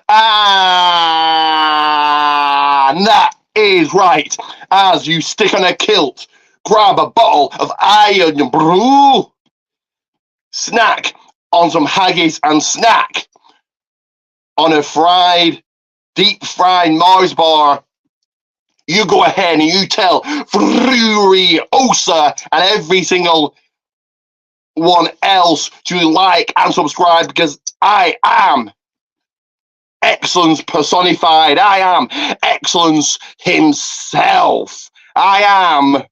And that is right. As you stick on a kilt, grab a bottle of iron brew, snack on some haggis, and snack on a deep fried Mars bar. You go ahead and you tell Fury, Osa, and every single one else to like and subscribe, because I am excellence personified. I am excellence himself. I am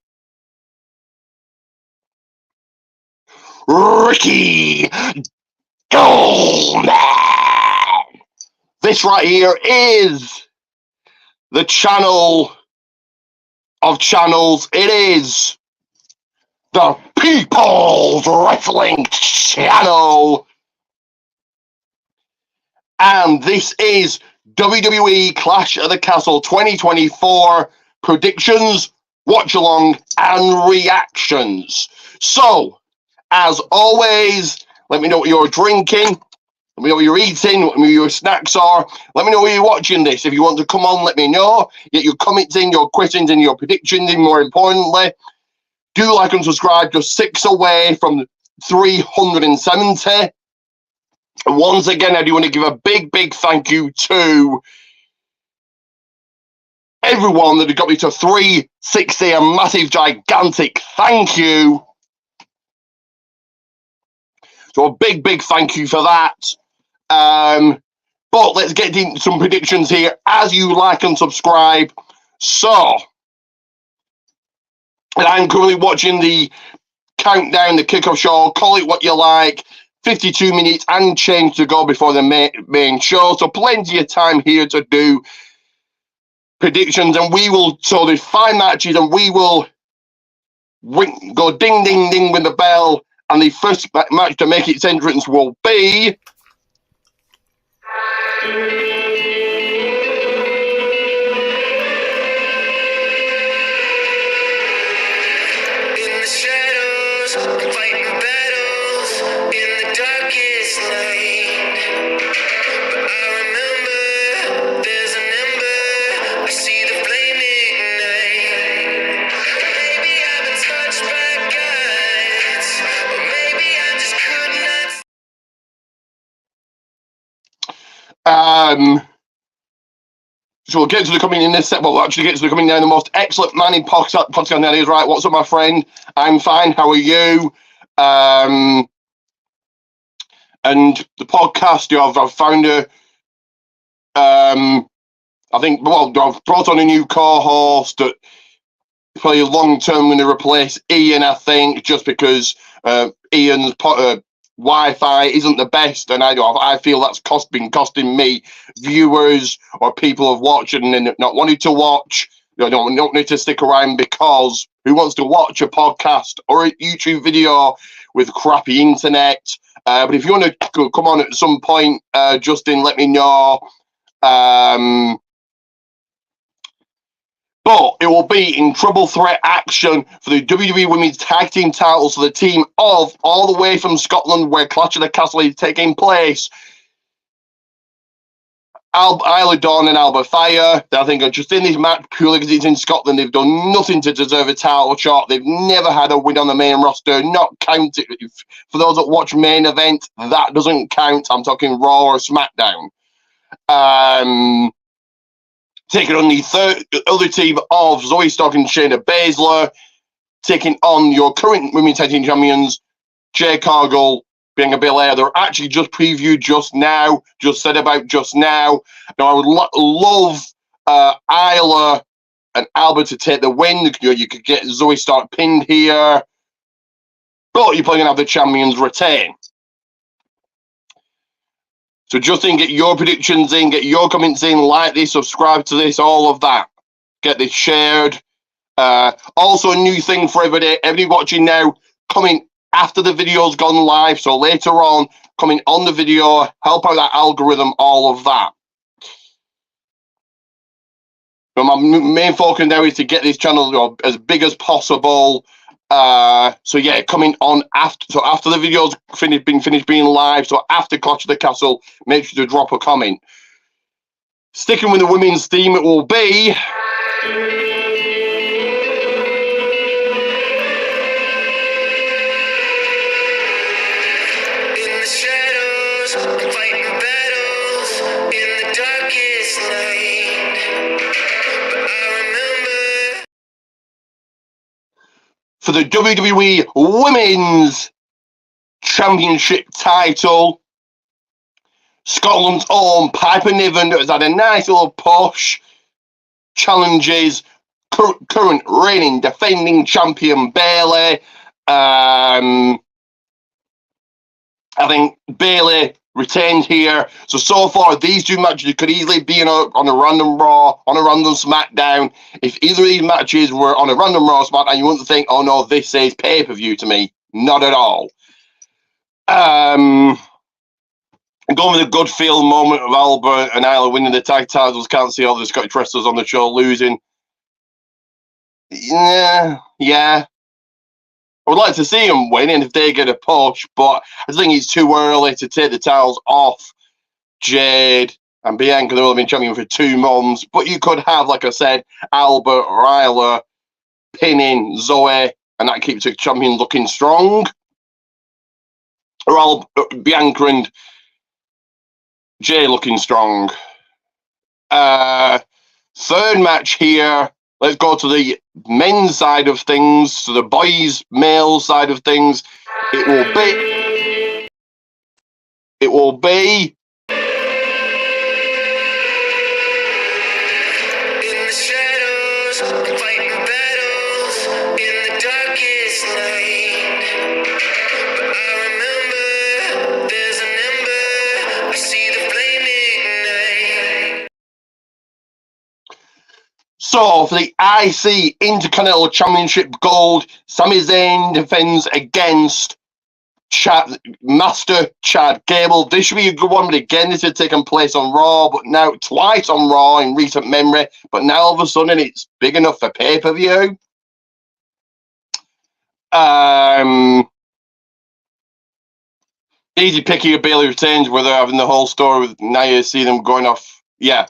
Ricky Goldman. This right here is the channel of channels. It is the People's Wrestling Channel. And this is WWE Clash at the Castle 2024 predictions, watch along, and reactions. So, as always, let me know what you're drinking. Let me know what you're eating, what your snacks are. Let me know where you're watching this. If you want to come on, let me know. Get your comments in, your questions in, your predictions in, more importantly. Do like and subscribe, just 6 away from 370. And once again, I do want to give a big, big thank you to everyone that got me to 360, a massive, gigantic thank you. So a big, big thank you for that. But let's get into some predictions here as you like and subscribe. So, and I'm currently watching the countdown, the kickoff show, call it what you like, 52 minutes and change to go before the main show. So plenty of time here to do predictions, and we will, so there's 5 matches, and we will go ding, ding, ding with the bell, and the first match to make its entrance will be so we'll get to the coming in this set. Well, we'll actually get to the coming down. The most excellent man in podcast that is, right? What's up, my friend? I'm fine. How are you? And the podcast, I've found I think, well, I've brought on a new co-host that probably long term going to replace Ian, I think, just because Ian's Wi-Fi isn't the best, and I feel that's been costing me viewers or people have watched and not wanted to watch. Don't need to stick around, because who wants to watch a podcast or a YouTube video with crappy internet? But if you want to come on at some point, Justin, let me know. But it will be in triple threat action for the WWE Women's Tag Team titles for the team of all the way from Scotland, where Clash of the Castle is taking place. Isle of Dawn and Alba Fire, I think, are just in this match purely because it's in Scotland. They've done nothing to deserve a title shot. They've never had a win on the main roster. Not counted. For those that watch main event, that doesn't count. I'm talking Raw or SmackDown. Taking on the other team of Zoe Stark and Shayna Baszler, taking on your current Women's Tag Team Champions, Jade Cargill, Bianca Belair. They're actually just previewed just now, just said about just now. Now, I would love Isla and Alba to take the win. You could get Zoe Stark pinned here, but you're probably going to have the champions retain. So Justin, get your predictions in, get your comments in, like this, subscribe to this, all of that. Get this shared. Also, a new thing for everybody watching now, coming after the video's gone live, so later on, coming on the video, help out that algorithm, all of that. But my main focus now is to get this channel as big as possible. So yeah, coming on after the video's finished being live, so after Clash of the Castle, make sure to drop a comment. Sticking with the women's theme, it will be in the shadows, fighting battles in the darkest night. But I remember for the WWE Women's Championship title, Scotland's own Piper Niven has had a nice little push, challenges current reigning defending champion Bayley. I think Bayley retained here. So far, these two matches could easily be on a random Raw, on a random SmackDown. If either of these matches were on a random Raw SmackDown, you wouldn't think, oh no, this says pay-per-view to me. Not at all. Going with a good feel moment of Albert and Isla winning the tag titles. Can't see all the Scottish wrestlers on the show losing. Yeah. I would like to see them winning if they get a push, but I think it's too early to take the titles off Jade and Bianca. They've only been champion for 2 months, but you could have, like I said, Albert or Isla pinning Zoe, and that keeps the champion looking strong. Or Bianca and Jay looking strong. Third match here. Let's go to the men's side of things, to the boys' male side of things. It will be in the shadows, fighting battles in the darkest night. But I remember there's an ember. I see the flame ignite. So, for the IC Intercontinental Championship Gold, Sami Zayn defends against Master Chad Gable. This should be a good one, but again, this had taken place on Raw, but now twice on Raw in recent memory, but now all of a sudden it's big enough for pay-per-view. Easy picky of Bayley retains, where they're having the whole story with Nia, see them going off. Yeah.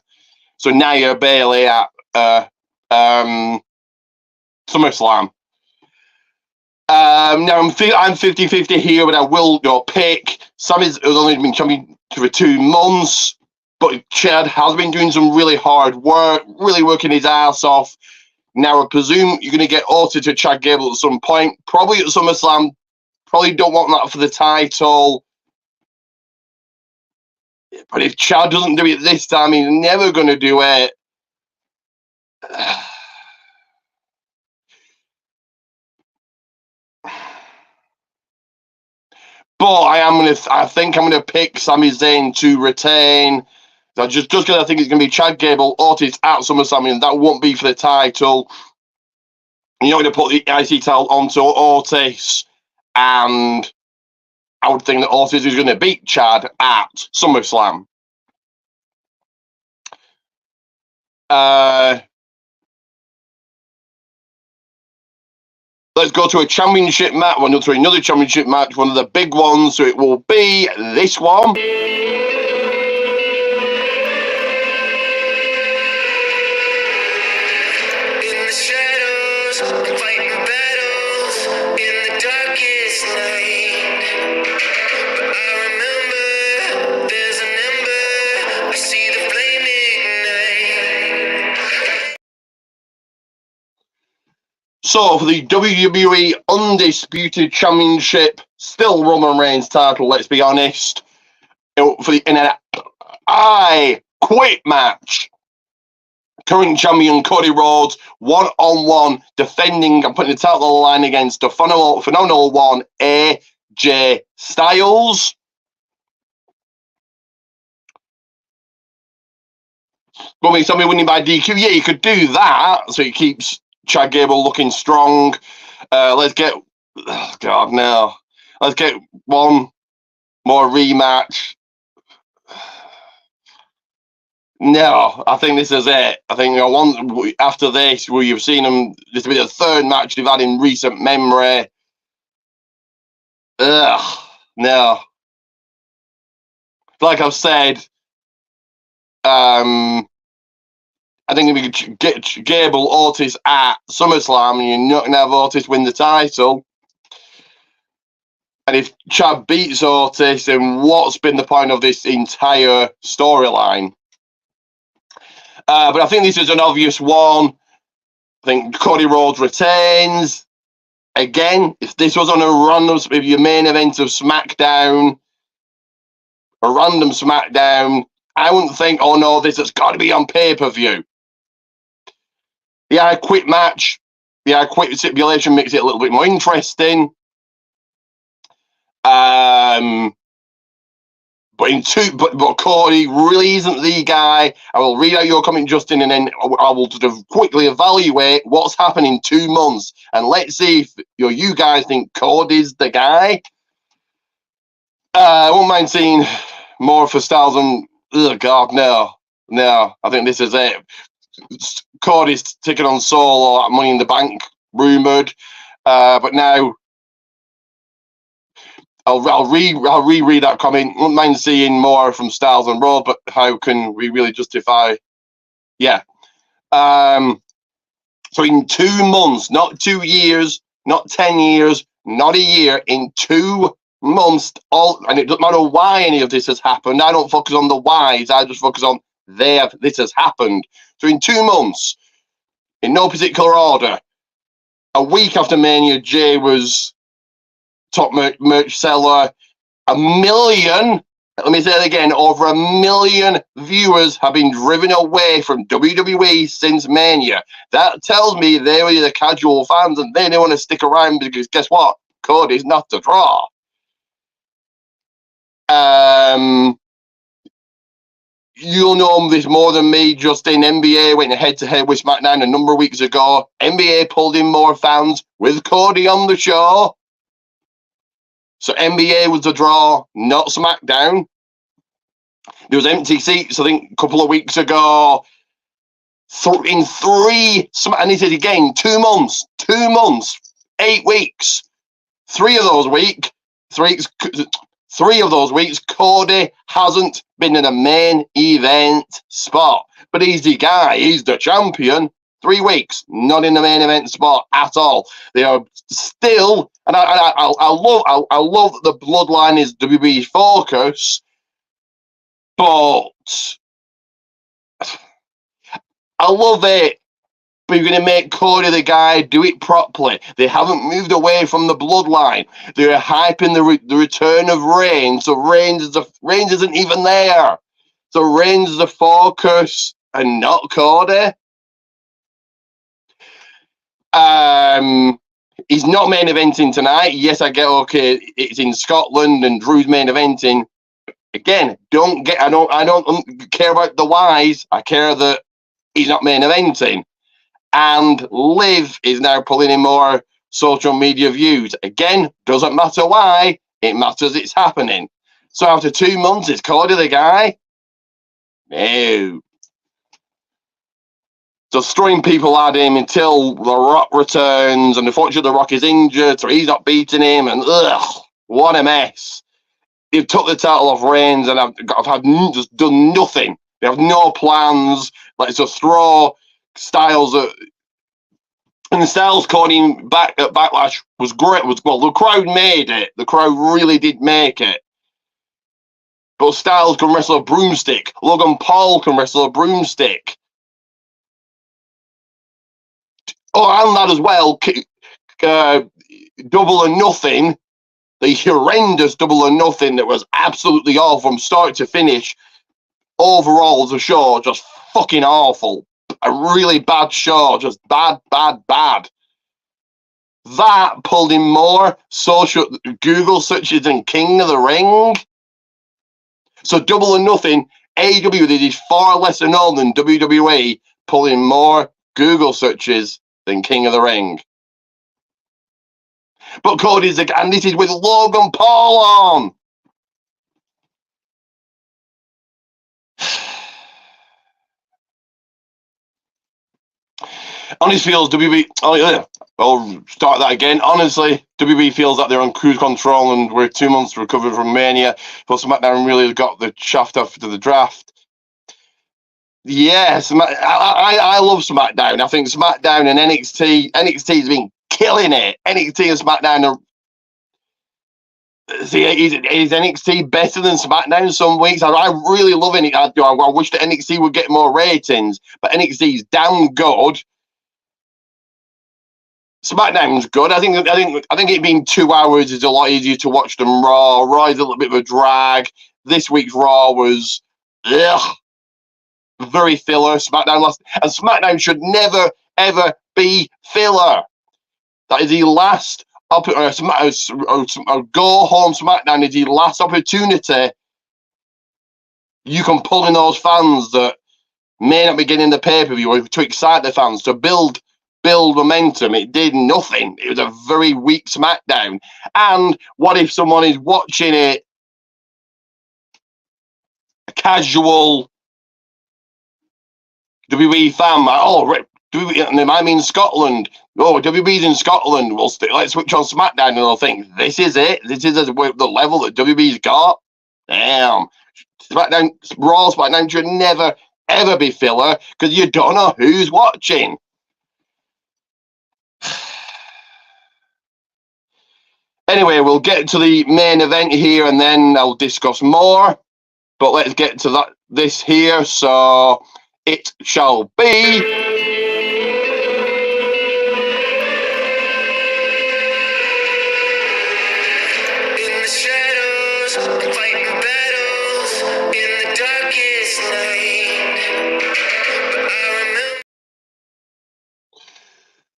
So Nia Bayley at SummerSlam. Now I'm 50-50 here, but I will pick. Sami's only been champion for 2 months, but Chad has been doing some really hard work, really working his ass off. Now I presume you're going to get altered to Chad Gable at some point, probably at SummerSlam. Probably don't want that for the title. But if Chad doesn't do it this time, he's never going to do it. But I think I'm gonna pick Sami Zayn to retain. Just because I think it's gonna be Chad Gable, Otis at SummerSlam, and that won't be for the title. You're not gonna put the IC title onto Otis, and I would think that Otis is gonna beat Chad at SummerSlam. Let's go to a championship match. We'll go to another championship match, one of the big ones. So it will be this one. In the shadows, fighting battles in the darkest night. But I remember there's an ember. I see the flame ignite. So for the WWE Undisputed Championship, still Roman Reigns title, let's be honest. In an I Quit match, current champion Cody Rhodes, 1-on-1 defending and putting the title on the line against the phenomenal one, AJ Styles. But somebody winning by DQ, yeah, you could do that, so it keeps Chad Gable looking strong. Let's get one more rematch. No, I think this is it. I think after this, where you've seen them, this will be the 3rd match they've had in recent memory. No. Like I've said, I think if you could get Gable Otis at SummerSlam, and you're not going to have Otis win the title. And if Chad beats Otis, then what's been the point of this entire storyline? But I think this is an obvious one. I think Cody Rhodes retains. Again, if this was on a random, if your main event of SmackDown, a random SmackDown, I wouldn't think, oh no, this has got to be on pay-per-view. The I Quit match, the I Quit stipulation makes it a little bit more interesting. But Cody really isn't the guy. I will read out your comment, Justin, and then I will sort of quickly evaluate what's happened in 2 months, and let's see if you guys think Cody's the guy. I won't mind seeing more for Styles and oh god, no. I think this is it. Cody's taking on Solo at Money in the Bank, rumored, but now I'll reread that comment. Wouldn't mind seeing more from Styles and Rhodes, but how can we really justify? Yeah. So in 2 months, not 2 years, not 10 years, not a year, in 2 months, and it doesn't matter why any of this has happened. I don't focus on the whys. I just focus on this has happened. So in 2 months, in no particular order, a week after Mania, Jay was top merch seller. 1 million, let me say it again, over 1 million viewers have been driven away from WWE since Mania. That tells me they were the casual fans and they didn't want to stick around because guess what? Cody's not the draw. You'll know this more than me, Justin. NBA went head-to-head with SmackDown a number of weeks ago. NBA pulled in more fans with Cody on the show. So NBA was the draw, not SmackDown. There was empty seats, I think, a couple of weeks ago. In 3, and he said again, 2 months, 8 weeks. 3 of those weeks, Cody hasn't been in a main event spot. But he's the guy, he's the champion. 3 weeks, not in the main event spot at all. They are still, and I love that the bloodline is WWE's focus, but I love it. But you're going to make Cody the guy, do it properly. They haven't moved away from the bloodline. They're hyping the return of Reigns. So Reigns isn't even there. So Reigns is the focus and not Cody. He's not main eventing tonight. Yes, I get okay. It's in Scotland and Drew's main eventing. Again, I don't care about the whys. I care that he's not main eventing. And Liv is now pulling in more social media views. Again, doesn't matter why. It matters it's happening. So after 2 months, is Cody the guy? No. Just throwing people at him until The Rock returns, and unfortunately The Rock is injured, so he's not beating him, and what a mess. They've took the title off Reigns, and I've just done nothing. They have no plans. Let's just throw Styles at... And Styles calling back at Backlash was great. Well, the crowd made it. The crowd really did make it. But Styles can wrestle a broomstick. Logan Paul can wrestle a broomstick. Oh, and that as well, Double or Nothing, the horrendous Double or Nothing that was absolutely awful from start to finish. Overall, the show just fucking awful. A really bad show, just bad. That pulled in more social Google searches than King of the Ring. So Double or Nothing, AEW, that is far lesser known than WWE, pulling more Google searches than King of the Ring. But Cody's and this is with Logan Paul on. Honestly feels WB. Oh yeah, I'll start that again. Honestly, WB feels that they're on cruise control and we're 2 months recovered from Mania. But SmackDown really got the shaft after the draft. Yes, I love SmackDown. I think SmackDown and NXT has been killing it. NXT and SmackDown are. See, is NXT better than SmackDown some weeks? I really love it. I wish that NXT would get more ratings, but NXT is damn good. SmackDown's good. I think it being 2 hours is a lot easier to watch than Raw. Raw is a little bit of a drag. This week's Raw was very filler. SmackDown should never ever be filler. That is the last go home SmackDown is the last opportunity you can pull in those fans that may not be getting the pay-per-view to excite the fans, to build momentum. It did nothing. It was a very weak SmackDown. And what if someone is watching it, a casual WWE fan, I'm in Scotland. Oh, WWE's in Scotland. Let's switch on SmackDown, and I'll think, this is it. This is the level that WWE's got. Damn. Raw SmackDown should never, ever be filler, because you don't know who's watching. Anyway, we'll get to the main event here, and then I'll discuss more. But let's get to this here. So it shall be.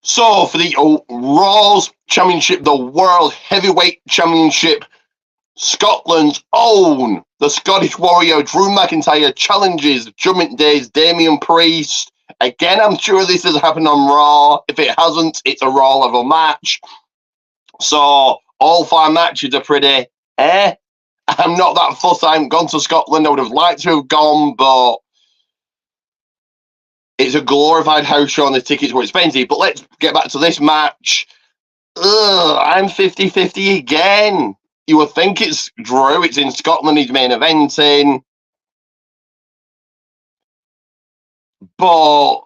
So for the Raw's Championship, the World Heavyweight Championship, Scotland's own, the Scottish Warrior Drew McIntyre challenges Judgment Day's Damian Priest. Again, I'm sure this has happened on Raw. If it hasn't, it's a Raw level match. So all 5 matches are pretty I'm not that fussed. I haven't gone to Scotland. I would have liked to have gone, but it's a glorified house show and the tickets were expensive. But let's get back to this match. I'm 50-50 again. You would think it's Drew. It's in Scotland. He's main eventing. But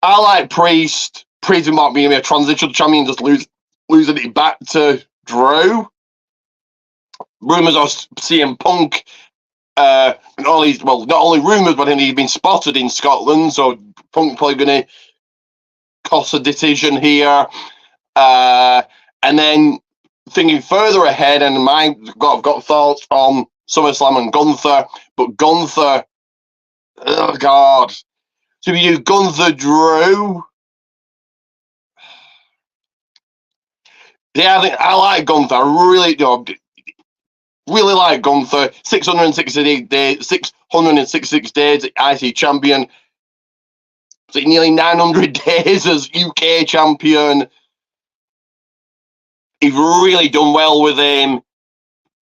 I like Priest. Priest might be a transitional champion, just losing it back to Drew. Rumors are CM Punk. Not only rumors, but he's been spotted in Scotland. So Punk's probably going to cost a decision here. And then thinking further ahead, and I've got thoughts on SummerSlam and Gunther, but Gunther, oh God, so you do Gunther Drew. Yeah, I like Gunther. I really do. Really like Gunther. 666 days IC champion. Nearly 900 days as UK champion. He's really done well with him.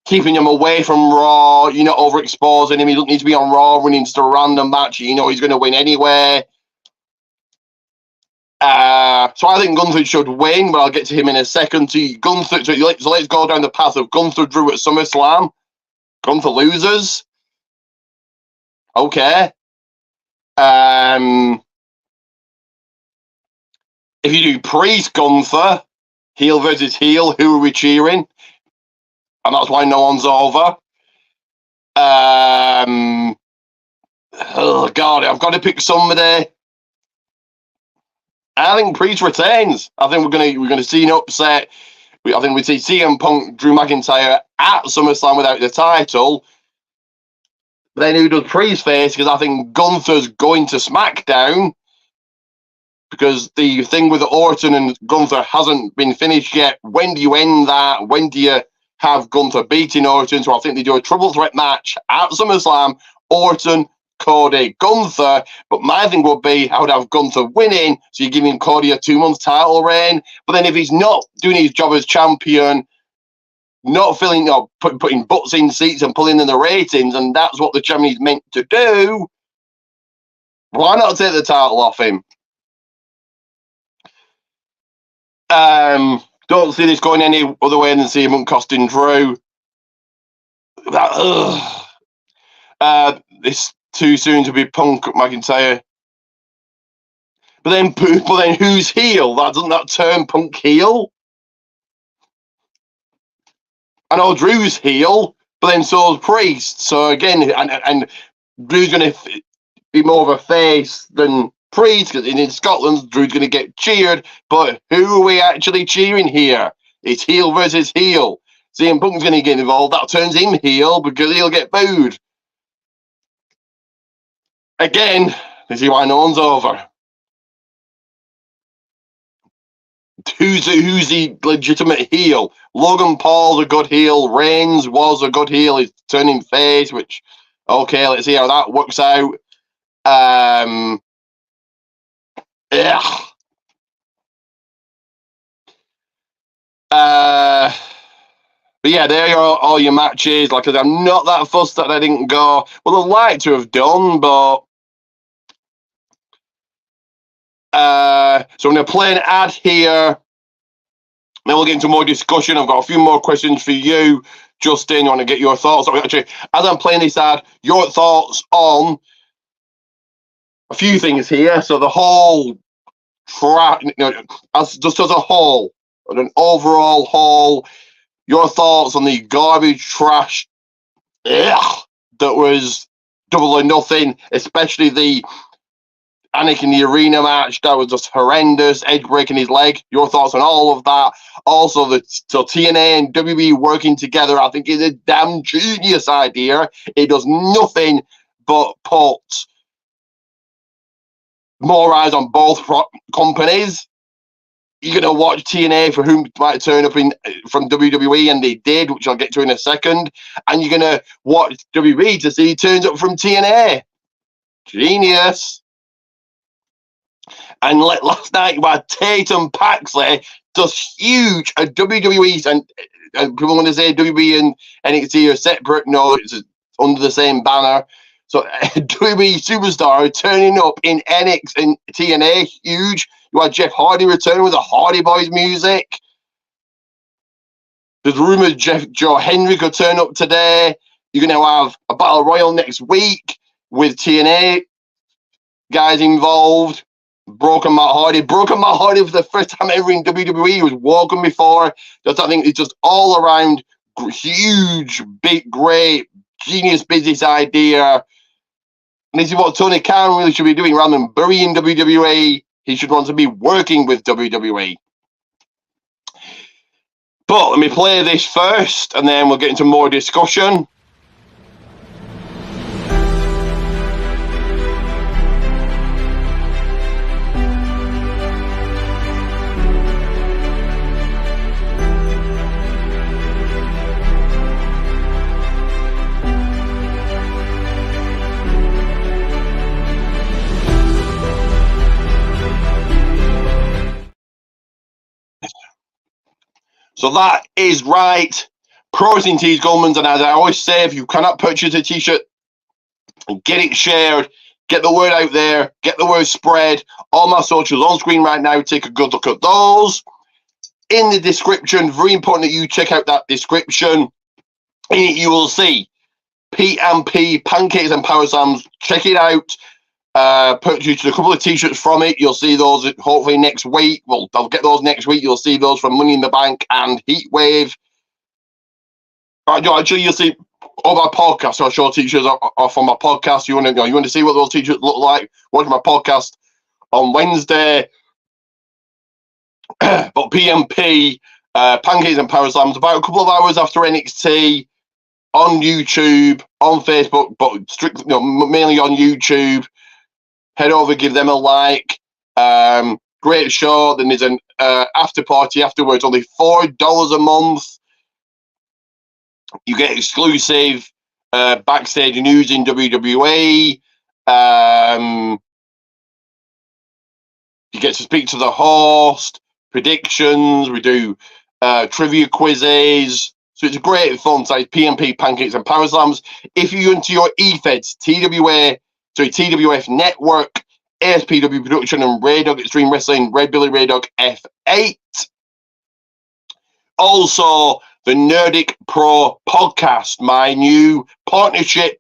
Keeping him away from Raw. You're not overexposing him. He doesn't need to be on Raw running just a random match. You know he's going to win anyway. So I think Gunther should win, but I'll get to him in a second. So let's go down the path of Gunther Drew at SummerSlam. Gunther loses. Okay. If you do Priest Gunther, heel versus heel, who are we cheering? And that's why no one's over. Oh God, I've got to pick somebody. I think Priest retains. I think we're gonna see an upset. I think we see CM Punk, Drew McIntyre at SummerSlam without the title. But then who does Priest face? Because I think Gunther's going to SmackDown. Because the thing with Orton and Gunther hasn't been finished yet. When do you end that? When do you have Gunther beating Orton? So I think they do a triple threat match at SummerSlam. Orton, Cody, Gunther, but my thing would be I would have Gunther winning, so you're giving Cody a 2-month title reign. But then if he's not doing his job as champion, not filling, putting butts in seats and pulling in the ratings, and that's what the champion's meant to do, why not take the title off him? Don't see this going any other way than CM Punk costing Drew It's too soon to be Punk McIntyre. But then who's heel? Doesn't that turn Punk heel? I know Drew's heel, but then so's Priest. So again, and Drew's going to be more of a face than Priest, because in Scotland, Drew's going to get cheered. But who are we actually cheering here? It's heel versus heel. CM Punk's going to get involved. That turns him heel because he'll get booed. Again, this is why no one's over. Who's the legitimate heel? Logan Paul's a good heel. Reigns was a good heel. He's turning face, which, okay, let's see how that works out. Yeah. But yeah, there are all your matches. Like I said, I'm not that fussed that I didn't go. Well, I'd like to have done, but so I'm going to play an ad here. Then we'll get into more discussion. I've got a few more questions for you, Justin. I want to get your thoughts. Actually, as I'm playing this ad, your thoughts on a few things here. So the whole track, just as a whole, an overall whole, your thoughts on the garbage trash that was Double or Nothing, especially the Anik in the arena match. That was just horrendous. Edge breaking his leg. Your thoughts on all of that. Also, so TNA and WWE working together, I think, is a damn genius idea. It does nothing but put more eyes on both companies. You're going to watch TNA for whom might turn up from WWE, and they did, which I'll get to in a second. And you're going to watch WWE to see who turns up from TNA. Genius. And last night you had Tatum Paxley, just huge at WWE, and people want to say WWE and NXT are separate. No, it's under the same banner. So WWE superstar turning up in NXT and TNA, huge. You had Jeff Hardy returning with the Hardy Boys music. There's rumours Joe Henry could turn up today. You're going to have a Battle Royal next week with TNA guys involved. Broken Matt Hardy for the first time ever in WWE. He was walking before. I think it's just all around huge, big, great, genius business idea. And this is what Tony Khan really should be doing. Rather than burying WWE, he should want to be working with WWE. But let me play this first, and then we'll get into more discussion. So that is right. Pro Wrestling Tees, Goldman's, and as I always say, if you cannot purchase a t-shirt, get it shared, get the word out there, get the word spread. All my socials on screen right now. Take a good look at those. In the description, very important that you check out that description. In it, you will see P&P, Pancakes and Power Slams. Check it out. Purchased a couple of t-shirts from it. You'll see those hopefully next week. Well, I'll get those next week. You'll see those from Money in the Bank and Heatwave. Actually, you'll see all my podcasts. I'll show t-shirts off on my podcast. You want to see what those t-shirts look like? Watch my podcast on Wednesday. But P&P, Pancakes and Power Slams, about a couple of hours after NXT on YouTube, on Facebook, but strictly, mainly on YouTube. Head over, give them a like. Great show. Then there's an after party afterwards. Only $4 a month. You get exclusive backstage news in WWE. You get to speak to the host. Predictions. We do trivia quizzes. So it's great fun. So it's P&P, Pancakes and Power Slams. If you're into your EFEDs, TWF Network, ASPW Production and Ray Dog Extreme Wrestling, Red Billy Ray Dog F8. Also, the NERDIC Pro podcast, my new partnership.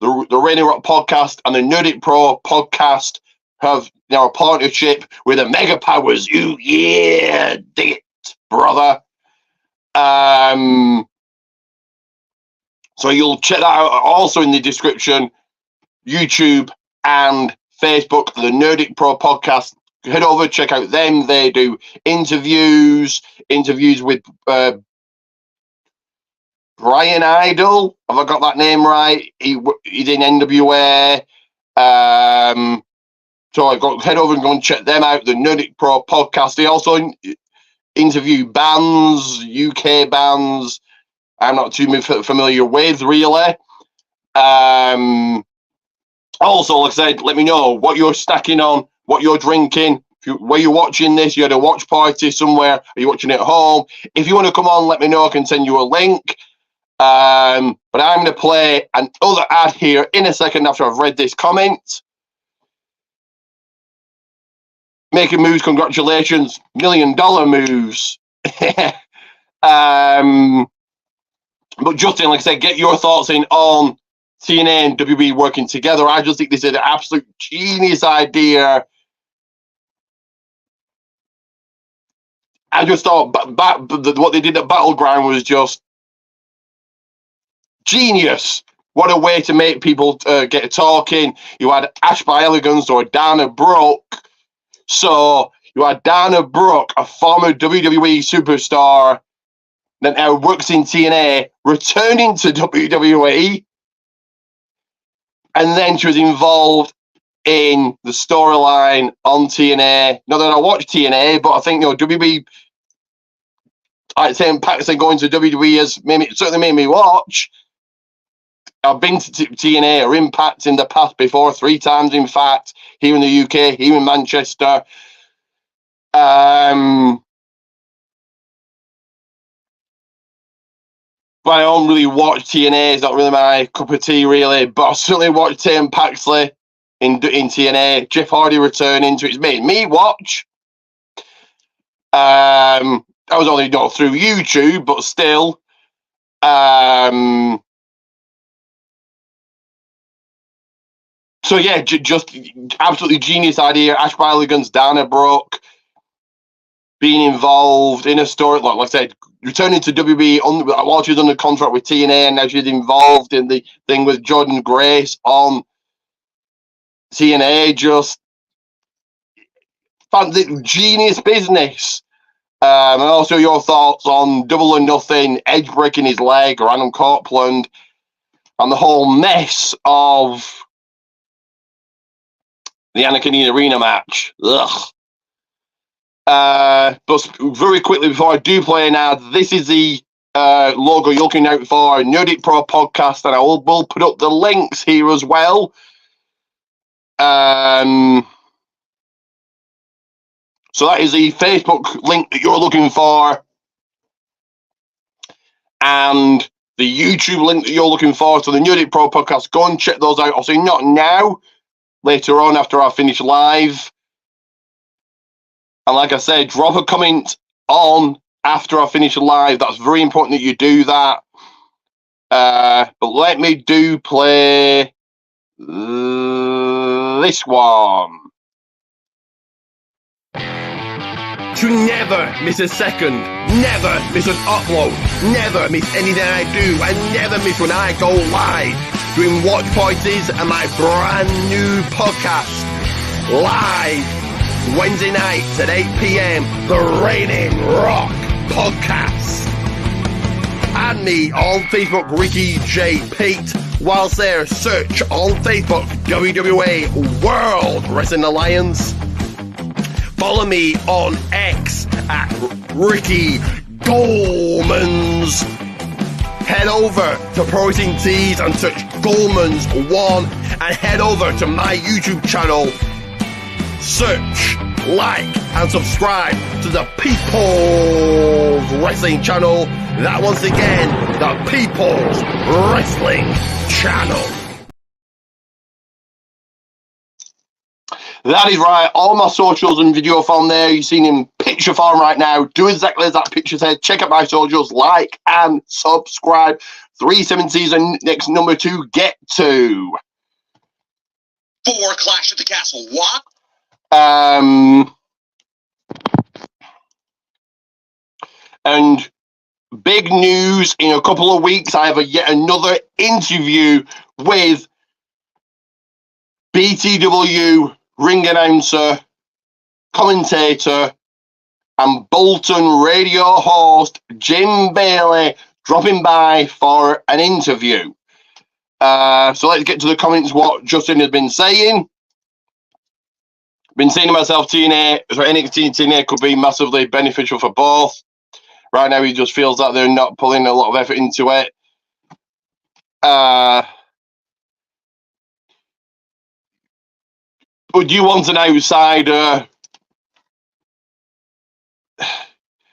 The Rainy Rock podcast and the NERDIC Pro podcast have now a partnership with the Mega Powers. Ooh, yeah, dig it, brother. So you'll check that out also in the description, YouTube and Facebook, the NERDIC Pro podcast. Head over, check out them. They do interviews with Brian Idol. Have I got that name right? He's in NWA. So I've got head over and go and check them out. The NERDIC Pro podcast. They also interview bands, UK bands. I'm not too familiar with, really. Also, like I said, let me know what you're stacking on, what you're drinking, where you're watching this. You had a watch party somewhere. Are you watching it at home? If you want to come on, let me know. I can send you a link. But I'm going to play another ad here in a second after I've read this comment. Making moves, congratulations. $1 million moves. But Justin, like I said, get your thoughts in on TNA and WWE working together. I just think this is an absolute genius idea. I just thought what they did at Battleground was just genius. What a way to make people get talking. You had Ash by Elegance or Dana Brooke. So you had Dana Brooke, a former WWE superstar that now works in TNA, returning to WWE. And then she was involved in the storyline on TNA. Not that I watch TNA, but I think, WWE, I'd say Impact and going to WWE has certainly made me watch. I've been to TNA or Impact in the past before, 3 times, in fact, here in the UK, here in Manchester. But I don't really watch TNA. It's not really my cup of tea, really. But I certainly watched Tim Paxley in TNA. Jeff Hardy returning to it. It's made me watch. I was only not through YouTube, but still. So yeah, just absolutely genius idea. Ash by Elegance, Dana Brooke being involved in a story, like I said, returning to WWE while she was under contract with TNA, and now she's involved in the thing with Jordan Grace on TNA. Just genius business. And also your thoughts on Double or Nothing, Edge breaking his leg, or Adam Copeland, and the whole mess of the Anakin Arena match. Ugh. But very quickly before I do play an ad, this is the logo you're looking out for, NERDIC Pro podcast, and I will put up the links here as well. So that is the Facebook link that you're looking for, and the YouTube link that you're looking for. So the NERDIC Pro podcast, go and check those out. I'll say not now, later on after I finish live. And like I said, drop a comment on after I finish live. That's very important that you do that. But let me play this one. To never miss a second, never miss an upload, never miss anything I do, and never miss when I go live doing watch parties and my brand new podcast live Wednesday nights at 8 p.m, the Raining Rock Podcast. Add me on Facebook, Ricky J. Pete. Whilst there, search on Facebook, WWA World Wrestling Alliance. Follow me on X at Ricky Goldmans. Head over to Pro Wrestling Tees and search Goldmans1, and head over to my YouTube channel. Search, like, and subscribe to the People's Wrestling Channel. That, once again, the People's Wrestling Channel. That is right. All my socials and video form there. You've seen in picture form right now. Do exactly as that picture said. Check out my socials, like and subscribe. 370s and next number to get to. For Clash at the Castle, what? And big news, in a couple of weeks, I have yet another interview with BTW ring announcer, commentator, and Bolton radio host Jim Bailey dropping by for an interview. So let's get to the comments, what Justin has been saying. Been saying to myself, TNA, so NXT and TNA could be massively beneficial for both. Right now, he just feels like they're not pulling a lot of effort into it. But do you want an outsider?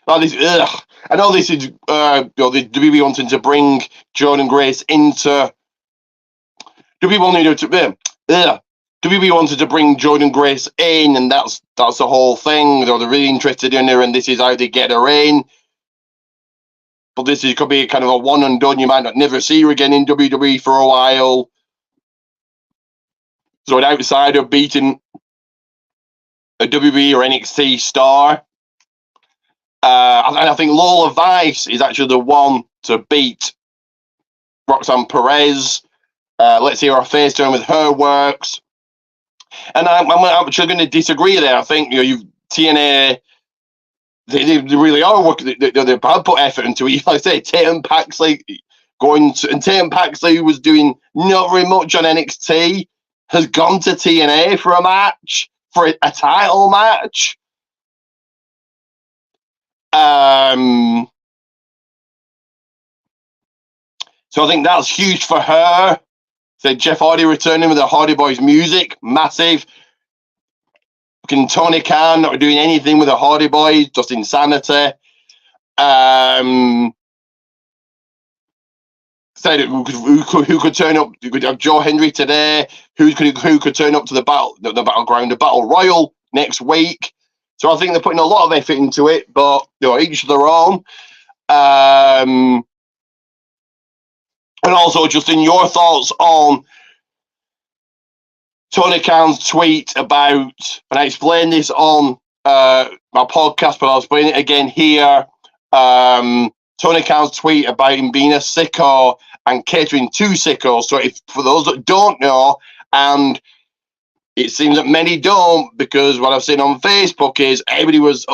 I know this is the WWE wanting to bring Jordan Grace into. WWE wanted to bring Jordan Grace in, and that's the whole thing. They're really interested in her, and this is how they get her in. But this could be kind of a one and done. You might not never see her again in WWE for a while. So an outsider beating a WWE or NXT star. I think Lola Vice is actually the one to beat Roxanne Perez. Let's see how her face turn with her works. And I'm actually going to disagree there. I think TNA, they really are working. They have put effort into it. Like I say, Tatum Paxley and Tatum Paxley was doing not very much on NXT. Has gone to TNA for a match, for a title match. So I think that's huge for her. So Jeff Hardy returning with the Hardy Boys music, massive. Fucking Tony Khan not doing anything with the Hardy Boys, just insanity. Said who could turn up? You could have Joe Hendry today. Who could turn up to the battleground, the Battle Royal next week? So I think they're putting a lot of effort into it, but each their own. And also, Justin, your thoughts on Tony Khan's tweet about, and I explained this on my podcast, but I'll explain it again here. Tony Khan's tweet about him being a sicko and catering to sickos. So for those that don't know, and it seems that many don't, because what I've seen on Facebook is everybody was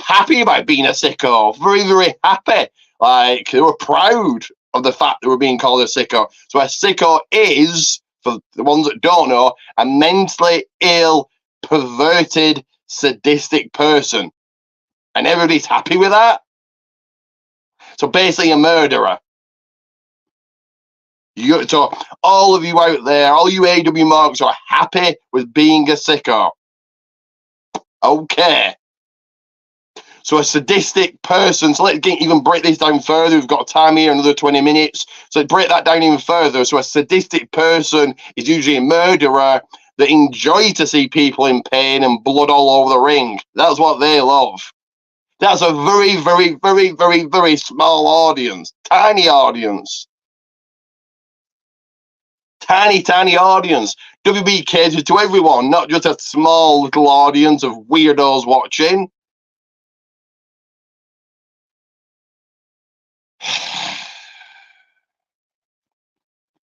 happy about being a sicko, very, very happy. Like, they were proud of the fact they were being called a sicko. So a sicko is, for the ones that don't know, a mentally ill, perverted, sadistic person. And everybody's happy with that. So basically a murderer. So all of you out there, all you AW marks are happy with being a sicko. Okay. So a sadistic person, so let's even break this down further. We've got time here, another 20 minutes. So break that down even further. So a sadistic person is usually a murderer that enjoy to see people in pain and blood all over the ring. That's what they love. That's a very, very, very, very, very small audience. Tiny audience. Tiny, tiny audience. WB caters to everyone, not just a small little audience of weirdos watching.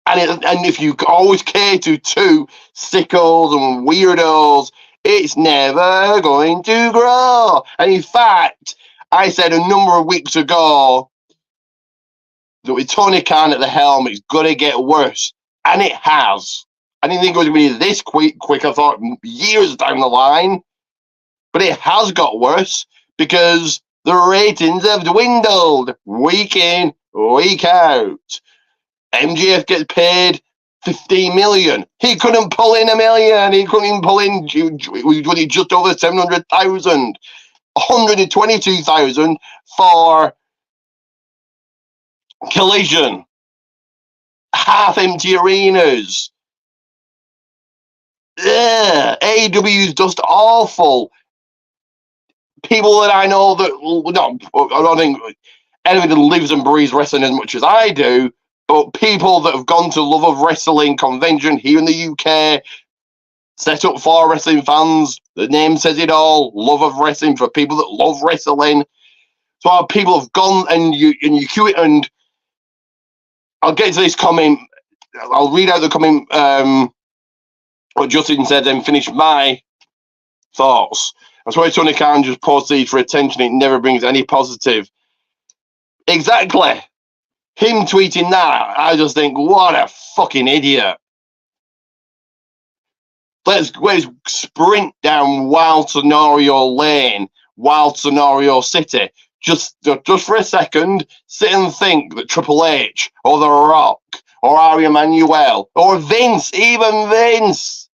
And if you always cater to sickos and weirdos, it's never going to grow. And in fact, I said a number of weeks ago that with Tony Khan at the helm, it's going to get worse. And it has. I didn't think it was going to be this quick. I thought years down the line. But it has got worse because the ratings have dwindled week in, week out. MJF gets paid $15 million. He couldn't pull in $1 million. He couldn't even pull in just over 700,000. 122,000 for Collision. Half empty arenas. AEW is just awful. People that I know that, I don't think anybody that lives and breathes wrestling as much as I do, but people that have gone to Love of Wrestling convention here in the UK, set up for wrestling fans, the name says it all, Love of Wrestling for people that love wrestling. So our people have gone and you queue it, and I'll get to this comment. I'll read out the comment what Justin said, then finish my thoughts. That's why Tony Khan just posts these for attention. It never brings any positive. Exactly. Him tweeting that, I just think, what a fucking idiot. Let's sprint down Wild Scenario Lane, Wild Scenario City. Just for a second, sit and think that Triple H or The Rock or Ari Emanuel or Vince, even Vince,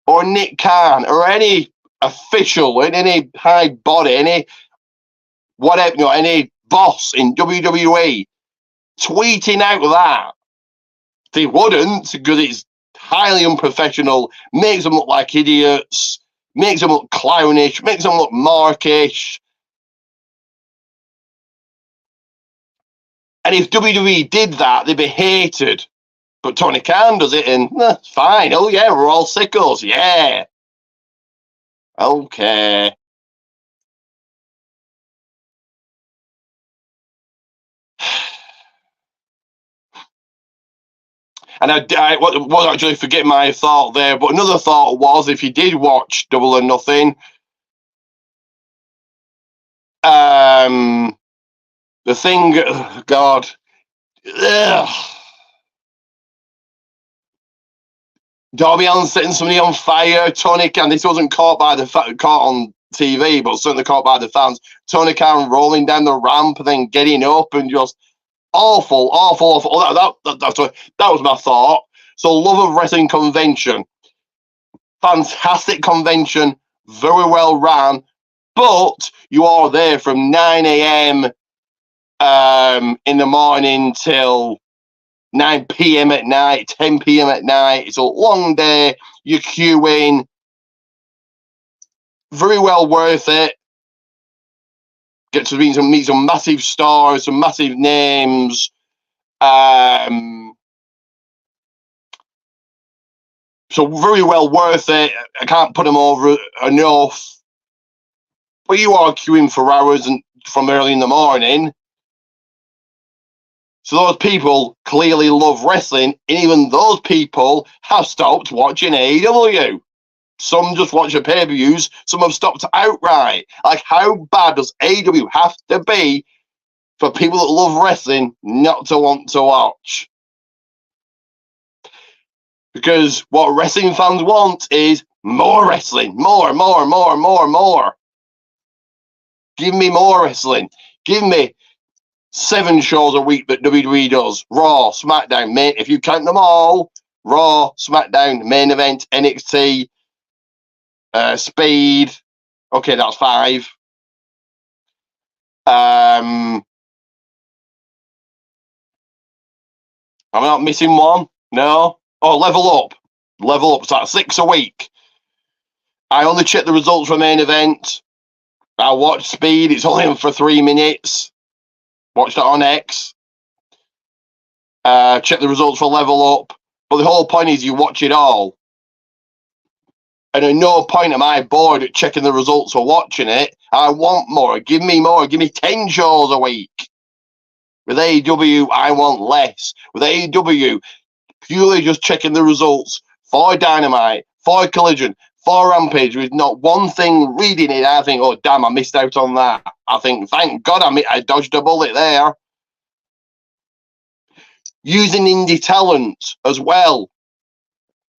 or Nick Khan or any official in any high body, any whatever, any boss in WWE tweeting out that. They wouldn't, because it's highly unprofessional, makes them look like idiots, makes them look clownish, makes them look markish. And if WWE did that, they'd be hated. But Tony Khan does it, and fine. Oh yeah, we're all sickos. Yeah. Okay. And I was actually forgetting my thought there, but another thought was, if you did watch Double or Nothing, the thing, God, Darby Allin setting somebody on fire, Tony Khan, this wasn't caught on TV, but certainly caught by the fans, Tony Khan rolling down the ramp and then getting up, and just awful. That was my thought. So Love of Wrestling convention, fantastic convention, very well ran, but you are there from 9 a.m. In the morning till 9 p.m. at night, 10 p.m. at night. It's a long day. You're queuing. Very well worth it. Get to meet some massive stars, some massive names. So very well worth it. I can't put them over enough. But you are queuing for hours and from early in the morning. So those people clearly love wrestling, and even those people have stopped watching AEW. Some just watch the pay-per-views, some have stopped outright. Like, how bad does AEW have to be for people that love wrestling not to want to watch? Because what wrestling fans want is more wrestling. More. Give me more wrestling. Give me 7 shows a week that WWE does. Raw, SmackDown, main, if you count them all, Raw, SmackDown, main event, NXT, Speed. Okay, that's 5. I'm not missing one. No. Oh, Level Up. Level Up. So that's 6 a week. I only check the results for main event. I watch Speed. It's only on for 3 minutes. Watch that on X. Check the results for Level Up. But the whole point is you watch it all. And at no point am I bored at checking the results or watching it. I want more. Give me more. Give me 10 shows a week. With AEW, I want less. With AEW, purely just checking the results for Dynamite, for Collision, for Rampage, with not one thing reading it. I think, oh, damn, I missed out on that. I think, thank God I dodged a bullet there. Using indie talent as well.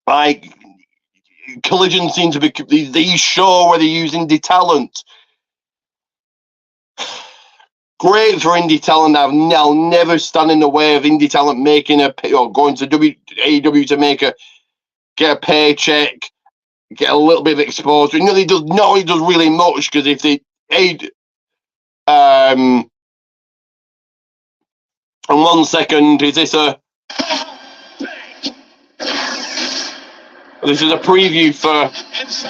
Like, Collision seems to be these show where they're using indie talent. Great for indie talent. I'll never stand in the way of indie talent making going to AEW to get a paycheck, get a little bit of exposure. He does really much, because if they and 1 second, is this a This is a preview for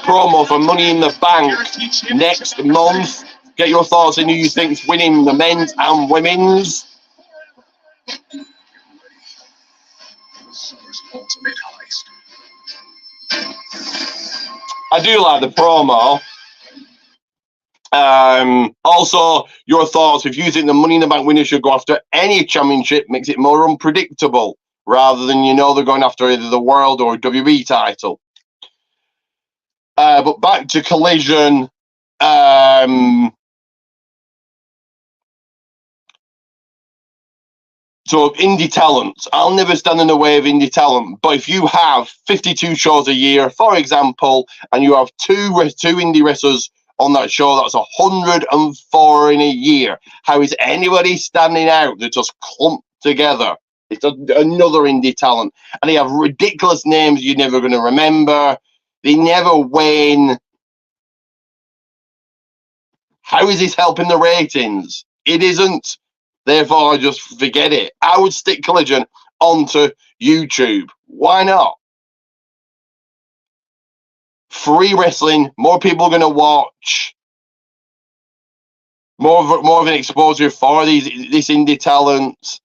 promo for Money in the Bank next month. Get your thoughts on who you think's winning the men's and women's. I do like the promo. Also, your thoughts if you think the Money in the Bank winner should go after any championship, makes it more unpredictable rather than they're going after either the world or WWE title. But back to Collision. So indie talent, I'll never stand in the way of indie talent. But if you have 52 shows a year, for example, and you have two indie wrestlers on that show, that's 104 in a year. How is anybody standing out that just clumped together? It's another indie talent. And they have ridiculous names you're never going to remember. They never win. How is this helping the ratings? It isn't. Therefore, I just forget it. I would stick Collision onto YouTube. Why not? Free wrestling, more people are going to watch. More of an exposure for this indie talent.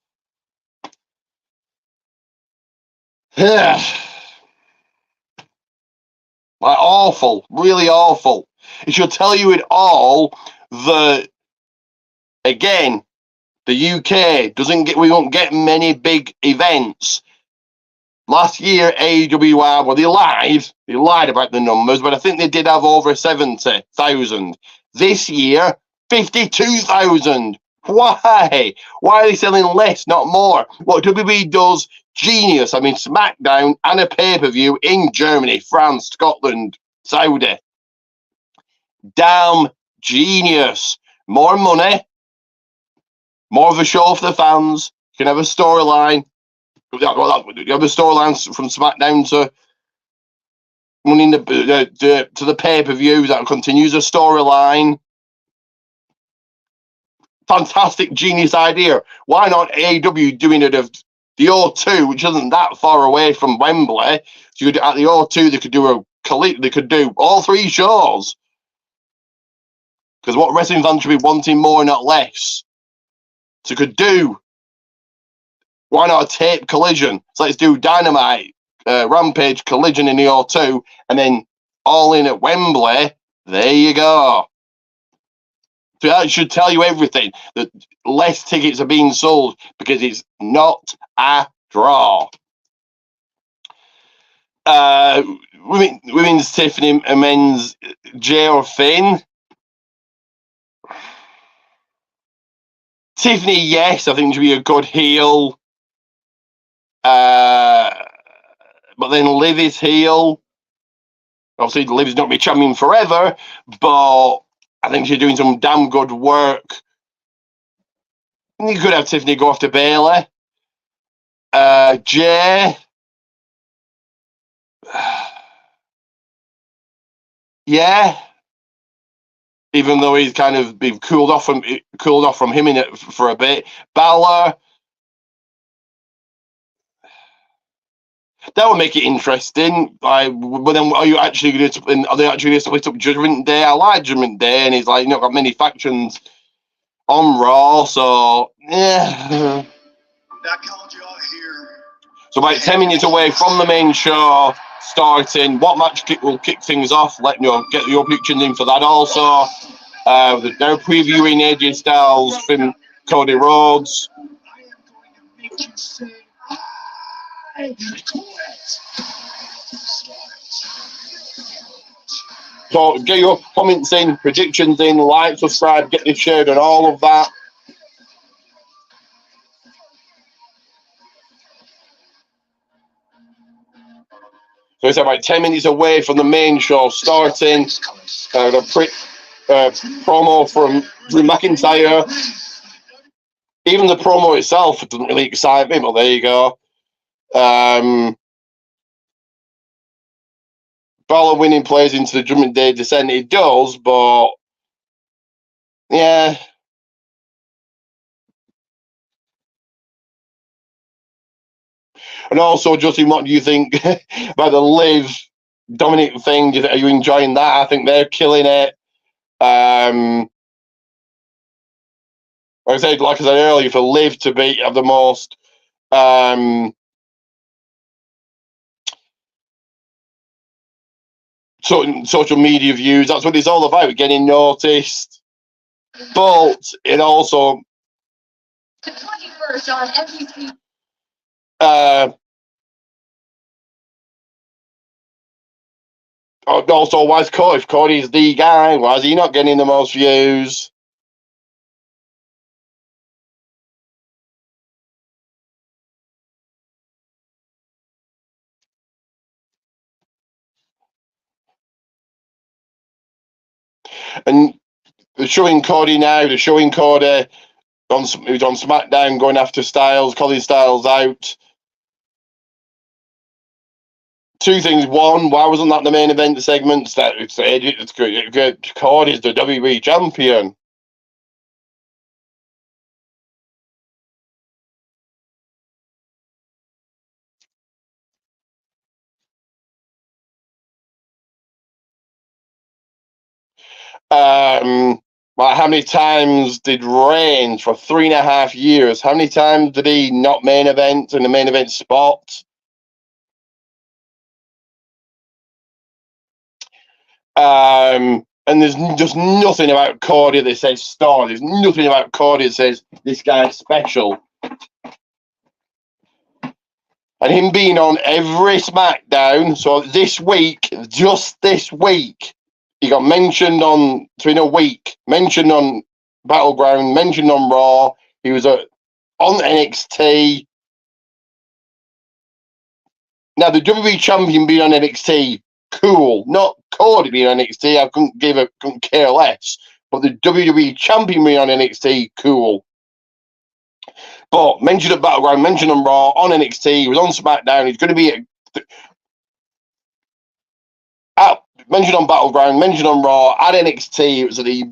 Like awful, really awful. It should tell you it all that, again, the UK we won't get many big events. Last year, AEW, well, they lied about the numbers, but I think they did have over 70,000. This year, 52,000. Why? Why are they selling less, not more? What WWE does, genius. I mean, SmackDown and a pay-per-view in Germany, France, Scotland, Saudi. Damn genius. More money. More of a show for the fans. You can have a storyline. You have a storyline from SmackDown to Money in to the pay-per-view that continues a storyline. Fantastic, genius idea. Why not AEW doing it of the O2, which isn't that far away from Wembley? So at the O2, they could do all three shows. Because what wrestling fans should be wanting more, not less. So could do. Why not a tape Collision? So let's do Dynamite, Rampage, Collision in the O2, and then All In at Wembley. There you go. So that should tell you everything. That less tickets are being sold because it's not a draw. Women's Tiffany and men's Jay or Finn. Tiffany, yes, I think she'll be a good heel. But then Liv is heel. Obviously, Liv is not going to be champion forever, but I think she's doing some damn good work. You could have Tiffany go after Bayley. Jay. Yeah. Even though he's kind of been cooled off from him in it for a bit. Balor. That would make it interesting. But then are they actually going to split up Judgment Day? I like Judgment Day, and he's like, not got many factions on Raw, so yeah. So about 10 minutes away from the main show starting. What match will kick things off? Let me know. Get your predictions in for that also. They're now previewing AJ Styles from Cody Rhodes. So get your comments in, predictions in, like, subscribe, get this shared and all of that. So it's about 10 minutes away from the main show starting. The promo from Drew McIntyre. Even the promo itself doesn't really excite me, but there you go. Balor winning plays into the Judgment Day descent. It does, but yeah. And also, Justin, what do you think about the Liv Dominic thing, are you enjoying that? I think they're killing it. Like I said earlier, for Liv to be have the most social media views, that's what it's all about, getting noticed. But it also The 21st on NBC. Also, why is Cody? If Cody's the guy, why is he not getting the most views? And they're showing Cody now. They're showing Cody who's on SmackDown going after Styles, calling Styles out. Two things. One, why wasn't that the main event segment? It's good. Cody's the WWE champion. Like how many times did Reigns for 3.5 years? How many times did he not main event in the main event spot? And there's just nothing about Cody that says star. There's nothing about Cody that says this guy's special. And him being on every SmackDown. So this week, just this week, he got mentioned on, so in a week, mentioned on Battleground, mentioned on Raw. He was on NXT. Now, the WWE champion being on NXT, cool. Not Cody being on NXT, I couldn't care less. But the WWE champion being on NXT, cool. But mentioned at Battleground, mentioned on Raw, on NXT, he was on SmackDown. He's going to be mentioned on Battleground, mentioned on Raw, at NXT. It was at the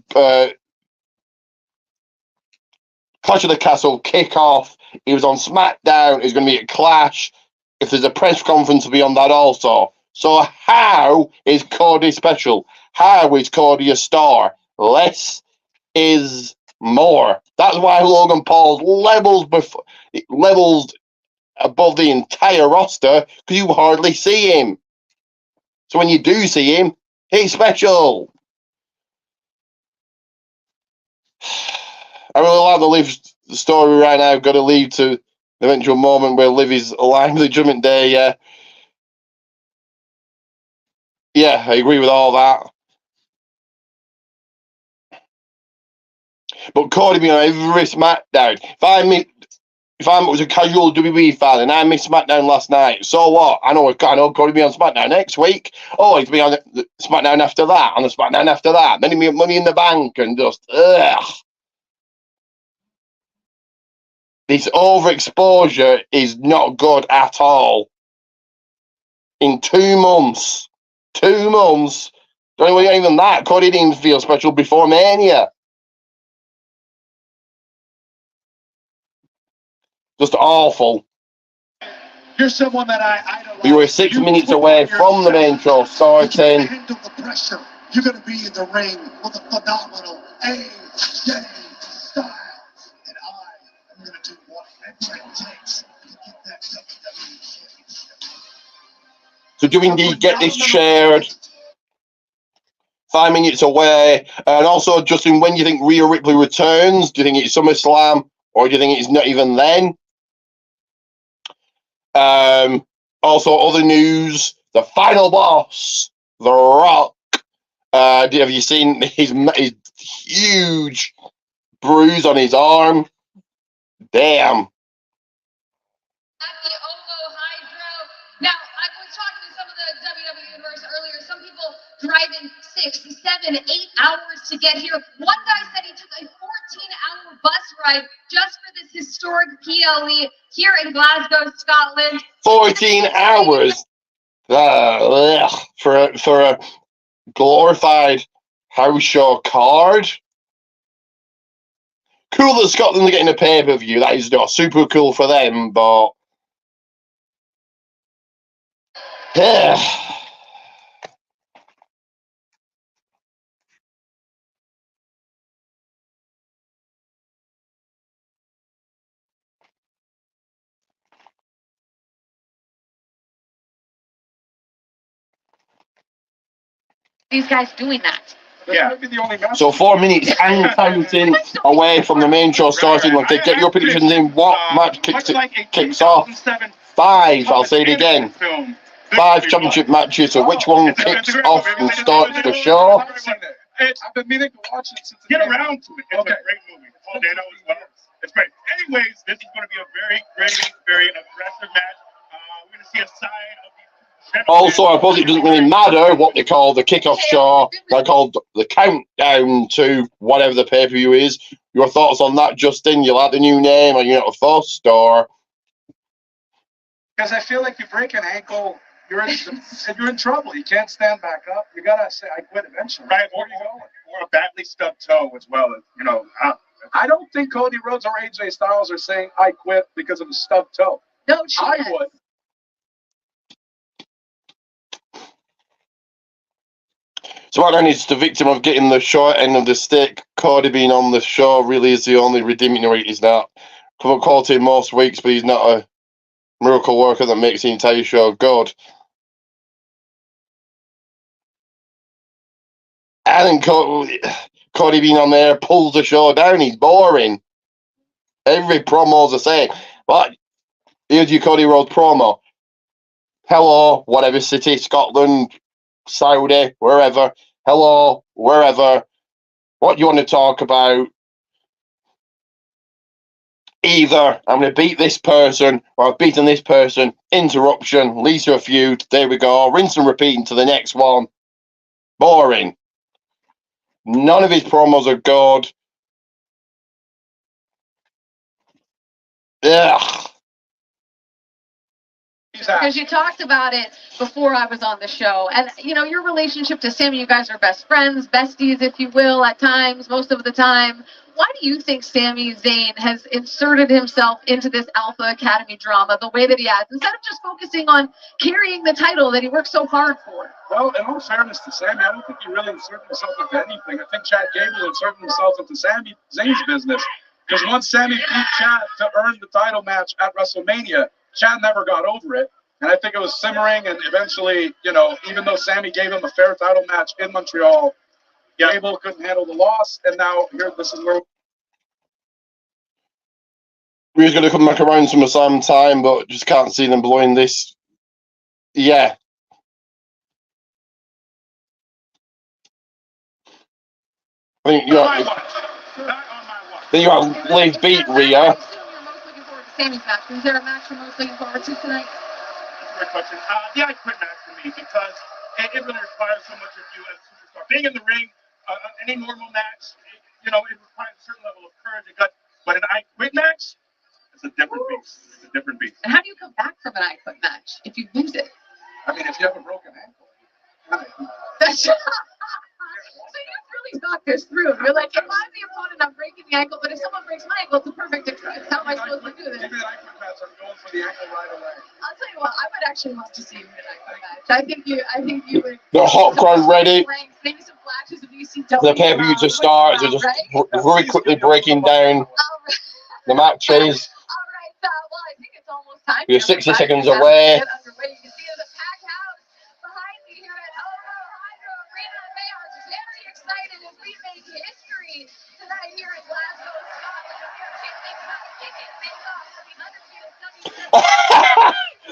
Clash of the Castle kickoff. He was on SmackDown. He's going to be at Clash. If there's a press conference, will be on that also. So how is Cody special? How is Cody a star? Less is more. That's why Logan Paul's levels above the entire roster, because you hardly see him. So when you do see him, he's special. I really like the Liv story right now. I've got to leave to the eventual moment where Liv is aligned with the Judgment Day. Yeah, I agree with all that. But Cody being on every SmackDown. If I was a casual WWE fan and I missed SmackDown last night, so what? I know Cody be on SmackDown next week. Oh, he's be on the SmackDown after that, on the SmackDown after that. Then he Money in the Bank and just ugh. This overexposure is not good at all. In 2 months, don't even that. Cody didn't feel special before Mania. Just awful. You're someone that I idolize. We were 6 minutes away from the main show starting. Handle the pressure. You're going to be in the ring with a phenomenal AJ Styles. And I am going to do whatever it takes to get that WWE Championship. So do we indeed get this shared? 5 minutes away. And also, Justin, when do you think Rhea Ripley returns? Do you think it's SummerSlam, or do you think it's not even then? Also, other news: the final boss, The Rock. Have you seen his huge bruise on his arm? Damn. At the Ovo Hydro. Now, I was talking to some of the WWE universe earlier. Some people driving 6, 7, 8 hours to get here. One guy said he took a 14-hour bus ride just for this historic PLE here in Glasgow, Scotland. 14 hours for a glorified house show card. Cool that Scotland are getting a pay-per-view. That is not super cool for them, but these guys doing that. Yeah, be the only match. So 4 minutes and counting away from the main show starting. Okay, get your predictions in. What match kicks off? 5, I'll say it again. 5 championship matches. So which one kicks off and starts the show? I've been meaning to watch it since get around to it. It's a great movie. Oh, Dano as well. It's great. Anyways, this is going to be a very aggressive match. We're going to see a side of the Also, I suppose it doesn't really matter what they call the kickoff show. They're called the countdown to whatever the pay-per-view is. Your thoughts on that, Justin? You like the new name? Are you not fussed, or? Because I feel like you break an ankle, you're in trouble. You can't stand back up. You gotta say, "I quit" eventually. Right, or a badly stubbed toe as well. You know, I don't think Cody Rhodes or AJ Styles are saying "I quit" because of a stubbed toe. No, I would. So what then is the victim of getting the short end of the stick. Cody being on the show really is the only redeeming rate. He's not quality most weeks, but he's not a miracle worker that makes the entire show good. And Cody being on there pulls the show down. He's boring. Every promo's the same. But here's your Cody Rhodes promo. Hello, whatever city, Scotland, Saudi, wherever. Hello, wherever. What do you want to talk about? Either I'm going to beat this person or I've beaten this person. Interruption, leads to a feud. There we go. Rinse and repeat into the next one. Boring. None of his promos are good. Ugh. Because you talked about it before I was on the show. And, you know, your relationship to Sammy, you guys are best friends, besties, if you will, at times, most of the time. Why do you think Sami Zayn has inserted himself into this Alpha Academy drama the way that he has, instead of just focusing on carrying the title that he worked so hard for? Well, in all fairness to Sami, I don't think he really inserted himself into anything. I think Chad Gable inserted himself into Sami Zayn's business. Because once Sami beat Chad to earn the title match at WrestleMania, Chad never got over it. And I think it was simmering, and eventually, you know, even though Sami gave him a fair title match in Montreal, Gable couldn't handle the loss, and now here, this is where we're going to come back around some time, but just can't see them blowing this. Yeah. I think you got Liv beat Rhea. Sammy's match. Is there a match you're most looking forward to tonight? That's a great question. The I Quit match for me, because it really requires so much of you as a superstar. Being in the ring, any normal match, you know, it requires a certain level of courage and guts. But an I Quit match, it's a different beast. It's a different beast. And how do you come back from an I Quit match if you lose it? I mean, if you have a broken ankle. That's so you've really thought this through. You're like, if I'm the opponent, I'm breaking the ankle, but if someone breaks my ankle, it's a perfect excuse. How am I supposed to do this? Maybe an I Quit match, I'm going for the ankle right away. I'll tell you what, I would actually love to see you in an I Quit match. I think you would. The hot crowd ready. Maybe some flashes of ECW. The pay-per-view to start. They're just very quickly breaking down the matches. All right, well, I think it's almost time. You're 60 seconds away. You can see the packed house behind me here at Hydro Arena. They are very excited as we make history tonight here in Glasgow, Scotland.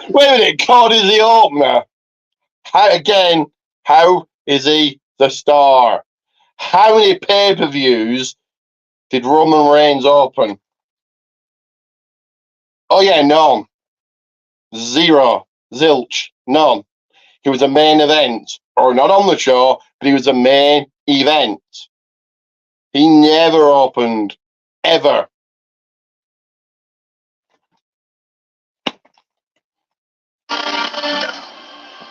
Wait a minute, Cody's the opener. How is he the star? How many pay-per-views did Roman Reigns open? Oh yeah, none. Zero. Zilch. None. He was a main event. Or not on the show, but he was a main event. He never opened. Ever.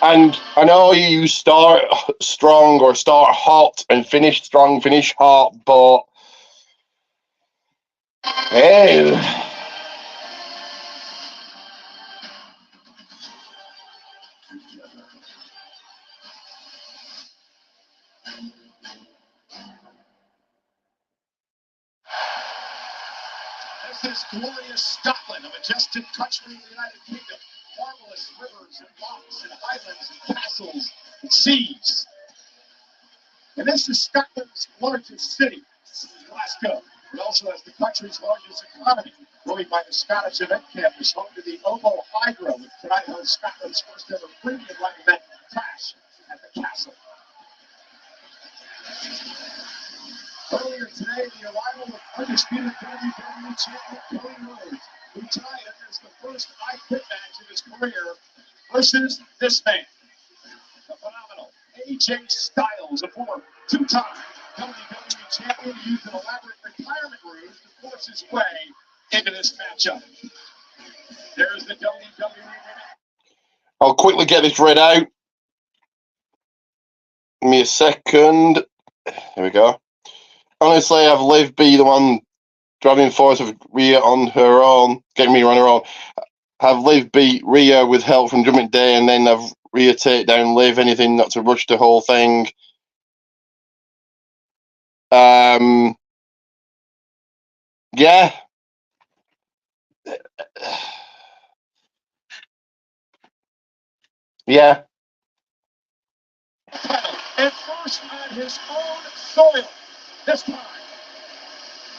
And I know you start strong or start hot and finish strong, finish hot, but hey. This is glorious Scotland, a majestic country in the United Kingdom. Marvelous rivers and lochs and highlands and castles and seas. And this is Scotland's largest city, Glasgow. It also has the country's largest economy, ruled by the Scottish event campus, home to the Oval Hydro, which tonight holds Scotland's first ever premium live event, Clash at the Castle. Earlier today, the arrival of undisputed WWE champion Cody Rhodes, who tonight enters the first I Quit match of his career versus this man, the phenomenal AJ Styles, a former two-time WWE champion, used an elaborate retirement ruse to force his way into this matchup. There's the WWE. I'll quickly get this read out. Give me a second. Here we go. Honestly, I've Liv be the one driving force of Rhea on her own, getting me on her own. Have Liv beat Rhea with help from Judgment Day, and then have Rhea take down Liv. Anything not to rush the whole thing. Yeah. Yeah. And first on his own soil. This time,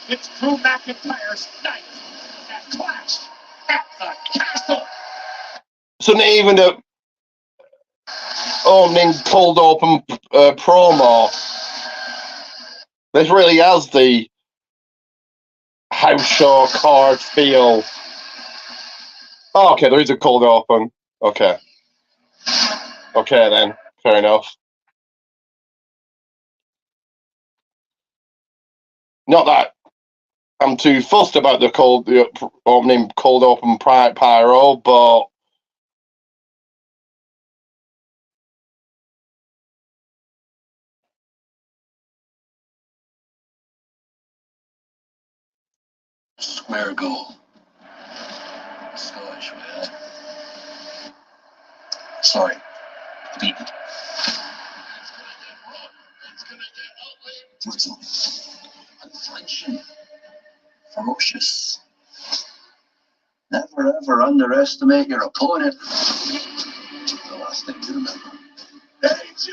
it's Drew McIntyre's night at Clash at the Castle. So not even the opening cold open promo. This really has the house show card feel. Oh, okay, there is a cold open. Okay. Okay then, fair enough. Not that I'm too fussed about the opening cold open pyro, but square goal. Scottish way. Sorry, beat it. Brutal, unflinching, ferocious. Never ever underestimate your opponent. The last thing to remember. AJ!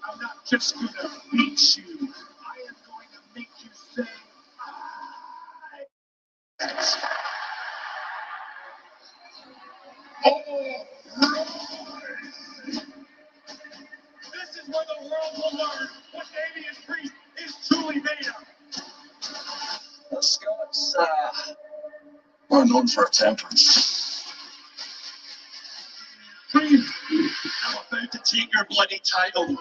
I'm not just going to beat you. I am going to make you say, this is where the world will learn what Damian Priest is truly made of. The Scots are known for temperance. Priest, I'm about to take your bloody title.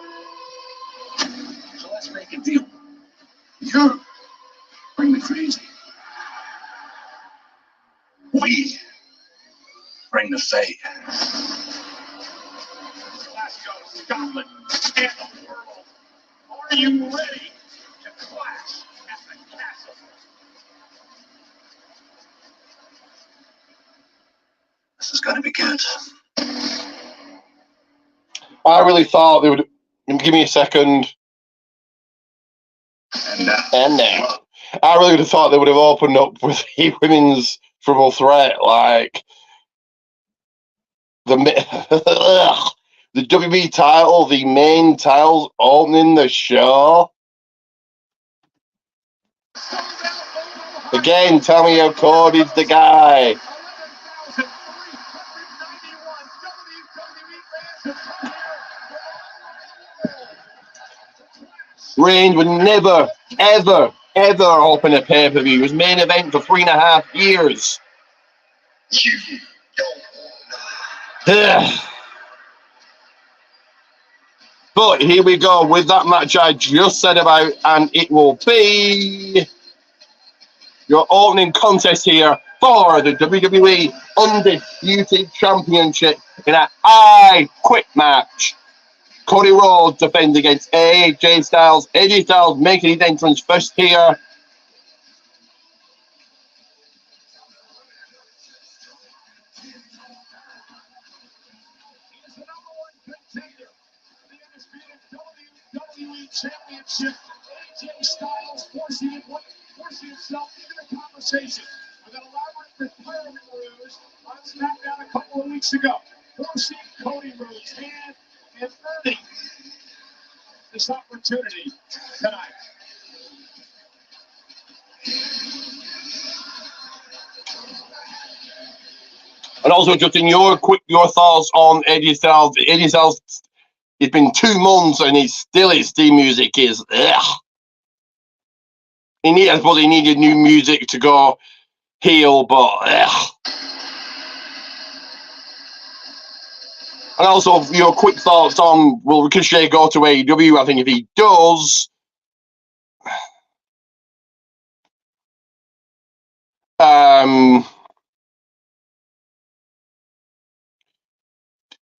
So let's make a deal. You bring me crazy. We bring the fate. Glasgow, Scotland, and the world. Are you ready to clash at the castle? This is going to be good. I really thought they would. Give me a second. And now. I really would have thought they would have opened up with the women's triple threat, like the the WB title, the main titles opening the show. Again, tell me how Cody's the guy. Reigns would never, ever open a pay-per-view. It was main event for 3.5 years. you don't. But here we go with that match I just said about, and it will be your opening contest here for the WWE Undisputed Championship in an I Quit match. Cody Rhodes defends against AJ Styles. AJ Styles making his entrance first here. WWE Championship, AJ Styles forcing himself into the conversation with an elaborate retirement ruse on SmackDown a couple of weeks ago, forcing Cody Rhodes' hand and earning this opportunity. opportunity tonight. And also, Justin, your thoughts on AJ Styles. AJ Styles, it's been 2 months and his theme music is ugh. I suppose he needed new music to go heel, but ugh. And also, your quick thoughts on, will Ricochet go to AEW? I think if he does,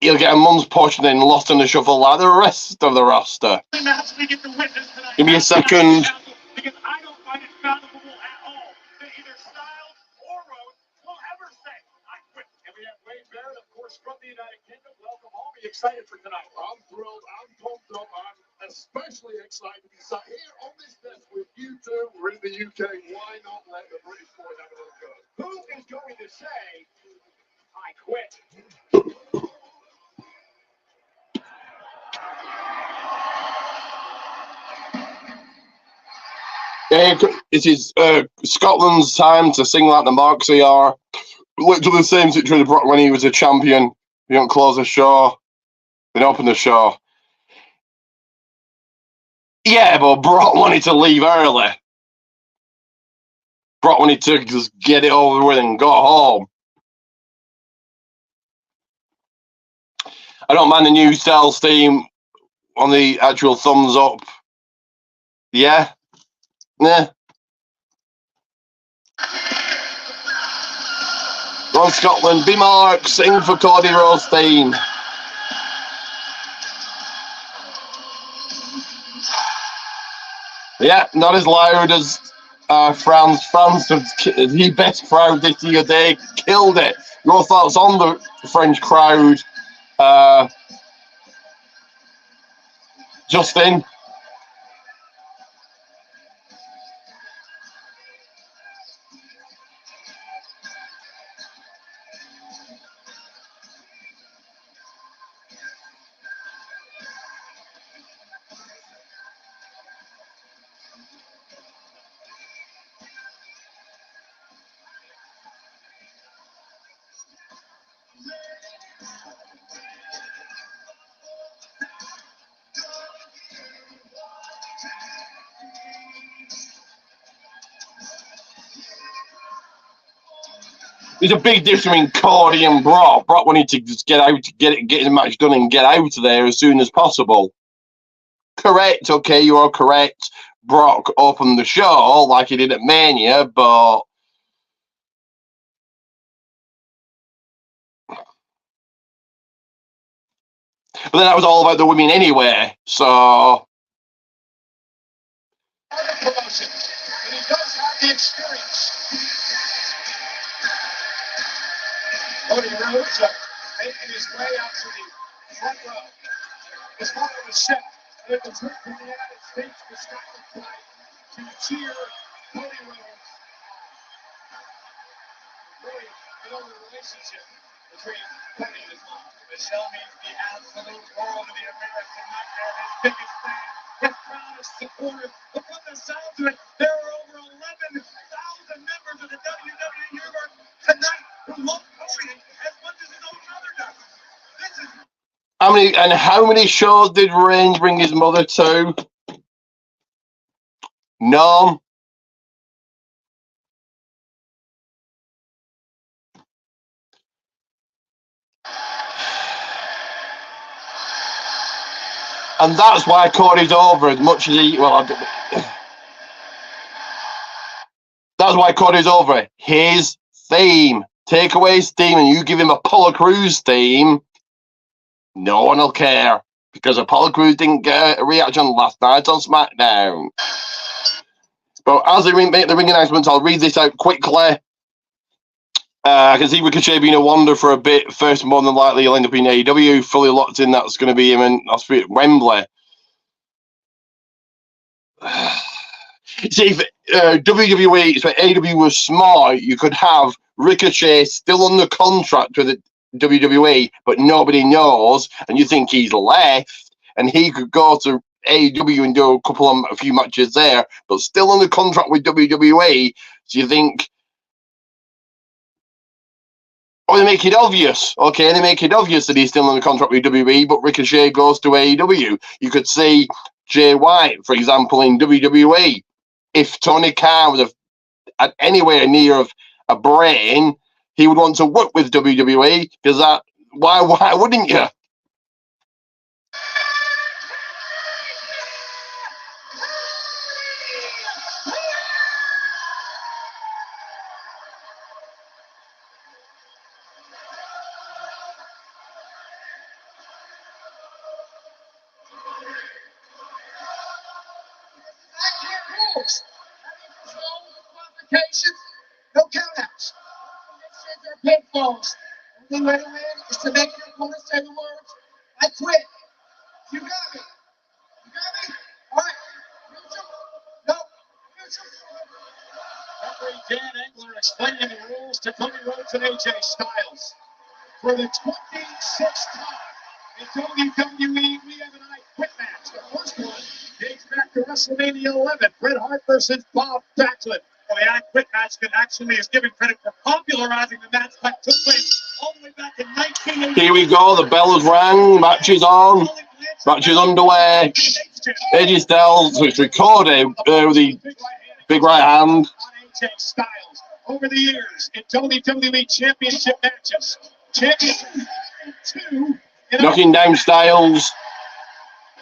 he'll get a month's push and then lost in the shuffle like the rest of the roster. Give me a second. Because I don't find it fathomable at all that either Styles or Rhodes will ever say, I quit. And we have Wade Barrett, of course, from the United Kingdom. Welcome home. Be excited for tonight. I'm thrilled. I'm pumped up. I'm especially excited to be sat here on this desk with you two. We're in the UK. Why not let the British boys have a little go? Who is going to say, I quit? It is Scotland's time to sing like the Marks they are. Literally the same situation Brock when he was a champion. We don't close the show. We don't open the show. Yeah, but Brock wanted to leave early. Brock wanted to just get it over with and go home. I don't mind the new Styles theme on the actual thumbs up. Yeah. Nah. Ron Scotland, B Mark, sing for Cody Rhodes theme. Yeah, not as loud as France. France, the best crowd this year. They killed it. Your thoughts on the French crowd, Justin? There's a big difference between Cody and Brock. Brock wanted to just get out, get the match done and get out of there as soon as possible. Correct, okay, you are correct. Brock opened the show like he did at Mania, but then that was all about the women anyway, so Promotion. And he does have the experience. Cody Rhodes making his way out to the front row. His father was set, and it was from the United States to Scotland tonight to cheer Cody Rhodes. Really, the relationship between Cody and his mom. Michelle means the absolute world of the American nightmare. His biggest fan, his proudest supporter. But from the sounds of it, there are over 11,000 members of the WWE Universe tonight who love Cody as much as his own mother does. This is how many shows did Reigns bring his mother to? None. And that's why Cody's over as much as he. Well, that's why Cody's over. His theme. Take away his theme and you give him Apollo Crews theme. No one will care. Because Apollo Crews didn't get a reaction last night on SmackDown. But as they make the ring announcements, I'll read this out quickly. I can see Ricochet being a wonder for a bit. First, more than likely, he'll end up in AEW. Fully locked in, that's going to be him in Wembley. See, if WWE, so AEW was smart, you could have Ricochet still under contract with the WWE, but nobody knows, and you think he's left, and he could go to AEW and do a few matches there, but still under contract with WWE. So you think, oh, they make it obvious. Okay, they make it obvious that he's still under contract with WWE, but Ricochet goes to AEW. You could see Jay White, for example, in WWE. If Tony Khan would have had anywhere near of a brain, he would want to work with WWE, because that, why wouldn't you? No countouts. They're pinfalls. The only way to win is to make your opponent say the words, I quit. You got me. You got me? All right. Neutral. No. Neutral. Referee Dan Engler explaining the rules to Cody Rhodes and AJ Styles. For the 26th time in WWE, we have an I Quit match. The first one dates back to WrestleMania 11. Bret Hart versus Bob Backlund. Well, the I Quit match that actually is given credit for popularizing the match that took place all the way back in 1980. Here we go. The bell has rang. Match is on. Match is underway. AJ Styles, which recorded with the big right hand. AJ Styles over the years in WWE Championship matches. Championship 2. Knocking down Styles.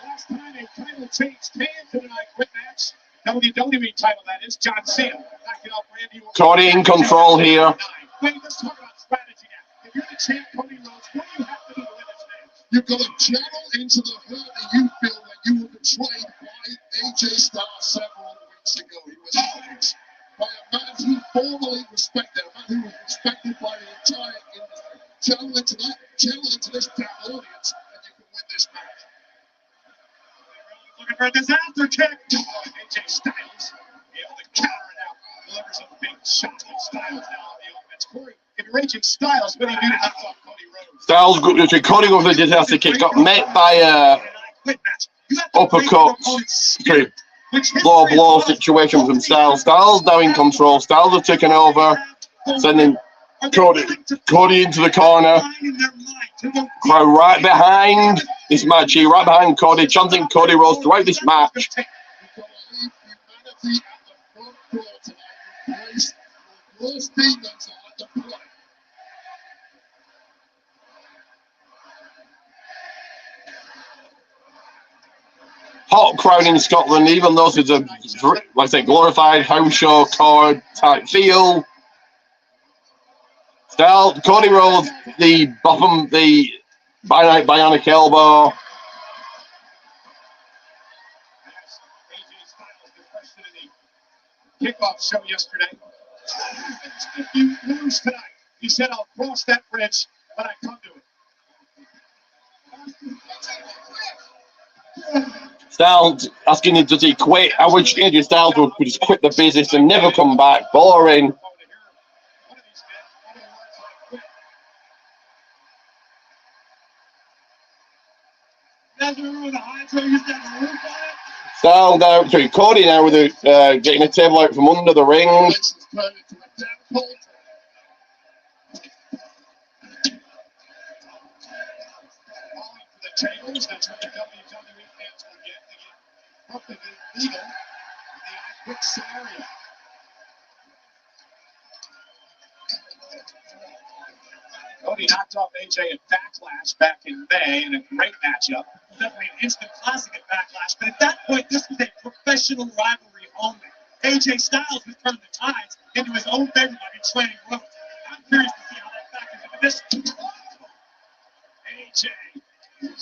Last time a title change hands in an I Quit match. WWE title, that is. John Cena. Backing up Randy Orton. Cody in control here. Wait, let's talk about strategy now. If you're the champ, Cody Rhodes, what do you have to do to win this match? You've got to channel into the hurt that you feel that you were betrayed by AJ Styles several weeks ago. He was hurt by a man who formally respected, a man who was respected by the entire industry. Channel into that, channel into this damn audience, and you can win this match. Looking for a disaster kick. AJ Styles able to counter it out. Delivers a big shot to Styles now on the offense. Corey, if you're AJ Styles, what do you do to knock off Cody Rhodes? Styles, Cody goes for the disaster kick, got met by a uppercut, low blow situation from Styles. Styles now in control. Styles are taking over, sending Cody into the corner. Crowd right behind this match here, right behind Cody, chanting Cody Rhodes throughout this match. Hot crowd in Scotland, even though it's a, like I say, glorified house show card type feel. Still, Cody Rhodes, the bottom, the bionic elbow. Kickoff show yesterday. If you lose tonight, he said, I'll cross that bridge when I come to it. Styles asking him, does he quit? I wish AJ Styles would just quit the business and never come back. Boring. Styles now to Cody now with the, getting a table out from under the ring. Tables, that's what the WWE fans will get. They get perfectly legal in the I Quit scenario. Cody knocked off AJ at Backlash back in May in a great matchup. Definitely an instant classic at Backlash, but at that point, this was a professional rivalry only. AJ Styles has turned the tides into his own favor by betraying Rhodes. I'm curious to see how that factors into this. AJ.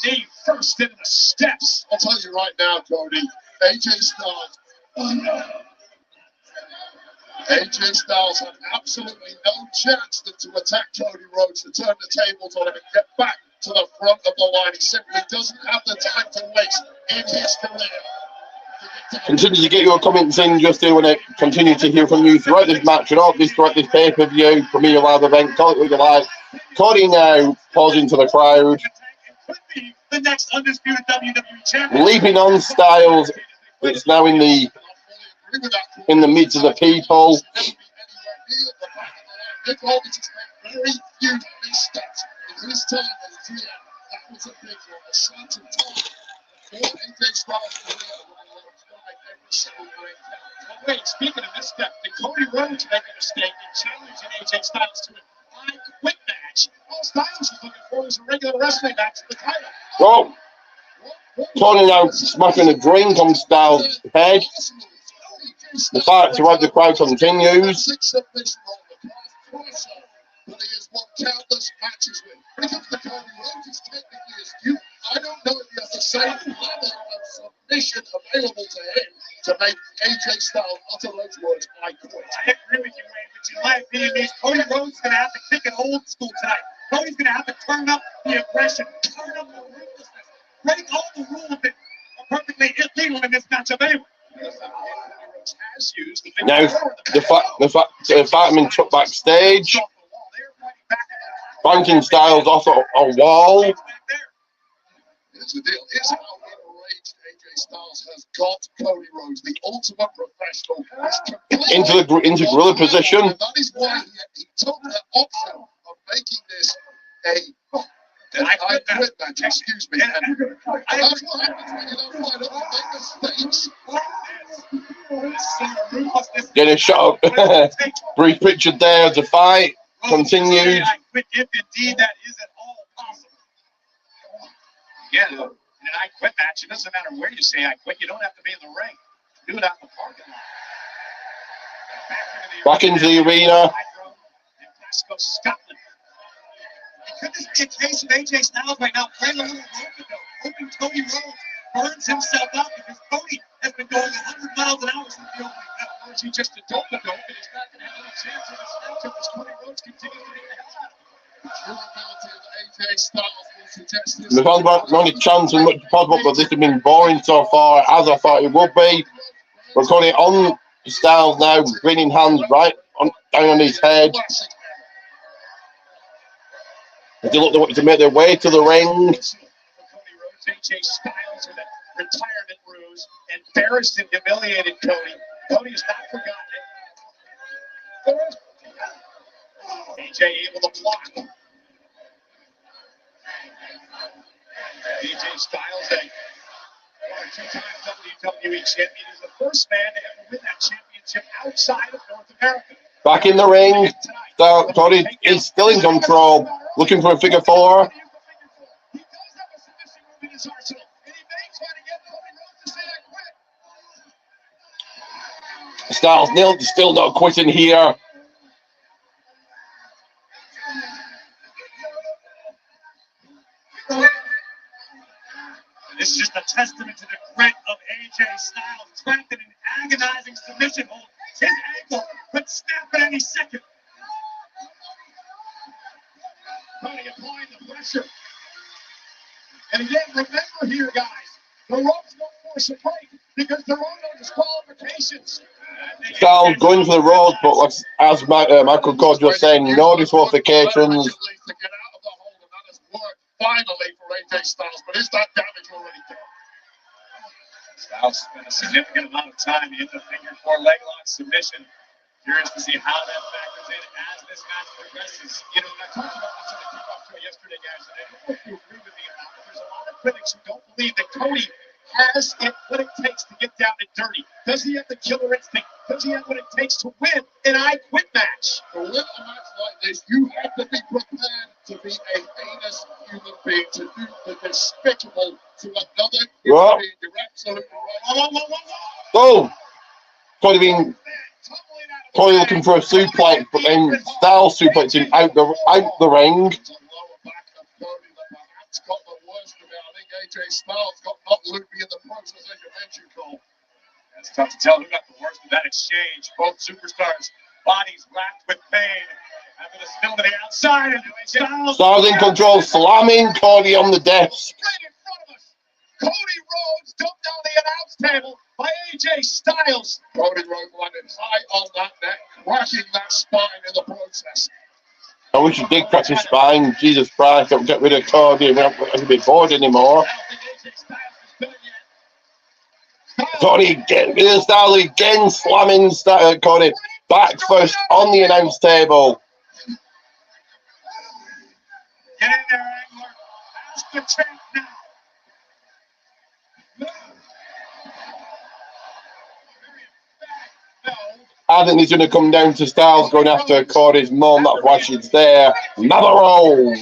Knee first into the steps. I'll tell you right now, Cody, AJ Styles, AJ Styles had absolutely no chance to attack Cody Rhodes, to turn the tables on him and get back to the front of the line. He simply doesn't have the time to waste in his career. Continue to get your comments in. Just want to continue to hear from you throughout this match and all this throughout this pay-per-view, Premier Live event. Call it what you like. Cody now pausing to the crowd. could be the next undisputed WWE champion. Leaping on Styles. It's now in the midst of the people. Nick Aldis has made very few missteps in his time as GM. That was a big one. A shot of time for AJ Styles' career when he tried every single ring count. Well, wait, speaking of misstep, did Cody Rhodes make a mistake in challenging AJ Styles to an I Quit match? All Styles was looking for was a regular wrestling match for the title. Oh, Tony now smacking a drink on Styles' head. The fight throughout the crowd continues. But he has won countless matches with. When it comes to Cody Rhodes, he's technically astute. I don't know if he has the same level of submission available to him to make AJ Styles utter those words, I quit. I agree with you, Wayne, which in my opinion means Cody Rhodes is going to have to kick it old school tonight. Cody's going to have to turn up the aggression, turn up the ruthlessness, break all the rules that are perfectly illegal in this matchup anyway. Now, the fireman took backstage. Banking Styles off a wall. Here's the deal. Here's how enraged AJ Styles has got Cody Rhodes, the ultimate professional. Into gorilla position. And that is why he took the option of making this I quit match, excuse me. And that's what happens when you don't find out and make mistakes. Getting shot up. Brief picture there of the fight. Continued. I quit if indeed that is at all possible. Yeah, in an I quit match, it doesn't matter where you say I quit. You don't have to be in the ring. Do it out in the parking lot. Back into the arena. In Glasgow, Scotland. Could this be a case of AJ Styles right now playing a little rope-a-dope, hoping Cody Rhodes burns himself out because Cody has been going 100 miles an hour since the opening bell? Or is he just a dope-a-dope and he's not going to have any chance in this matchup as Cody Rhodes continues to make the hell out of it? We've had about not a chance and much possible, but this has been boring so far, as I thought it would be. We're calling it on Styles now, grinning hands right down on his head. They look to make their way to the ring. Cody Rhodes, AJ Styles in a retirement ruse, embarrassed and humiliated Cody. Cody has not forgotten it. AJ able to block. AJ Styles, a two-time WWE champion, is the first man to ever win that championship outside of North America. Back in the ring. Cody is still in control. Looking for a figure four. He does have a submission move in his arsenal, and he may try to get Cody Rhodes to say I quit. Styles still not quitting here. This is just a testament to the grit of AJ Styles, trapped in an agonizing submission hold. His ankle could snap at any second. Cody applying the pressure. And again, remember here, guys, the ropes don't force a break because there are no disqualifications. Styles going for the road, but as Michael Cole was saying, no disqualifications. To get out of the hole, and that has worked finally for AJ Styles, but is that damage already done? Styles spent a significant amount of time in the figure four leg lock submission. Curious to see how that factors in as this match progresses. You know, I talked about this on the kickoff show yesterday, guys, and I don't know if you agree with me or not, but there's a lot of critics who don't believe that Cody has what it takes to get down and dirty. Does he have the killer instinct? Does he have what it takes to win an I Quit match? To win a match like this, you have to be prepared to be a heinous human being, to do the despicable to another human being. You're absolutely right. Oh! Cody looking for a suplex, but then Styles suplexing out the ring. Got the worst of it. I think AJ Styles got not loopy in the process, as you mentioned, Cole. It's tough to tell who got the worst of that exchange. Both superstars, bodies racked with pain. Having to spill to the outside, and Styles in control, slamming Cody on the desk. Straight in front of us. Cody Rhodes dumped down the announce table by AJ Styles. Cody Rhodes landed high on that neck, crashing that spine in the process. I wish you did crack his spine. Jesus Christ, don't get rid of Cody. We don't have to be bored anymore. Cody again, Styles again slamming Cody back first on the announce table. Get in there, Angler. That's the champ now. I think he's going to come down to Styles going after Cody's mum. That's why she's there. Mama rolls.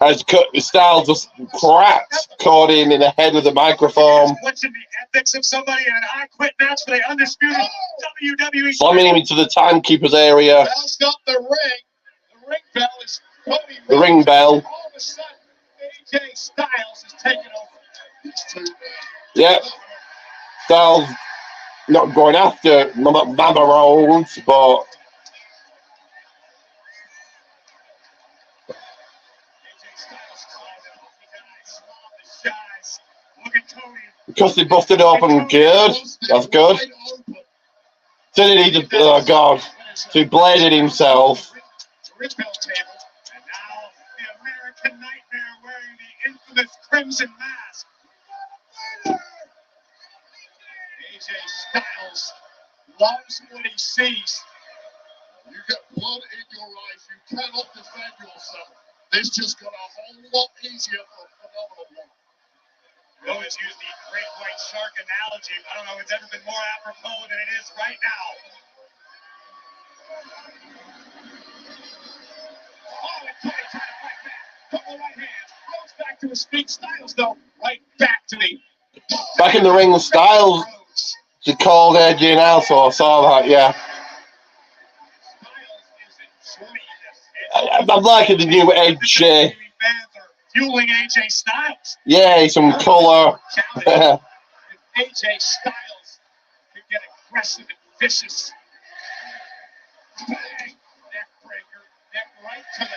As Styles just cracked Cody in the head with the microphone. Watching the ethics of somebody in an I Quit match for the undisputed WWE. Slamming him into the timekeeper's area. Styles got the ring. The ring bell is Cody. The ring bell. All of a sudden, AJ Styles is taking over. Yep. Styles not going after Mama Rolls, but because they busted open good. That's good. So did he just, oh God, so he bladed himself. And now the American Nightmare wearing the infamous crimson mask. AJ Styles loves what he sees. You get blood in your eyes, you cannot defend yourself. This just got a whole lot easier for Phenomenal One. We always use the great white shark analogy. I don't know if it's ever been more apropos than it is right now. Oh, and Cody trying to fight back. Couple right hands. Goes back to his feet. Styles, though, right back to the... Back in the ring with Styles. She called AJ now, so I saw that, yeah. I'm liking the new AJ. Fueling AJ Styles. Yeah, some colour. AJ Styles can get aggressive and vicious. Bang! Neck breaker. Neck right to the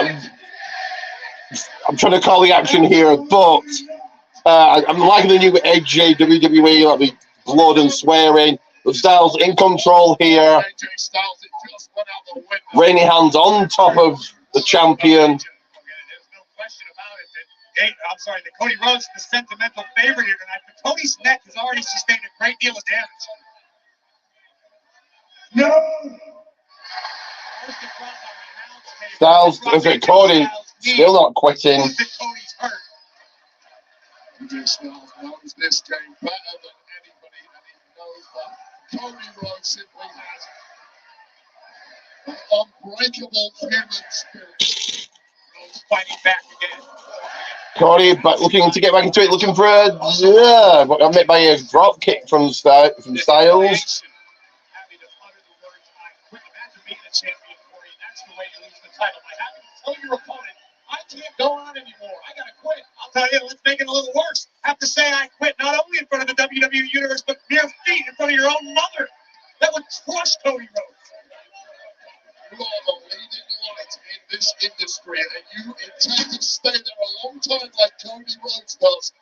neck. I'm trying to call the action here, but I'm liking the new AJ WWE, like the blood and swearing. But Styles in control here. AJ Styles, it just went out the window. Rainy hands on top of the champion. There's no question about it that Cody Rhodes is the sentimental favorite here tonight, but Cody's neck has already sustained a great deal of damage. No! Styles, okay, Cody still not quitting. Cody's hurt. AJ Styles knows this game better than anybody, and he knows that Cody Rhodes simply has an unbreakable human spirit. Fighting back again. Cody back, looking to get back into it, looking for a met by a drop kick from Styles. Having to utter the words, I quit. Imagine being a champion, Corey. That's the way you lose the title. By having to tell your opponent, I can't go on anymore. I gotta quit. I'll tell you, let's make it a little worse. Have to say I quit, not only in front of the WWE Universe, but bare feet in front of your own mother. That would crush Cody Rhodes. You are the leading light in this industry, and you intend to stay there a long time like Cody Rhodes does.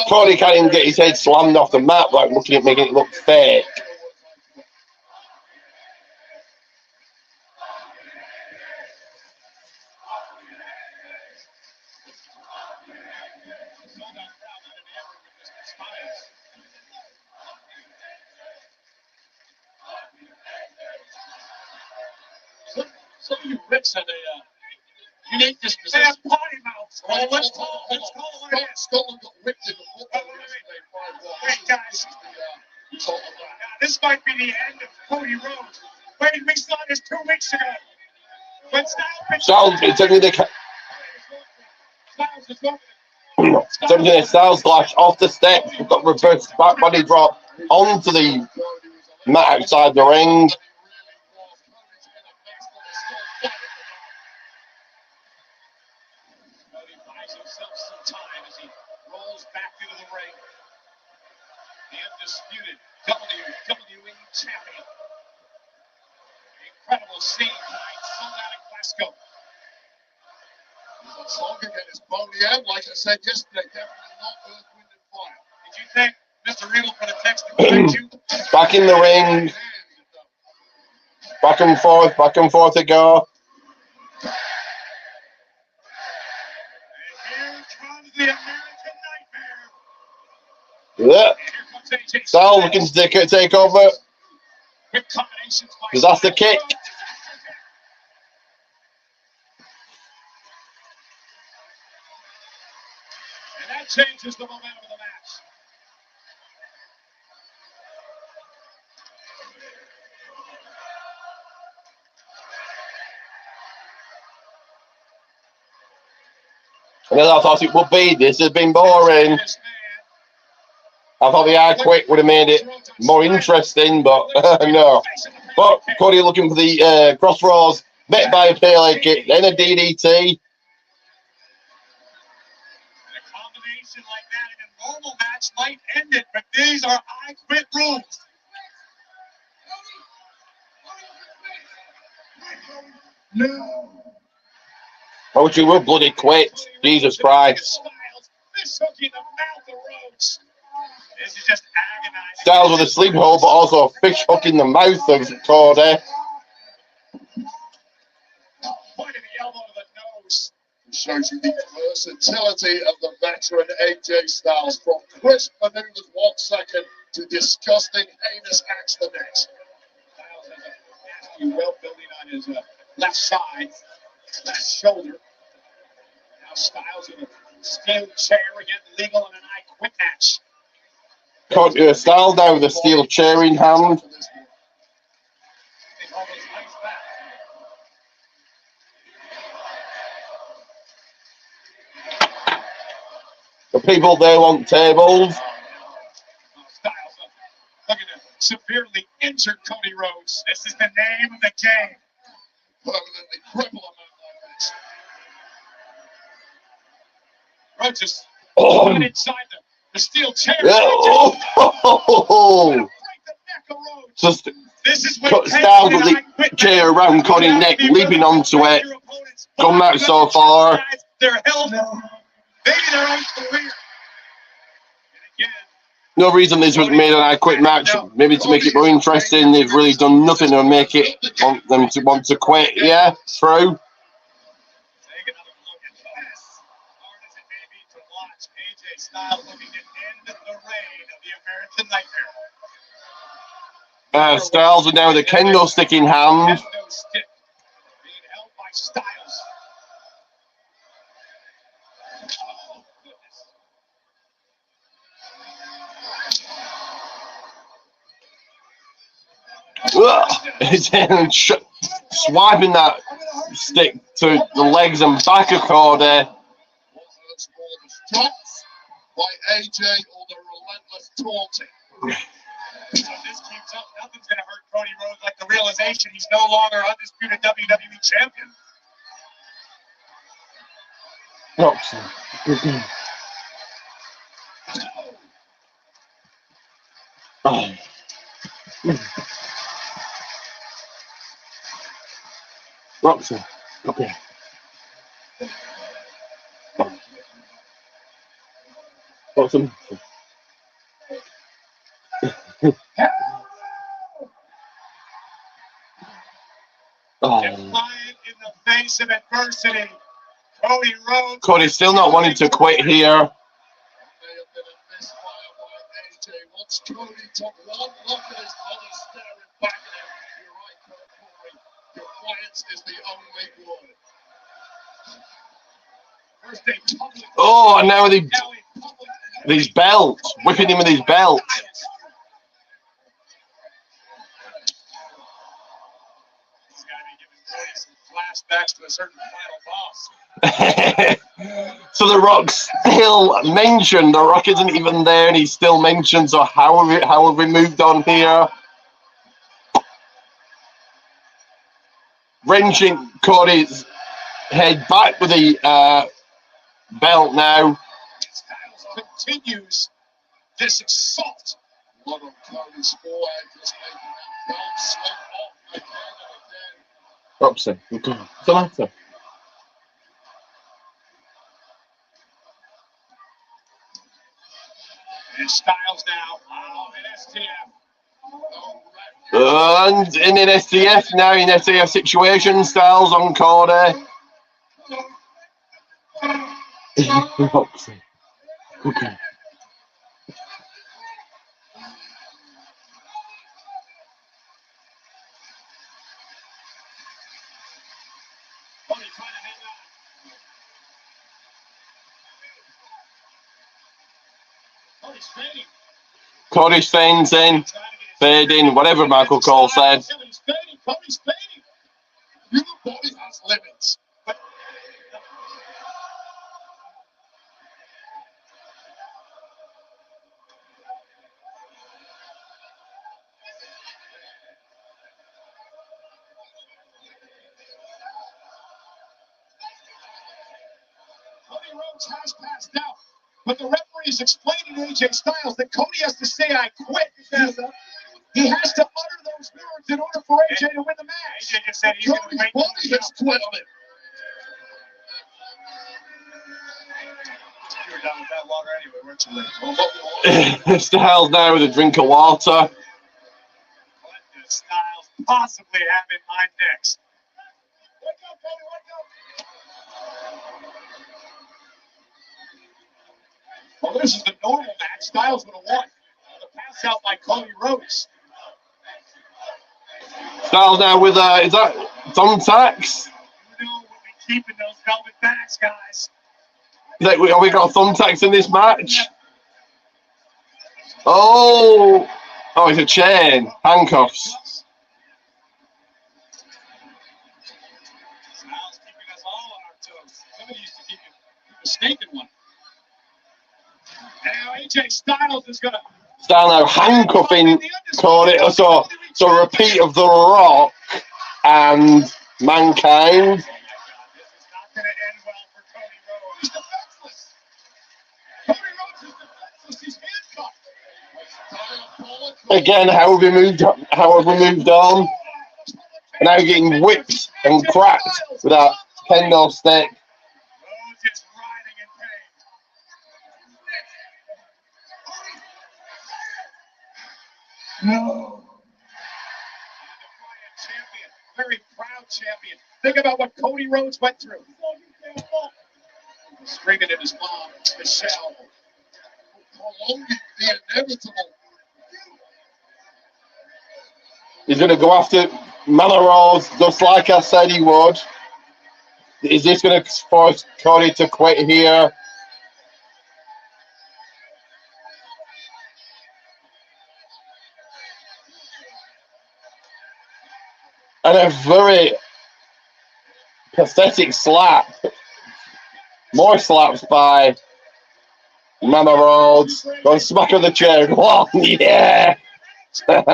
Cody can't even get his head slammed off the mat, like looking at making it look fake. Some of you Brits have a unique disposition. They have potty mouths. Well, let's call it what it is. Scotland got whipped in the football. Wait, guys. This might be the end of Cody Rhodes. Wait, we saw this 2 weeks ago. When Styles glass off the steps. We've got reverse back body drop onto the mat outside the ring. Undisputed WWE champion. Incredible scene tonight, sold out in Glasgow. The song again is bony end, like I said yesterday, definitely not Earth, Wind and Fire. Did you thank Mr. Riddle for the text to correct you? Back in the ring. Back and forth they go. And here comes the American Nightmare. Yeah. And here comes AJ Styles looking to take over. Quick combinations by Because that's the kick. And that changes the momentum of the match. And I thought it would be. This has been boring. I thought the I Quit would have made it more interesting, but no. But Cody looking for the crossroads, met by a pele kick, then a DDT. And a combination like that in a normal match might end it, but these are I Quit rules. No. I wish you would bloody quit. Jesus Christ. This hook in the mouth of Rhodes. This is just agonizing. Styles with a sleep hold, but also a fish hook in the mouth of Cody. Point of the elbow to the nose. It shows you the versatility of the veteran AJ Styles, from crisp maneuvers 1 second to disgusting, heinous acts the next. Styles has a nasty welt building on his left side, left shoulder. Now Styles in a steel chair again, legal in an I Quit match. Styles now with a steel chair in hand. They call those ice back. The people there want tables. Styles looking to severely injure Cody Rhodes. This is the name of the game. Permanently cripple a man like this. Rhodes is going inside the steel chair. Yeah. Oh. Break the neck of Rhodes. Just This is what Styles with the chair around Cody's neck, leaping onto it. Good match so far. Their health, maybe their own career. And again, No reason this was made an I Quit match. Maybe to make it more interesting. They've really done nothing to make it want them to want to quit. Yeah, true. take another look at this. Hard as it may be to watch, AJ Styles looking to end the reign of the American Nightmare. Styles are now with a kendo stick in hand. Kendo stick being held by Styles. Oh, goodness. Swiping that stick to the legs and back of Cody. What hurts more, the shots by AJ or the relentless taunting? So if this keeps up, nothing's going to hurt Cody Rhodes like the realization he's no longer undisputed WWE champion. Oh. Roxy. Okay. Awesome. Defiant in the face of adversity, Cody Rhodes. Cody's still not wanting to quit here. May have been a misfire by AJ. Once Cody took one look at his mother staring back at him, you're right, Corey. Defiance is the only word. First they public. Oh, and now Now in public. these belts, whipping him with his belt. He's got to be giving Cody some flashbacks to a certain final boss. So the Rock's still mentioned. The Rock isn't even there, and he's still mentioned. So how have we moved on here? Wrenching Cody's head back with the belt now. Styles continues this assault. One on Cody's forehead just making that belt slip off again and again. Oopsie. What's the matter? And Styles now. Wow, an STF. And in an STF now, in STF situation, Styles on Cody. Okay. Cody Staines in, fading, whatever Michael Cole said. Your body has limits. Cody Rhodes has passed out, but the referee is explaining to AJ Styles that Cody has to say, "I quit." He has to utter those words in order for AJ to win the match. AJ just said he's going to wait. Body has quit on it. You were done with that water anyway, weren't you? Styles now with a drink of water. What does Styles possibly have in mind next? Wake up, Cody, wake up. Well, this is the normal match. Styles would have won. The pass out by Cody Rhodes. Styles now with, is that thumbtacks? You know, we'll be keeping those velvet backs, guys. Have we got thumbtacks in this match? Oh, it's a chain, handcuffs. Styles keeping us all on our toes. Somebody used to keep a snake in one. And now AJ Styles is going to... Styles now handcuffing Cody. So a repeat of The Rock and Mankind. This is not going to end well for Cody Rhodes. He's defenseless. Cody Rhodes is defenseless. He's handcuffed. Again, how have we moved on? And now getting whipped and cracked with that kendo stick. Rhodes is writhing in pain. No. Champion, very proud champion. Think about what Cody Rhodes went through. Screaming at his mom, Michelle. Prolonging the inevitable. He's going to go after Manor Rose, just like I said he would. Is this going to force Cody to quit here? And a very pathetic slap. More slaps by Mama Rhodes. Go and smack her the chair. Go on, yeah. What's wrong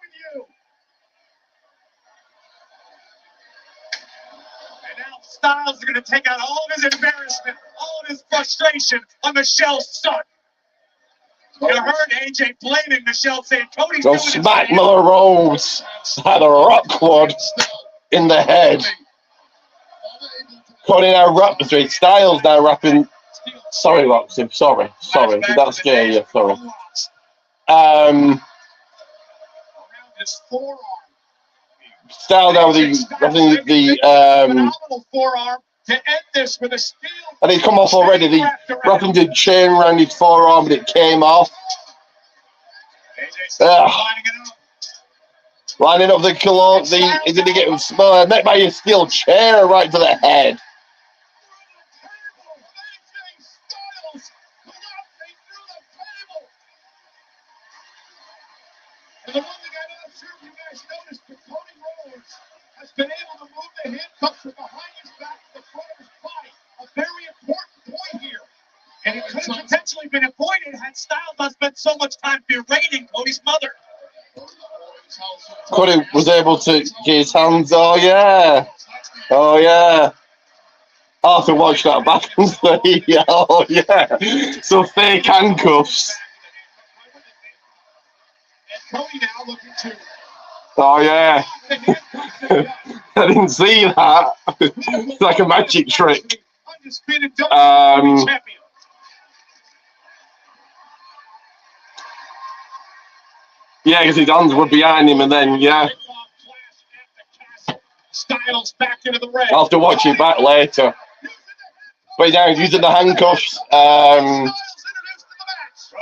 with you? And now Styles is going to take out all of his embarrassment, all of his frustration on Michelle's son. You heard AJ blaming Michelle, saying Cody's Go doing smack it. Mother Rose. Had a rockwood in the head. Cody now rapping. Styles now rapping. Sorry, Roxy. Sorry. Did that scare you? Sorry. Around his forearm. Styles now the phenomenal forearm to end this with a steel. and it's come off already. The rapping did chain around his forearm, but it came off. Lining up the kilo, he's going to get met by a steel chair right to the head. And the one thing I'm not sure if you guys noticed, but Cody Rhodes has been able to move the handcuffs from behind his back to the front of his body. A very important point here. And it could have potentially been avoided had Styles not spent so much time berating Cody's mother. Cody was able to get his hands. Oh yeah. I'll have to watch that back and say, oh yeah. So fake handcuffs. And Cody now looking to. Oh yeah. I didn't see that. It's like a magic trick. Undisputed WWE champion. Yeah, because his hands were behind him, and then, yeah. Styles back into the ring. I'll have to watch it back later. But now he's using the handcuffs.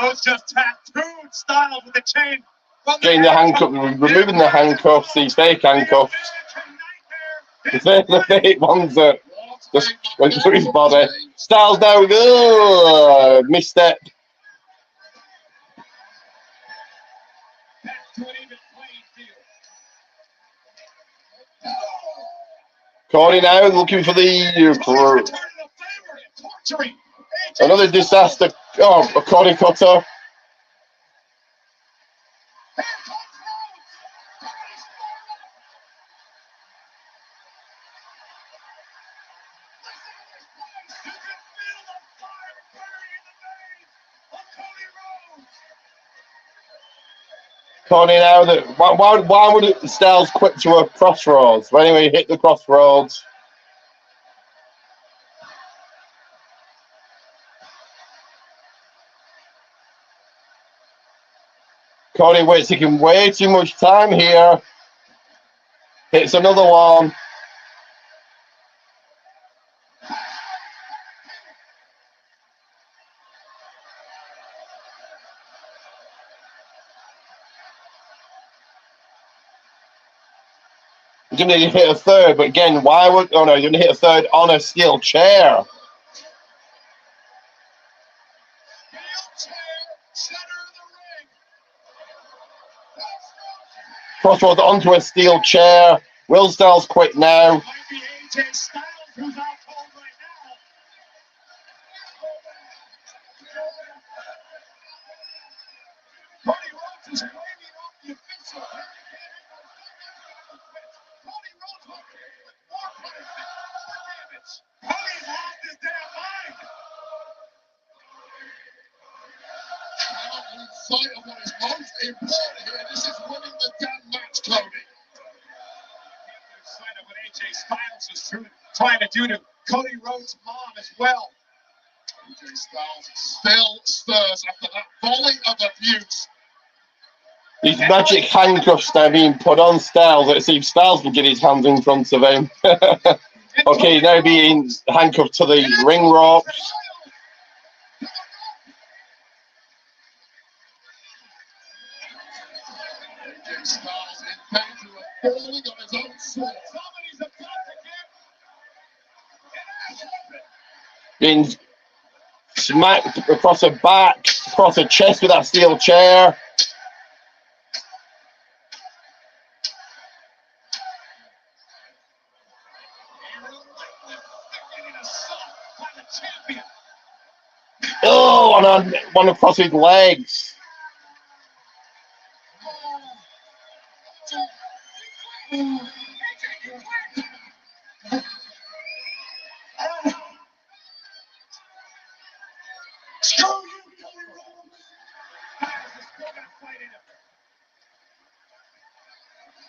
Rose just tattooed Styles with the chain. Getting the handcuff, removing the handcuffs, these fake handcuffs. The fake ones that just went through his body. Styles now, misstep. Cody now looking for the another disaster. Oh, a Cody cutter. Cody now that why would Styles quit to a crossroads? But anyway, hit the crossroads. Cody waits, taking way too much time here. Hits another one. You're going to hit a third, but again, why would... Oh, no, you're going to hit a third on a steel chair. Crossroads onto a steel chair. Will Styles quit now? Sight of what is most important here. This is winning the damn match, Cody. Sight of what AJ Styles is trying to do to Cody Rhodes' mom as well. AJ Styles still stirs after that volley of abuse. These magic handcuffs now being put on Styles. Let's see if Styles can get his hands in front of him. Okay, now being handcuffed to the ring ropes. Styles in danger of falling on his own sword. Somebody's about to Being smacked across the back, across the chest with that steel chair. Oh, and one across his legs.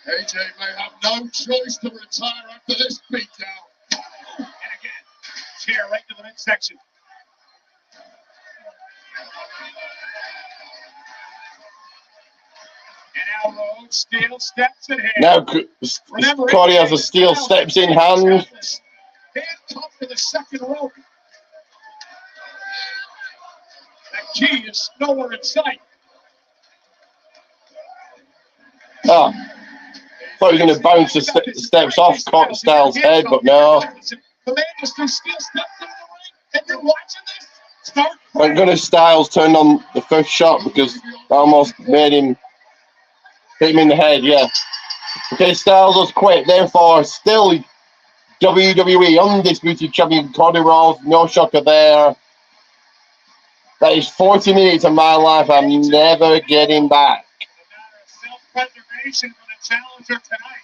AJ may have no choice to retire after this beatdown. And again, chair right to the midsection. And now Rhodes steel steps in hand. Now Cody has a steel steps in hand. Handcuffed to the second rope. That key is nowhere in sight. Oh, thought he was going to bounce the steps off Styles' head, but no. The man just threw steel steps into the ring, and you're watching this? Start. Thank goodness Styles turned on the first shot because that almost made him hit him in the head, yeah. Okay, Styles has quit, therefore still WWE Undisputed Champion Cody Rhodes, no shocker there. That is 40 minutes of my life I'm never getting back. Self-preservation for the challenger tonight.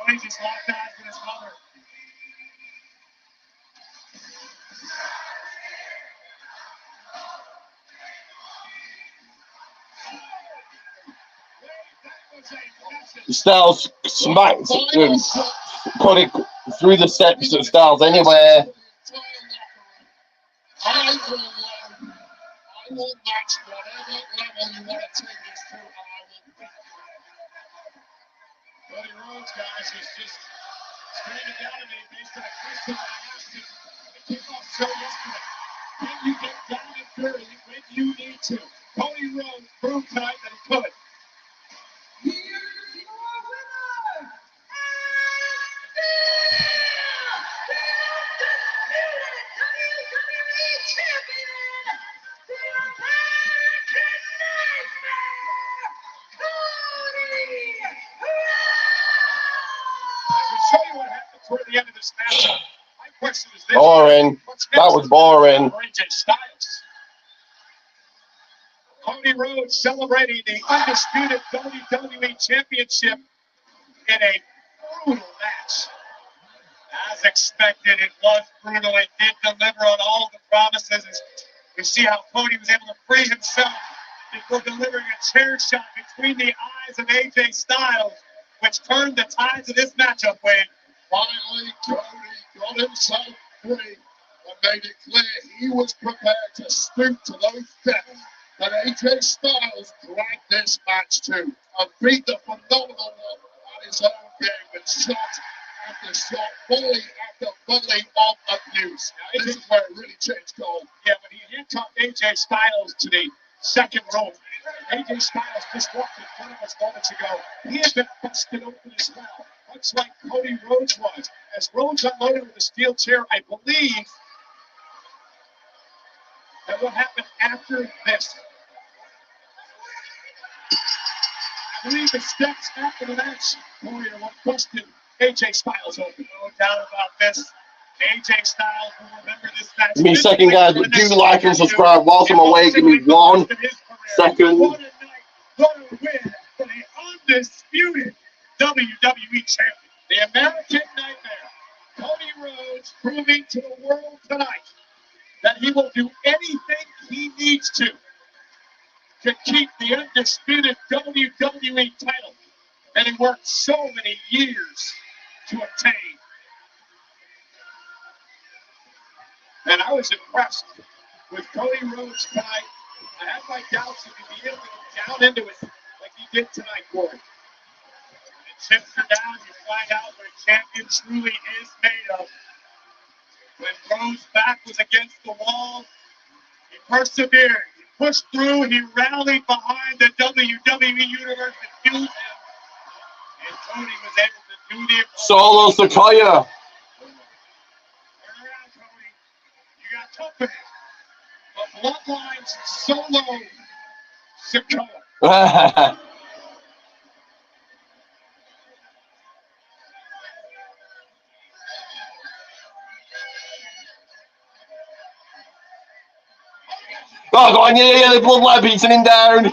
Cody just locked eyes with his mother. Styles smacked Cody through the steps at Styles anyway. I will match whatever level you want to take this to, and I will beat you. Cody Rhodes, guys, is just screaming down at me based on a question that I asked him at the kickoff show yesterday. Can you get down and dirty when you need to? Cody Rhodes proved tonight that he could. Here's your winner, and the WWE Champion, the American Nightmare, Cody Rhodes! To show you what happened toward the end of this matchup, my question is this. Boring. What's That next was boring. for AJ Styles? Cody Rhodes celebrating the undisputed WWE Championship in a brutal match. As expected, it was brutal. It did deliver on all the promises. As we see how Cody was able to free himself before delivering a chair shot between the eyes of AJ Styles, which turned the tides of this matchup, Wade. Finally, Cody got himself free and made it clear he was prepared to stoop to those depths that AJ Styles dragged this match to and beat the phenomenal one at his own game with shot after shot, volley after volley of abuse. Now, this is where it really changed goal. Yeah, when he handcuffed AJ Styles to the second rope, AJ Styles just walked in front of us moments ago. He had been busted open as well, much like Cody Rhodes was. As Rhodes unloaded with a steel chair, I believe that what happened after this, I believe the steps after the match, Corey, are what busted AJ Styles open. No doubt about this. AJ Styles will remember this match. Give me a second, guys. Do like and subscribe whilst I'm away. Give me 1 second. What a night. What a win for the undisputed WWE champion. The American Nightmare, Cody Rhodes, proving to the world tonight that he will do anything he needs to keep the undisputed WWE title that he worked so many years to obtain. And I was impressed with Cody Rhodes tonight. I had my doubts that he'd be able to go down into it like he did tonight, Corey. When it chips her down, you find out what a champion truly is made of. When Rhodes' back was against the wall, he persevered. He pushed through. He rallied behind the WWE Universe that fueled him. And Cody was able to do the Solo Sequoia. Turn around, Cody. You got company. The Bloodline's Solo Sequoia. Oh, go on, yeah, the bloodline beating him down. Who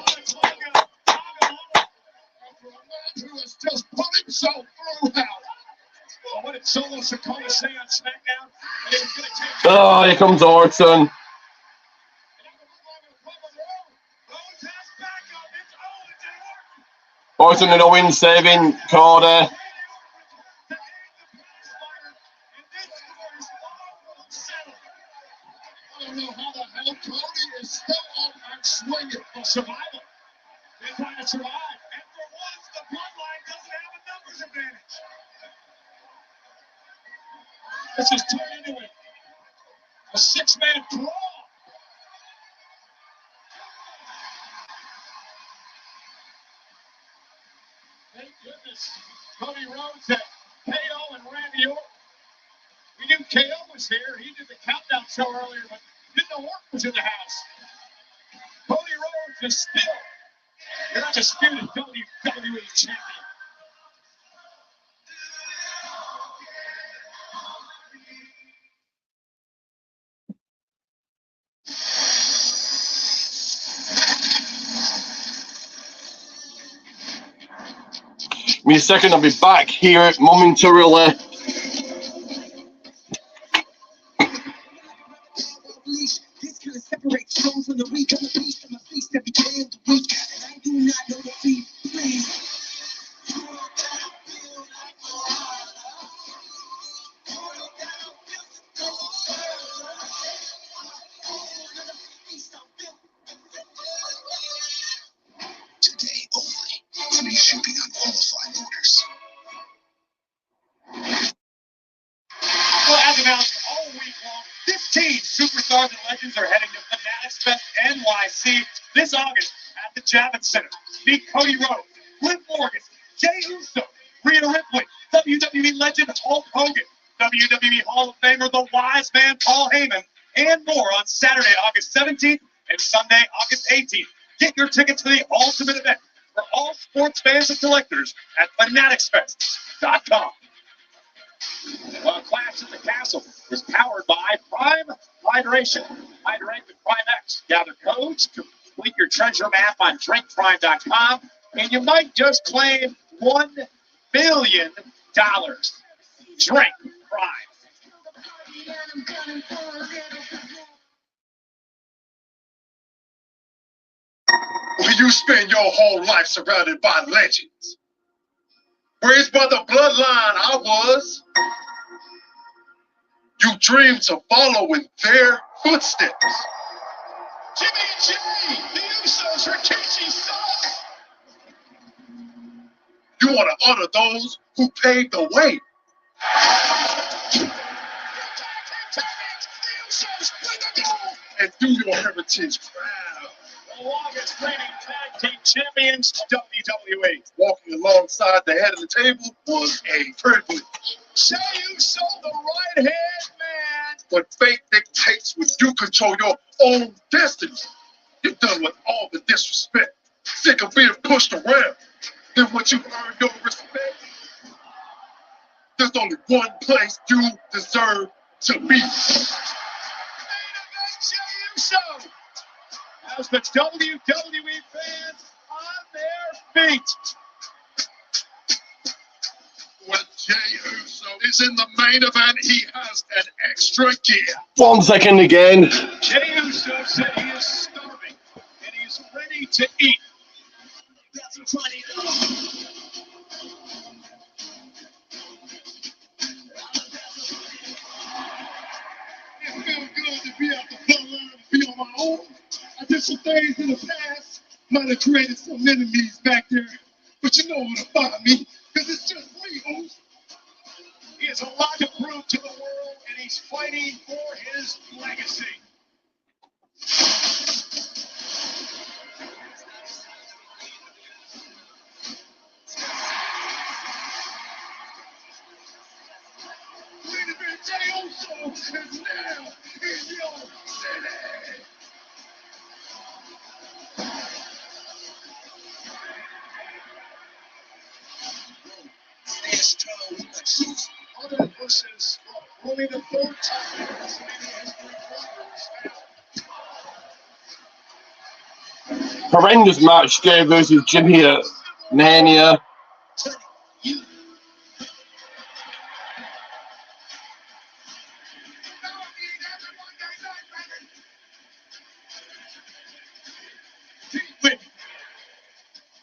has just put himself through hell. Well, what did Solo Sequoia say on SmackDown? That he was going to take Oh, here comes Orton. Orton and Owen saving Cody. I don't know how the hell Cody is still up and swinging. for survival. They're trying to survive. And for once, the Bloodline doesn't have a numbers advantage. This is turned into a six-man brawl. Thank goodness Cody Rhodes had KO and Randy Orton. We knew KO was here. He did the countdown show earlier, but didn't know Orton was in the house. Cody Rhodes is still your undisputed WWE champion. Give me a second, I'll be back here momentarily. This kind of separates strong from the weak. I'm a beast, I'm a feast every day of the week. And I do not know the feet. Please. long. 15 superstars and legends are heading to Fanatics Fest NYC this August at the Javits Center. Meet Cody Rhodes, Liv Morgan, Jey Uso, Rhea Ripley, WWE legend Hulk Hogan, WWE Hall of Famer The Wise Man Paul Heyman, and more on Saturday, August 17th and Sunday, August 18th. Get your tickets to the ultimate event for all sports fans and collectors at fanaticsfest.com. Well, Clash at the Castle is powered by Prime Hydration. Hydrate with Prime X. Gather codes, complete your treasure map on drinkprime.com, and you might just claim $1 billion. Drink Prime. When you spend your whole life surrounded by legends, raised by the bloodline I was, you dream to follow in their footsteps. Jimmy and Jay, the Usos, Rikishi's son. You want to honor those who paved the way. And do your heritage proud. The longest reigning tag team champions, WWE. Walking alongside the head of the table was a privilege. Jey Uso, the right-hand man. But fate dictates when you control your own destiny. You're done with all the disrespect. Sick of being pushed around. Then once you earn your respect, there's only one place you deserve to be. Main event, Jey Uso. As the WWE fans on their feet. When Jey Uso is in the main event, he has an extra gear. 1 second again. Jey Uso said he is starving and he's ready to eat. That's funny though. It feels good to be out the bloodline and be on my own. I did some things in the past, might have created some enemies back there, but you know where to find me, because it's just me, Oos. He has a lot to prove to the world and he's fighting for his legacy. Main event, Jey Uso is now in your city. Stand strong with the truth. Other versus only the third time in WrestleMania history Horrendous match, Jey versus Jimmy at Mania.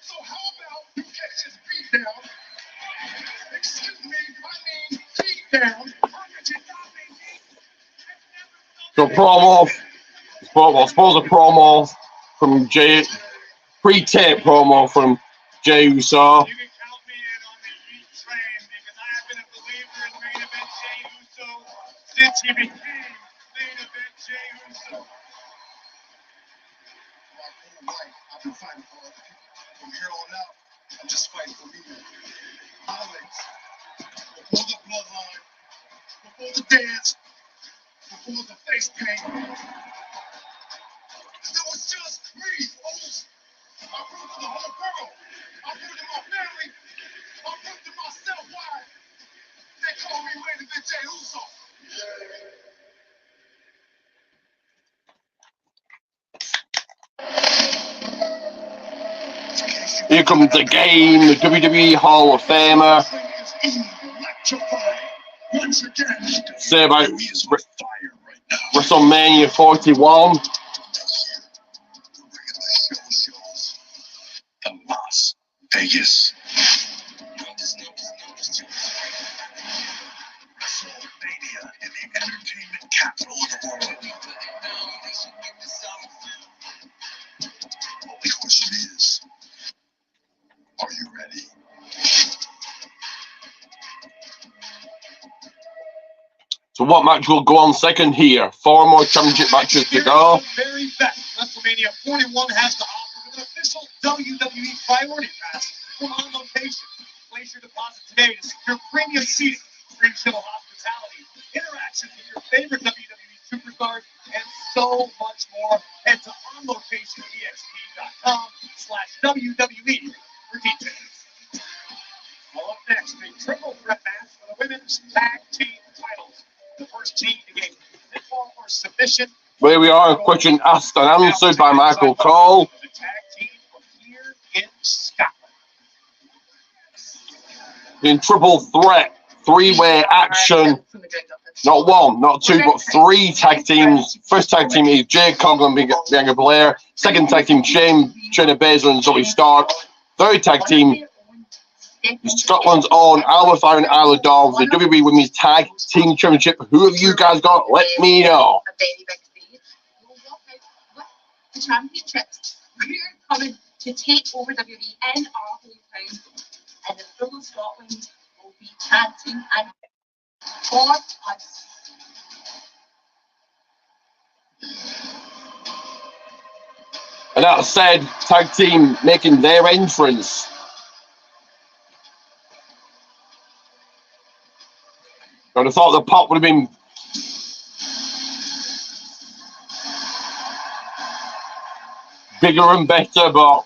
So how about you catch his beat down? Excuse me, I mean beat down. So promo, I suppose a promo from Jey, pre-tape promo from Jey Uso. You can count me in on the Heat train because I have been a believer in main event Jey Uso since he became main event Jey Uso. My whole life, I've been fighting for other people. From here on out, I'm just fighting for me. Always. Before the bloodline, before the dance, before the face paint. It was just me, folks. I proved to the whole world. I proved to my family. I proved to myself why they call me main event Jey Uso. Here comes the game, the WWE Hall of Famer. Once again, Say about he is on fire right now. WrestleMania 41. The Las Vegas. WrestleMania in the entertainment capital of the world. Only question is, are you ready? So what match will go on second here? 4 more championship matches to go. The very best WrestleMania 41 has to offer with an official WWE priority pass from On Location. Place your deposit today to secure premium seating, free chill hospitality, interactions with your favorite WWE superstars, and so much more. Head to onlocationexp.com/WWE for details. Well, up next, a triple threat match for the women's tag team titles. The first team to gain pinfall or submission. Where we are, a question asked and answered by Michael Cole. The tag team from here in Scotland. In triple threat, 3-way action. Not 1, not 2, but 3 tag teams. First tag team is Jade Coughlin and Bianca Belair. Second tag team, Shayna Baszler and Zoe Stark. Third tag team, Scotland's own Alba Fire and Isla Dawn, the WWE Women's Tag Team Championship. Who have you guys got? Let me know. The championships. We're coming to take over WWE and our hometown, and the full of Scotland will be chanting and for us. And that said, tag team making their entrance. I would have thought the pop would have been bigger and better, but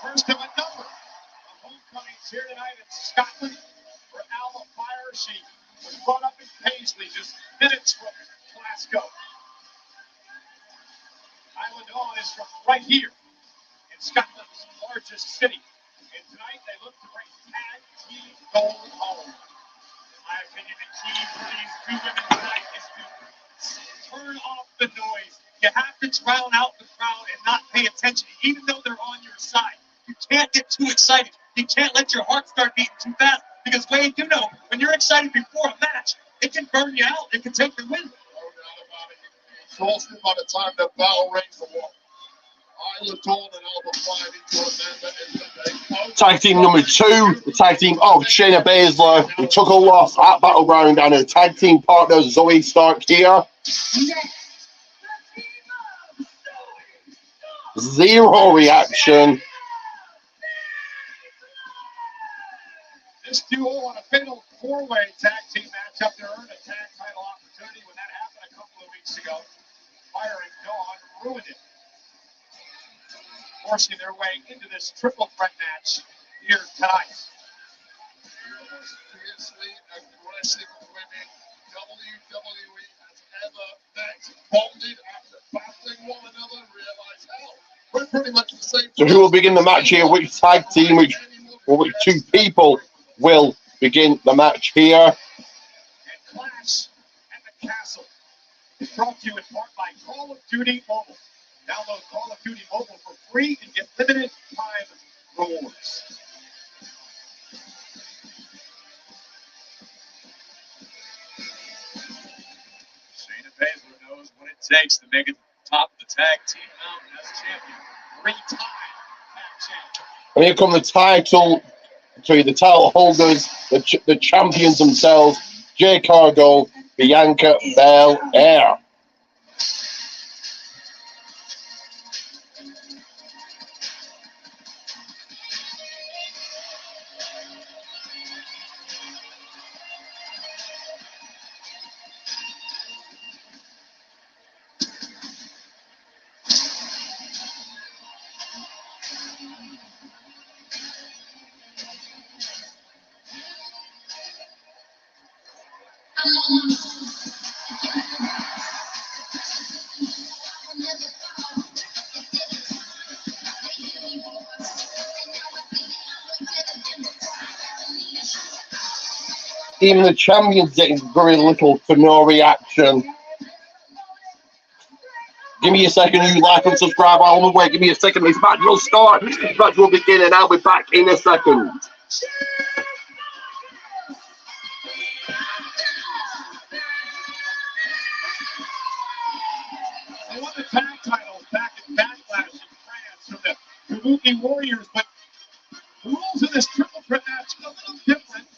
First of a number of homecomings here tonight in Scotland for Alba Fire. She was brought up in Paisley, just minutes from Glasgow. Isla Dawn is from right here in Scotland's largest city. And tonight they look to bring tag team gold home. In my opinion, the key for these two women tonight is to turn off the noise. You have to drown out the crowd and not pay attention, even though they're on your side. You can't get too excited. You can't let your heart start beating too fast, because Wade, you know, when you're excited before a match, it can burn you out. It can take the win. No doubt about it. Exhausted by the time the bell rings for what? Isla Dawn and Alba Fire need to remember is that they tag team number 2, the tag team of Shayna Baszler, who took a loss at Battleground, and her tag team partner Zoe Stark here. Zero reaction. This duo on a fatal 4-way tag team matchup to earn a tag title opportunity. When that happened a couple of weeks ago, Fire and Dawn ruined it, forcing their way into this triple threat match here tonight. fiercely aggressive women WWE has ever met. Bonded after battling one another, realize hell. We're pretty much the same. So who will begin the match here? Which tag team, which 2 people will begin the match here? And Clash at the Castle is brought to you in part by Call of Duty Mobile. Download Call of Duty Mobile for free and get limited time rewards. Shayna Baszler knows what it takes to make it top of the tag team mountain as champion. 3-time tag champion. And here come the title holders, the champions themselves, Jade Cargill, Bianca Belair. Even the champions getting very little to no reaction. Give me a second, you like and subscribe all the way. Give me a second, this match will start. This match will begin, and I'll be back in a second. They won the tag titles back in Backlash in France from the Kabuki Warriors, but the rules of this triple threat match are a little different.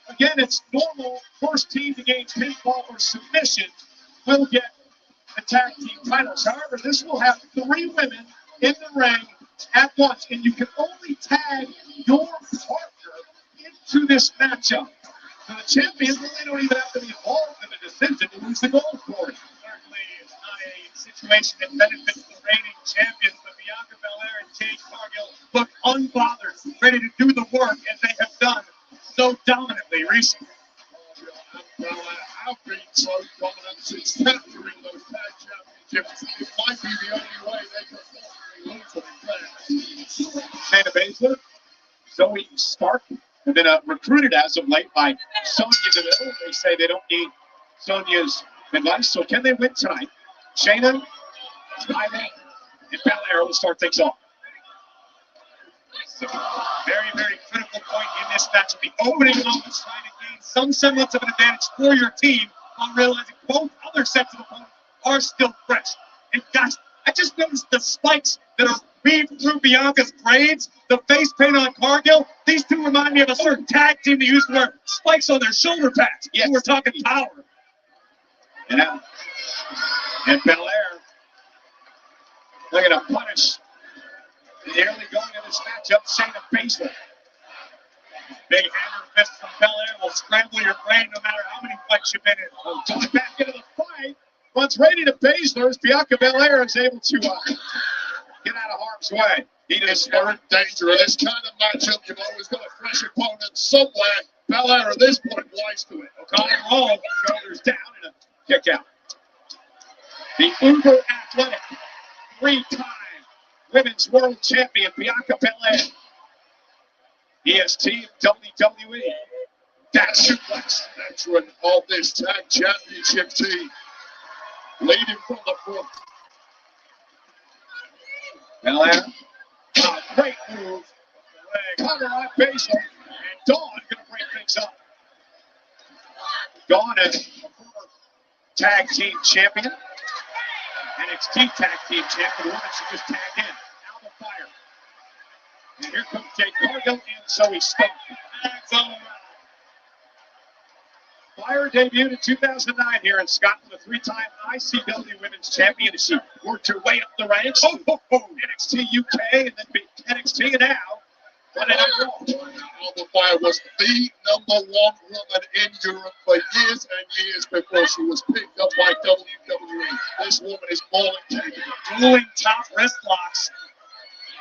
Again, it's normal. First team to gain pinfall or submission will get the tag team titles. However, this will have 3 women in the ring at once, and you can only tag your partner into this matchup. So the champions really don't even have to be involved in the decision to lose the gold for it. Certainly, it's not a situation that benefits the reigning champions, but Bianca Belair and Jade Cargill look unbothered, ready to do the work as they have done so dominantly recently. Well, have been so dominant since capturing those tag championships. It might be the only way they can possibly lose them. Shayna Baszler, Zoe Stark have been recruited as of late by Sonya Deville. They say they don't need Sonya's advice, so can they win tonight? Shayna, Tyler, and Belair will start things off. So, very, very critical point in this match. The opening moments trying to gain some semblance of an advantage for your team while realizing both other sets of opponents are still fresh. And guys, I just noticed the spikes that are weaved through Bianca's braids, the face paint on Cargill. These two remind me of a certain tag team that used to wear spikes on their shoulder pads. Yes. We're talking power. Yeah. And Belair looking to punish the early going of this matchup, Shayna Baszler. Big hammer fist from Belair will scramble your brain no matter how many fights you've been in. Going back into the fight, runs right into Baszler as Bianca Belair is able to get out of harm's way. He is in danger of this kind of matchup. You've always got a fresh opponent somewhere. Belair at this point wise to it. O'Connor roll, shoulders down, and a kick out. The uber athletic, 3-time women's world champion Bianca Belair. EST WWE. That suplex veteran of this tag championship team. Leading from the front. Belair, a great move. Cover on Baszler, and Dawn going to break things up. Dawn is a former tag team champion. NXT tag team champion. The woman she just tagged in. Now the fire. And here comes Jade Cargill and Zoe Stark. Tags all around. Fire debuted in 2009 here in Scotland, a 3-time ICW Women's Champion. She worked her way up the ranks. NXT UK and then NXT, and now running up Raw. Alba Fire was the #1 woman in Europe for years and years before she was picked up by WWE. This woman is more than capable. Dueling top wrist locks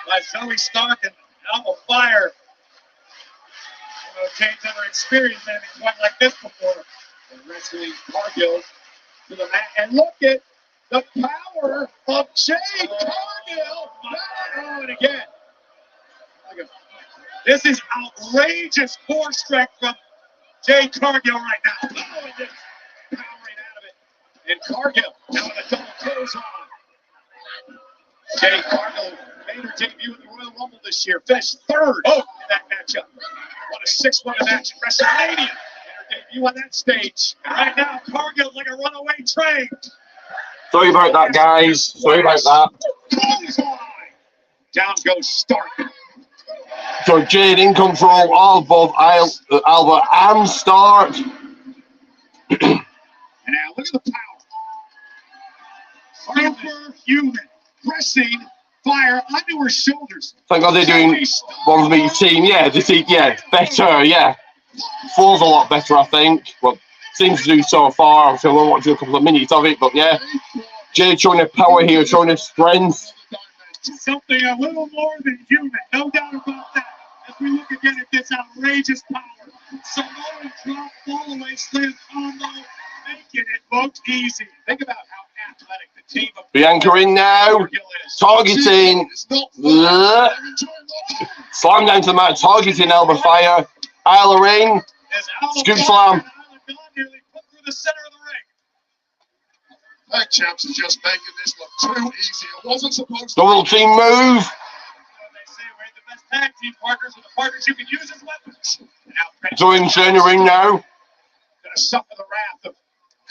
by Zoe Stark and Alba Fire. Jane's never experienced anything quite like this before. And wrestling Cargill to the mat. And look at the power of Jade Cargill. Oh, and again. This is outrageous core strength from Jade Cargill right now. Oh, and just powering out of it. And Cargill now with a double close on. Jade Cargill made her debut in the Royal Rumble this year. Finished 3rd in that matchup. Won a 6-woman match at WrestleMania in her debut on that stage. And right now, Cargill's like a runaway train. Sorry about that, guys. Sorry about that. Down goes Stark. So Jade in control of both Alba and Stark. And now look at the power. Superhuman. Pressing fire onto her shoulders. Thank God they're doing one with each team. Yeah, this is, yeah, better, yeah. 4's a lot better, I think. Well, seems to do so far. I'm only watching a couple of minutes of it, but yeah. Jade showing her power here, showing her strength. Something a little more than human, no doubt about that. As we look again at this outrageous power. Samoan drop, fall away, slam combo, making it look easy. Think about how athletic the team of Bianca in now, targeting, slam down to the mat, targeting Alba Fire, Isla ring, scoop slam. Nearly put through the center of the Tag champs are just making this look too easy. It wasn't supposed to. Double team move. They say we're the best tag team partners are the partners you can use as weapons. Now, Zoe inside the ring now. Gonna suffer the wrath of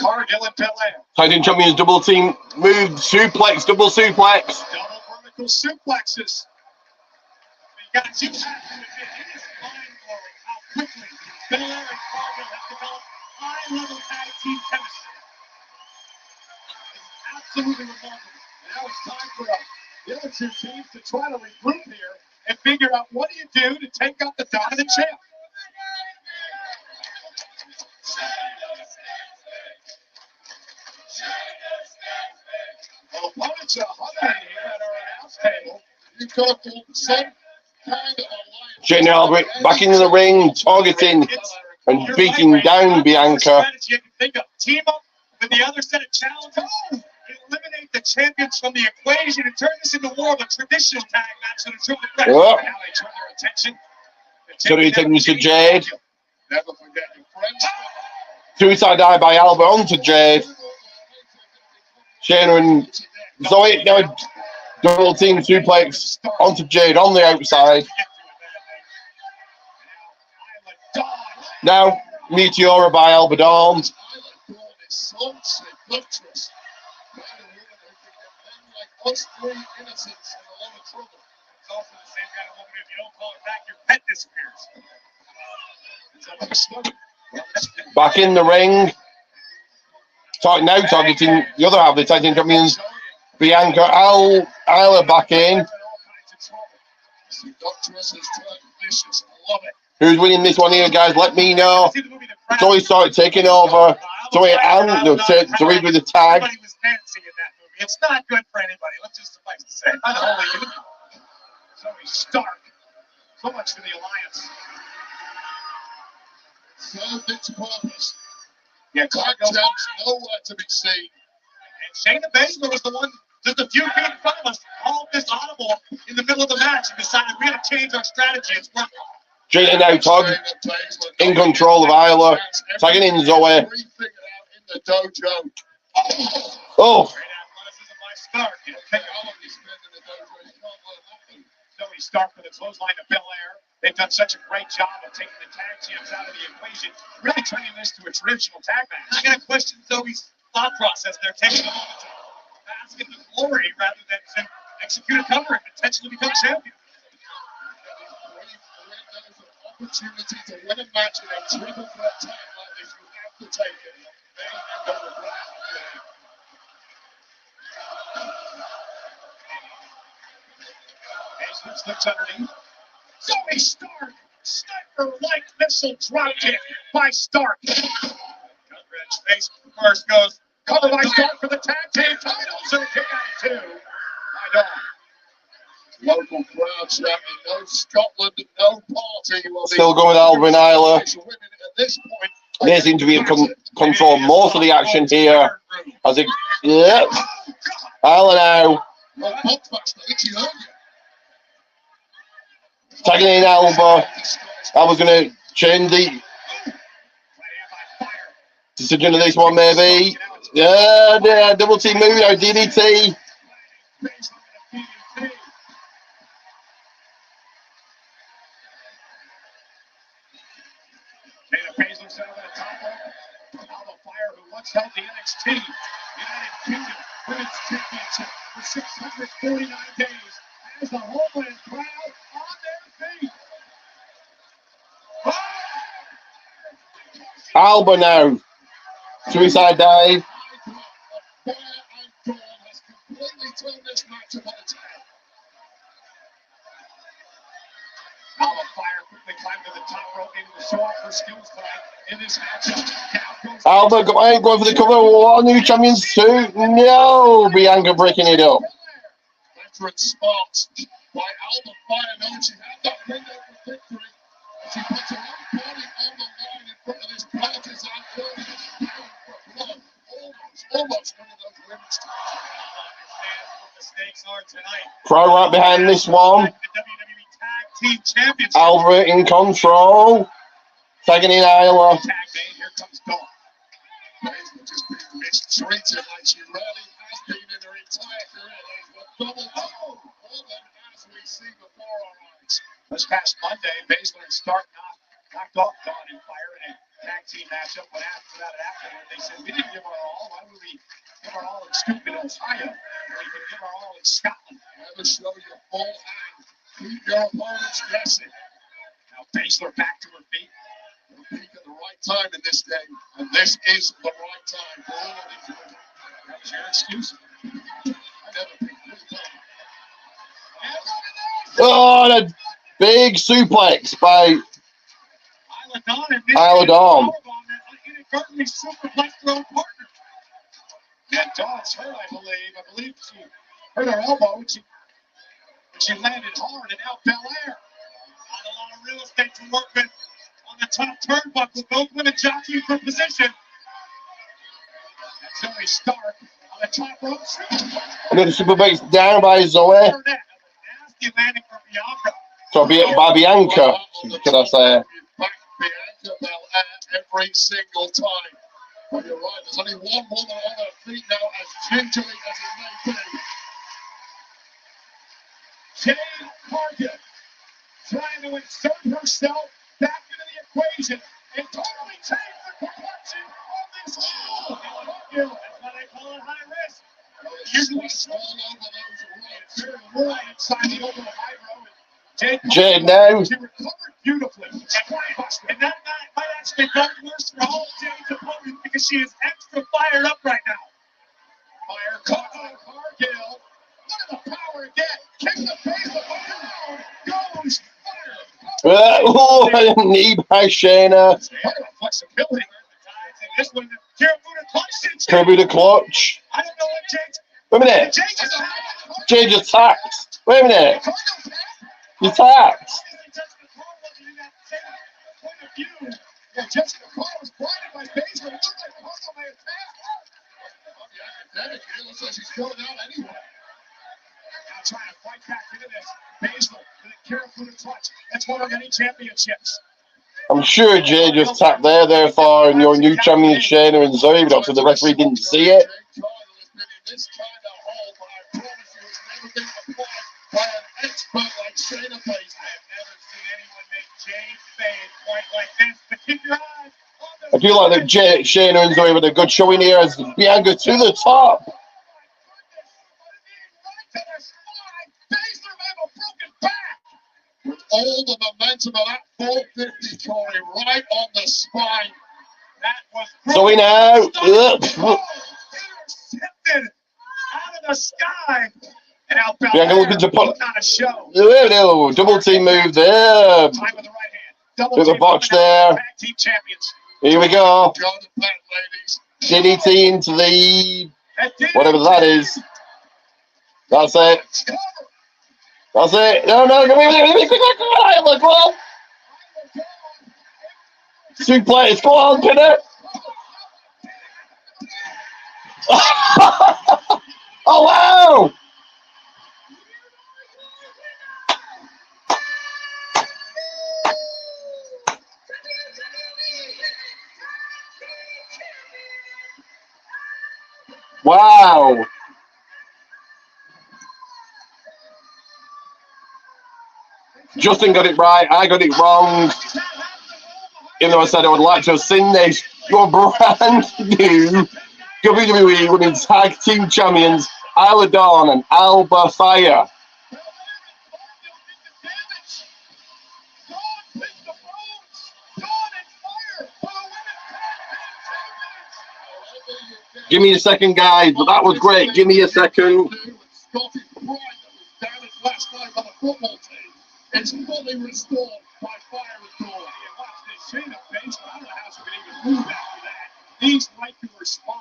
Cargill and Belair. Tag team champions double team move. Suplex. Double suplex. Double vertical suplexes. You got two half to admit, it is mind-blowing how quickly Belair and Cargill have developed high-level tag team chemistry. It's absolutely remarkable. Now it's time for the other two teams to try to regroup here and figure out what do you do to take out the dominant champ. Well, opponents are hovering here at our announce table. You've got to form some kind of alliance. Shane Albert back into the ring, targeting and beating down Bianca. Strategy you can think of. Team up with the other set of challenges. Eliminate the champions from the equation and turn this into more of a traditional tag match than a triple threat. Oh. Now they turn their attention. So he takes to Jade. Never forget your friends. Suicide dive by Albert onto Jade. Shayna and Zoe now double team suplex onto Jade on the outside. Now Meteora by Albadon. Us three innocents in a lot of trouble. It's also the same kind of woman, if you don't call it back, your pet disappears. Back in the ring. Now targeting the other half of the tag team champions. Bianca Isla back in. Who's winning this one here, guys? Let me know. Zoe started taking over. Zoe with the tag. It's not good for anybody. Let's just suffice to say. Unholy union. Zoe Stark. So much for the alliance. Served its purpose. Yeah, Tag Cargill. champs nowhere to be seen. And Shayna Baszler was the one just a few feet in front of us, called this audible in the middle of the match and decided we had to change our strategy. It's working. Jayden now Todd in control of Isla. Tagging in Zoe. Everything out in the dojo. Oh. Great athleticism by Stark. You know, take all of these men in the dojo. You can't let nothing. Zoe Stark with a clothesline to Belair. They've done such a great job of taking the tag champs out of the equation, really turning this to a traditional tag match. I'm going to question Zoe's thought process. They're taking a moment to bask in the glory rather than to execute a cover and potentially become champion. Opportunity to win a match in a triple threat tag like this, you have to take it. They end up with that. Baszler slips underneath. Zoe Stark, sniper-like missile drop kick by Stark. Gunridge face first goes, cover by Stark for the tag team titles, and a kick out of two. By Dawn. Local crowd shouting, no Scotland, no party. Still going with Alvin Isla. At this point, They seem to be in control most of the action here. As it, yep. Isla now. well, Buckfast, I think she heard you. Tagging in Alba. Alba's going to change the decision of this one, maybe. Yeah, double team move now, DDT. Shayna Baszler set up at the top rope. Alba Fire, who once held the NXT United Kingdom Women's Championship for 649 days, has the Homeland crowd on their feet. Alba now. Suicide dive. Fire and Dawn has completely turned this match upon its head. Alba Fire quickly climbed to the top rope, able to show off her skills tonight in this matchup. Now goes Alba going for the cover. What new champions too? No, Bianca breaking it up. Veteran spots by Alba Fire, knowing she had that window for victory. She puts her own body on the line in front of this partisan audience, bound for blood. Almost one of those women's understands what the stakes are tonight. Crowd right behind this one. The WWE Tag Team Championship. Alba in control. Tagging in Isla. Tag made. Here comes Dawn. Baszler just being is treated like she really has been in her entire career. There's the double more than as we see before our eyes. This past Monday, Baszler and Stark knocked off Dawn and Fire in a tag team matchup. When asked about it afterward, they said, we didn't give our all. Why would we give our all in stupid Ohio? We could give our all in Scotland. Never show your full hand. Keep your opponents guessing. Now Baszler back to her feet. We're peak at the right time in this game, and this is the right time for all of these women. That was your excuse. I never picked this time. Oh, and a big suplex by Isla Dawn and Isla Dawn. inadvertently superplexed her own partner. And Dawn's hurt, I believe she hurt her elbow and she landed hard, and now Belair. Not a lot of real estate to work with on the top turnbuckle. Both women jockeying for position. And Zoe Stark on the top rope. And then the superplex down by Zoe. Nasty landing for Bianca. So by Bianca, can I say? Back Bianca Belair every single time. But you're right, there's only one woman on her feet now, as gingerly as it may be. Jade Cargill trying to insert herself back into the equation and totally change the complexion of this whole Cargill. That's why they call it high risk. Usually All over those right inside the open high road. Jade now. She recovered beautifully. And that might actually go worse for all of Jade's opponents because she is extra fired up right now. Fire caught on Cargill. Look at the power again. Kick the face of the down. Goes fire. Oh, knee by Shayna. Flexibility. And this one, Kirifuda clutch. Kirby the clutch. I don't know what Jade's. Wait a minute. Jade just tapped. Wait a minute. You tapped. Jessica Carr was blinded by Baszler. It looked like Cargill may attack. academic. It looks like she's going out anyway. Now trying to fight back into this. Baszler with a careful touch. That's one of many championships. I'm sure Jay just tapped there, therefore, and your new champion Shayna and Zoe, but obviously the referee didn't see it. This kind of hold, but I promise you, it's never been applied by an expert like Shayna Baszler. I have never seen anyone make Jade fade quite like this. But keep your eyes on the. I do like that Shayna and Zoe with a good showing here as Bianca to the top. With all the momentum of that 450, Corey, right on the spine. That was Zoe now. intercepted out of the sky. And now Bianca looking to put on a show. no, double team move there. Time with the right hand. Double There's a team botch coming out. there. Tag team champions. Here we go. Go to that, ladies. DDT into the And whatever that is. That's it. It's covered. That's it. No, come on. Go on. Suplex. Go on, Pinner. Oh, wow. Wow. Justin got it right. I got it wrong. Even though I said I would like to have seen this, your brand new WWE Women's Tag Team Champions, Isla Dawn and Alba Fire. Give me a second, guys. But that was great. Give me a second. Scottish pride that was damaged last night by the football team. It's fully restored by Fire and Dawn. And watch this. Shayna Baszler, I don't know how she could even move after that. Knees right through her spine.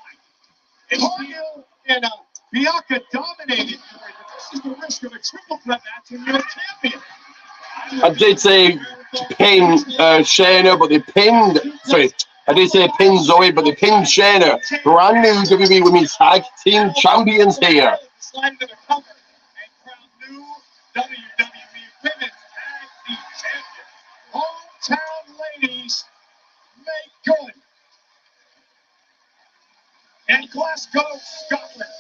And Cargill and Bianca dominated for it. But this is the risk of a triple threat match when you're a champion. I did say pin Shayna, but they pinned. Sorry, I did say pin Zoe, but they pinned Shayna. Brand new WWE Women's Tag Team Champions here. Slide into the cover and crown new WWE Women's Tag Team Champions. Hometown ladies make good. And Glasgow, Scotland.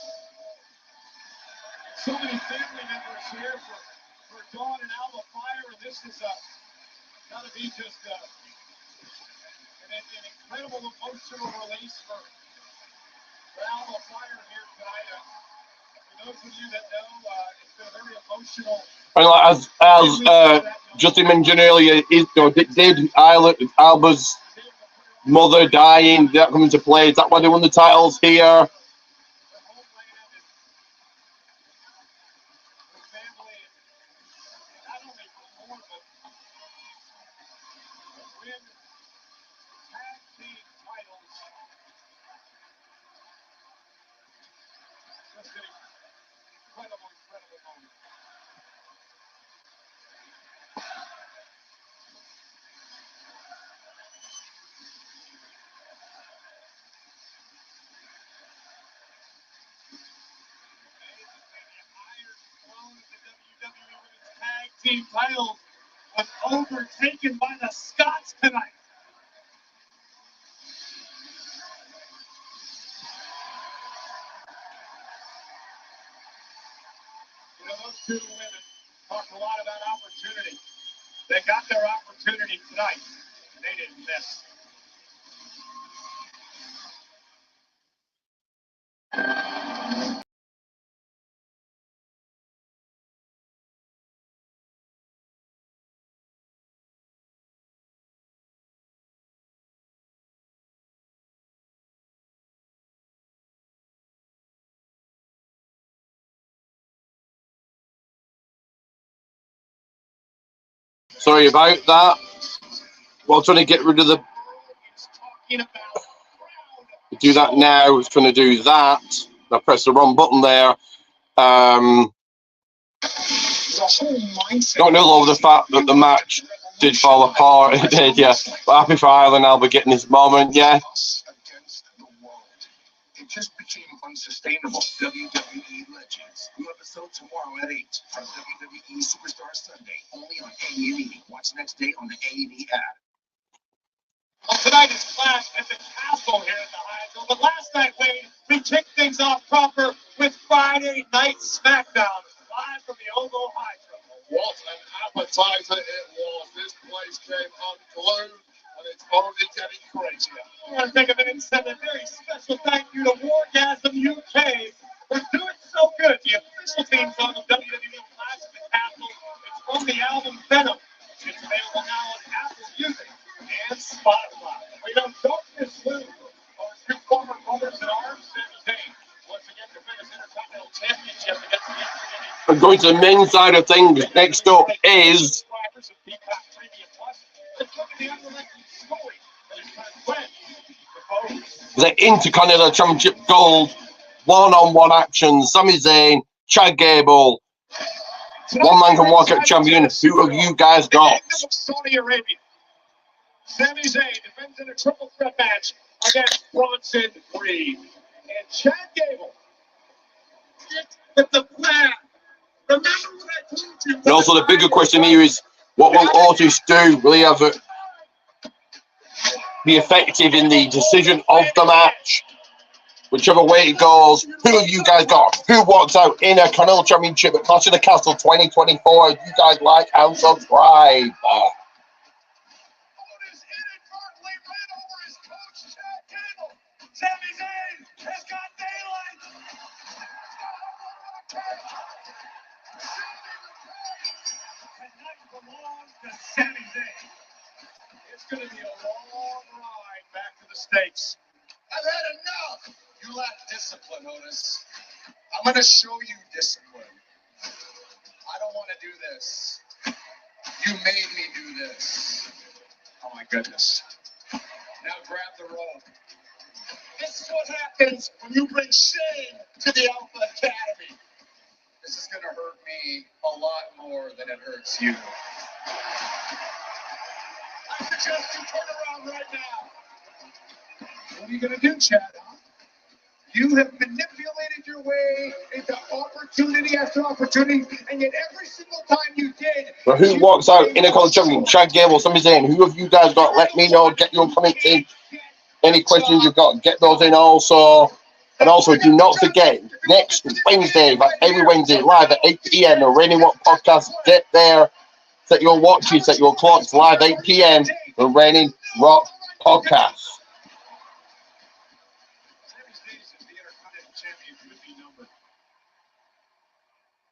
So many family members here for Dawn and Alba Fire, and this is got to be just an incredible emotional release for Alba Fire here tonight. For those of you that know, it's been a very emotional. And like, as Justin mentioned earlier, did Alba's mother dying, did that come into play? Is that why they won the titles here? Team titles was overtaken by the Scots tonight. You know, those two women talked a lot about opportunity. They got their opportunity tonight, and they didn't miss. Sorry about that. Well, trying to get rid of the. Do that now. It's trying to do that. I pressed the wrong button there. Don't know the fact that the match did fall apart. It did, yeah. But happy for Ireland Alba getting this moment, yeah. It just became unsustainable. WWE Legends. New episode tomorrow at 8 from WWE Superstar Sunday, only on A&E. Watch next day on the A&E app. Well, tonight is Clash at the Castle here at the Hydro. But last night, Wayne, we kicked things off proper with Friday Night SmackDown, live from the Oval Hydro. What an appetizer it was. This place came unglued, and it's only getting crazier. I want to take a minute and send a very special thank you to Wargasm UK for doing so good. The official theme song of WWE Clash at the Castle. It's from the album Venom. It's available now on Apple Music and Spotify. We know Darkness Lou, our two former brothers in arms, Sami Zayn, once again defend his Intercontinental Championship against the And going to the men's side of things, next up is the Intercontinental Championship Gold one-on-one action. Sami Zayn, Chad Gable, one man can walk out champion. Who have you guys got? Saudi Arabia. Sami Zayn defends in a triple threat match against Bronson Reed. And Chad Gable with the plan. Remember what I told you. And also the bigger question here is, what will Otis do? Will he have be effective in the decision of the match? Whichever way it goes, who have you guys got? Who walks out in a Intercontinental Championship at Clash of the Castle 2024? If you guys like and subscribe. Sami Zayn has got daylight. Tonight belongs to Sami Zayn. It's going to be a long ride back to the States. I've had enough. You lack discipline, Otis. I'm going to show you discipline. I don't want to do this. You made me do this. Oh, my goodness. Now grab the rope. This is what happens when you bring shame to the Alpha Academy. This is going to hurt me a lot more than it hurts you. I suggest you turn around right now. What are you going to do, Chad? You have manipulated your way into opportunity after opportunity, and yet every single time you did... Well, who walks out in a college champion? Chad Gable, Sami Zayn. Who have you guys got? Let me know. Get your comments in. Any questions you've got, get those in also. And also, do not forget, next Wednesday, that's every Wednesday, live at 8 p.m. the Raining Rock Podcast. Get there, set your watches, set your clocks, live 8 p.m. the Raining Rock Podcast.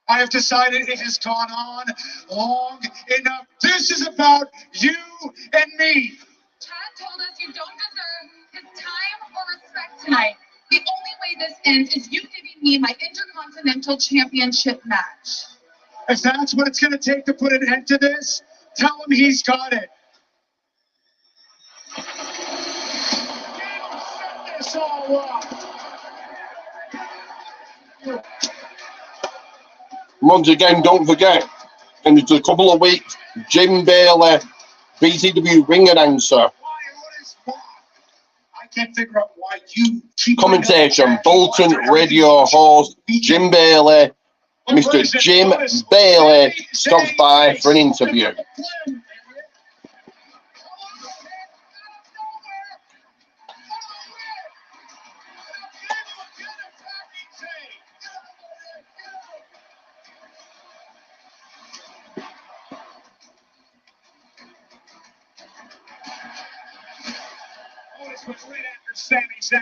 I have decided it has gone on long enough. This is about you and me. Chad told us you don't deserve his time or respect tonight. The only way this ends is you giving me my Intercontinental Championship match. If that's what it's going to take to put an end to this, tell him he's got it. Set this all up. Once again, don't forget, in just a couple of weeks, Jim Bailey, BCW ring announcer. I can't figure out why you keep Commentation, Bolton radio host, Jim Bailey. Mr. Jim Bailey stops by for an interview. Was right after Sami Zayn.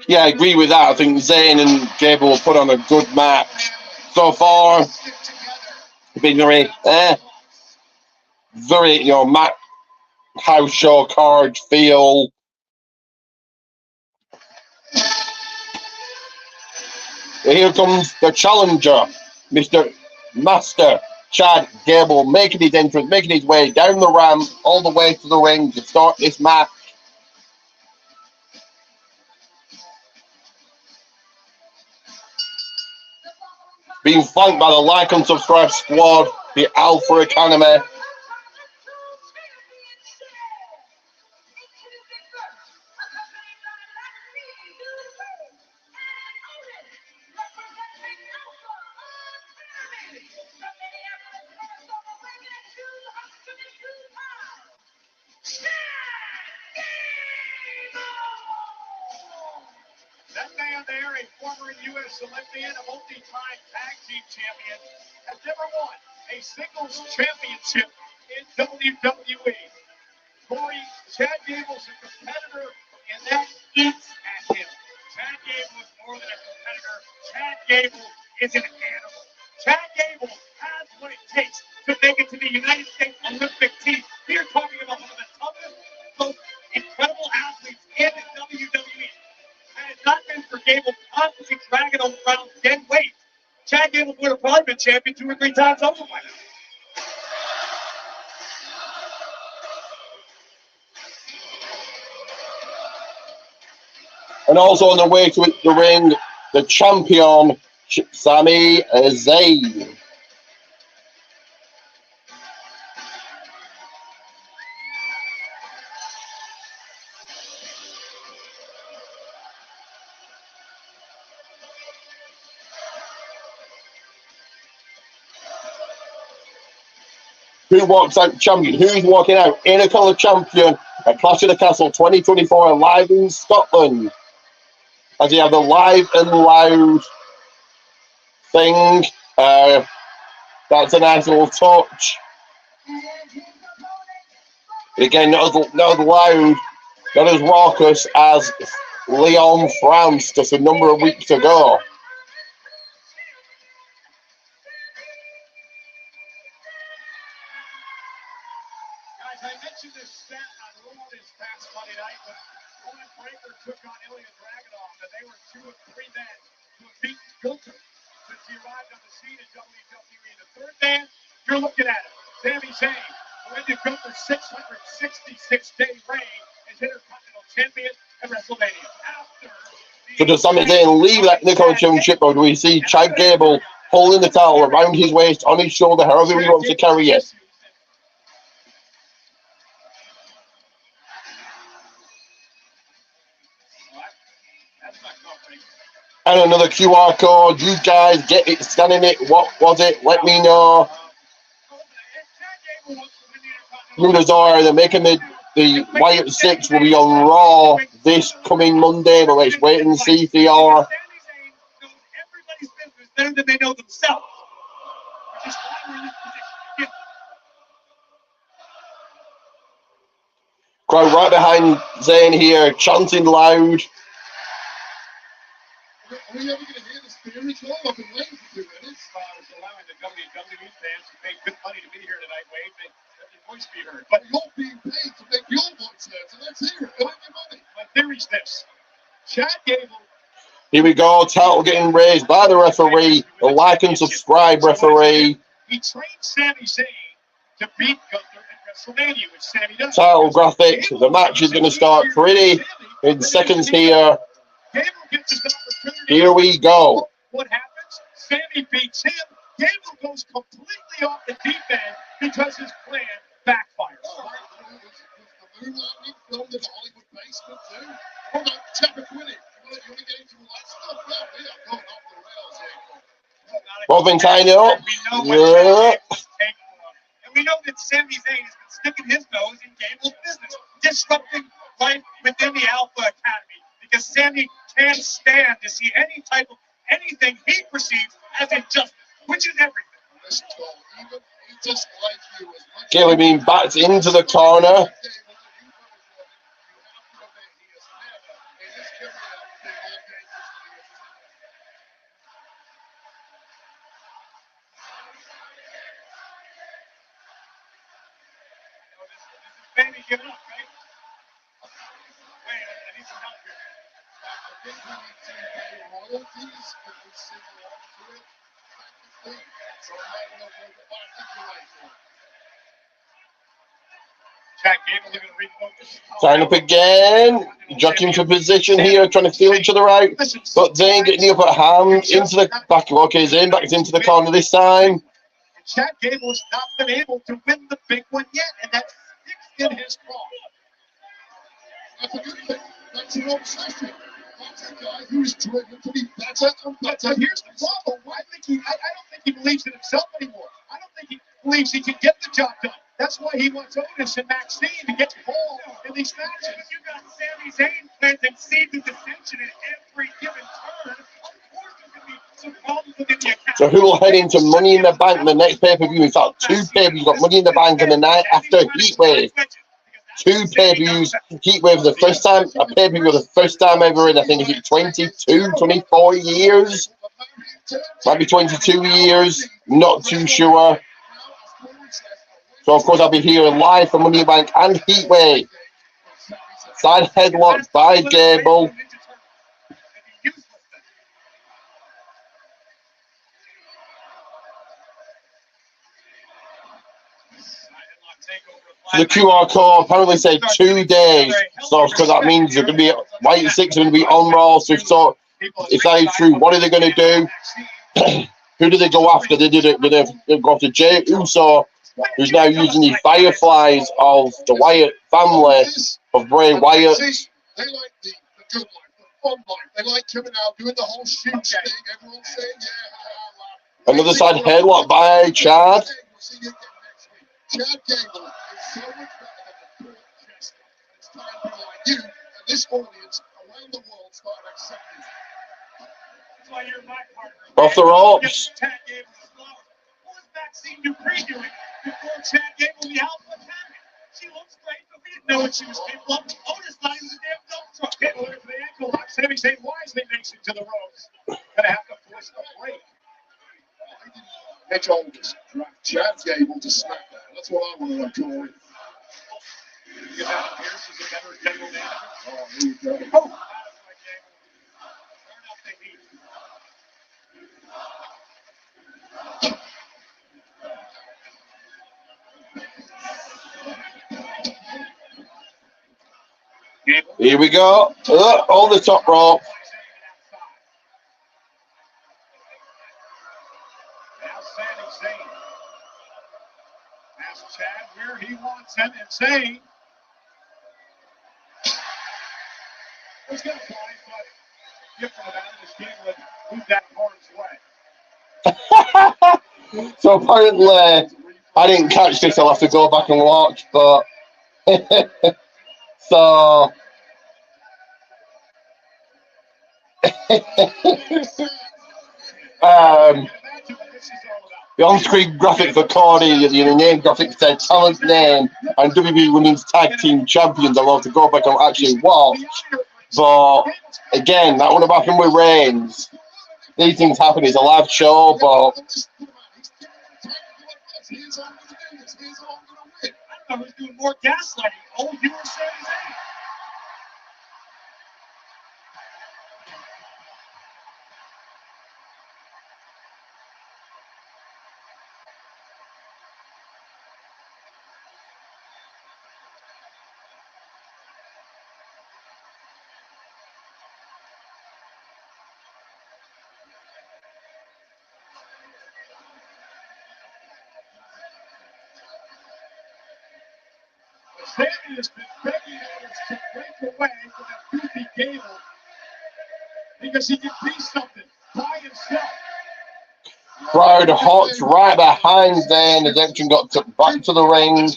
Yeah, I agree with that. I think Zayn and Gable will put on a good match. So far, been very, house show card feel. Here comes the challenger, Mr. Master Chad Gable, making his entrance, making his way down the ramp, all the way to the ring to start this match. Being flanked by the like and subscribe squad, the Alpha Academy. That man there, a former U.S. Olympian, a multi-time tag team champion, has never won a singles championship in WWE. Corey, Chad Gable's a competitor, and that eats at him. Chad Gable is more than a competitor. Chad Gable is an animal. Chad Gable has what it takes to make it to the United States Olympic team. We're talking about one of the toughest, most incredible athletes in WWE. Had it not been for Gable constantly dragging around dead weight, Chad Gable would have probably been champion 2 or 3 times over by now. And also on the way to the ring, the champion, Sami Zayn. Who walks out champion? Who's walking out? Intercolor champion at Clash of the Castle 2024 live in Scotland. As you have the live and loud thing. That's a nice little touch. Again, not as loud, not as raucous as Leon France just a number of weeks ago. Guys, I mentioned this stat on Raw this past Monday night when Owen Breaker took on Ilya Dragunov, and they were 2 of 3 men who have beaten Gunther since he arrived on the scene in WWE. The third man, you're looking at it, Sami Zayn, who ended Gunther's 666-day reign as Intercontinental Champion at WrestleMania. So does Sami Zayn leave that Intercontinental Championship, or do we see Chad Gable holding the towel around his waist, on his shoulder, however he wants to carry it? And another QR code. You guys get it, scanning it. What was it? Let me know. Through the door, they're making the the Wyatt 6 will be on Raw this coming Monday, but let's wait and see if they are. Sami Zayn knows everybody's business better than they know themselves. Which is why we're in this position. Crowd right behind Zayn here, chanting loud. Are we ever going to hear the spirit call? I've been waiting for 2 minutes. It's allowing the WWE fans who paid good money to be here tonight, Wade, let their voice be heard. But You're being paid to make your voice heard, so let's hear it. Earn your money. my theory's this. Chad Gable. Here we go, title getting raised by the referee, the like and subscribe referee. He trained Sami Zayn to beat Gunther at WrestleMania, which Sami does. Title graphic, the match is going to start pretty in seconds here. Gable gets his opportunity. Here we go. What happens? Sami beats him. Gable goes completely off the deep end because his plan backfires. The moonlighting filmed in the Hollywood basement too. What about Tabaquini? You want to get into all that stuff? No, we are going off the rails here. Robin tying it up. We know what Gable's capable of. And we know that Sami Zayn has been sticking his nose in Gable's business, disrupting life within the Alpha Academy, because Sami can't stand to see any type of anything he perceives as injustice, which is everything. Listen, Cole, even he just like you as much. Gable being backed into the corner. Baby, give it up, right? Wait, I need some help here. I think we need to pay royalties if we sing along to it. Technically, so I might want to articulate it. Chad Gable looking to refocus. Tying up again. Jockeying for position here, trying to feel each other out. But Zayn getting the upper hand into the back. Okay, Zayn back into the corner this time. Chad Gable has not been able to win the big one yet, and that's in his craw. That's a good thing. That's an obsession. That's a guy who's driven to be better and better. But here's the problem. I don't think he believes in himself anymore. I don't think he believes he can get the job done. That's why he wants Otis and Maxine to get Paul in these matches. When you got Sami Zayn planting seeds of dissension at every given turn, of course there's going to be some problems within the account. So who will head into Money in the Bank the next pay-per-view? In fact, 2 pay-per-views. You've got Money in the Bank and the night after Heatwave. 2 pay-per-views. Heatwave for the first time, a pay-per-view for the first time ever in, I think, is it 22, 24 years? Might be 22 years, not too sure. So, of course, I'll be here live for Money in the Bank and Heatwave. Side headlock by Gable. The QR code apparently said 2 days, so because that means you're going to be Wyatt 6 are going to be on Raw. So if that is true, what are they going to do? Who do they go after? They did it. They go after Jey Uso, who's now using the Fireflies of the Wyatt family of Bray Wyatt. They like the good life, the fun life. They like coming out, doing the whole shoot thing. Everyone's saying, yeah. Another side headlock by Chad. Chad Gable is so much better than the poor Chester. It's time people like you and this audience around the world start accepting it. That's why you're my partner. Off the ropes. Chad Gable is flowers. What was Maxine Dupree doing before Chad Gable the Alpha Academy? She looks great, but we didn't know what she was capable of. Otis thought he was a damn dump truck. Gable looking for the ankle lock. Sami Zayn wisely makes it to the ropes. Gonna have to force the break. Edge Alders draft Chad Gable to SmackDown. That's what I want to know, Corey. You know, Pierce is a better general manager. Oh, here you go. Oh, turn up the heat. Here we go. On the top rope. Now Sami Zayn. Ask Chad where he wants him and Zayn. He's going to find, but different about it is Gable moved that Horn's way. So apparently, I didn't catch this. I'll have to go back and watch, but So the on-screen graphic for Cody, the name graphic said talent name and WWE Women's Tag Team Champions. I'll have to go back and actually watch. But again, that would have happened with Reigns. These things happen. It's a live show, but I was doing more gaslighting. Oh, you were saying that. Sammy has been begging others to break away from that goofy Gable because he can be something by himself. crowd hot right behind then as everything got took back to the ring.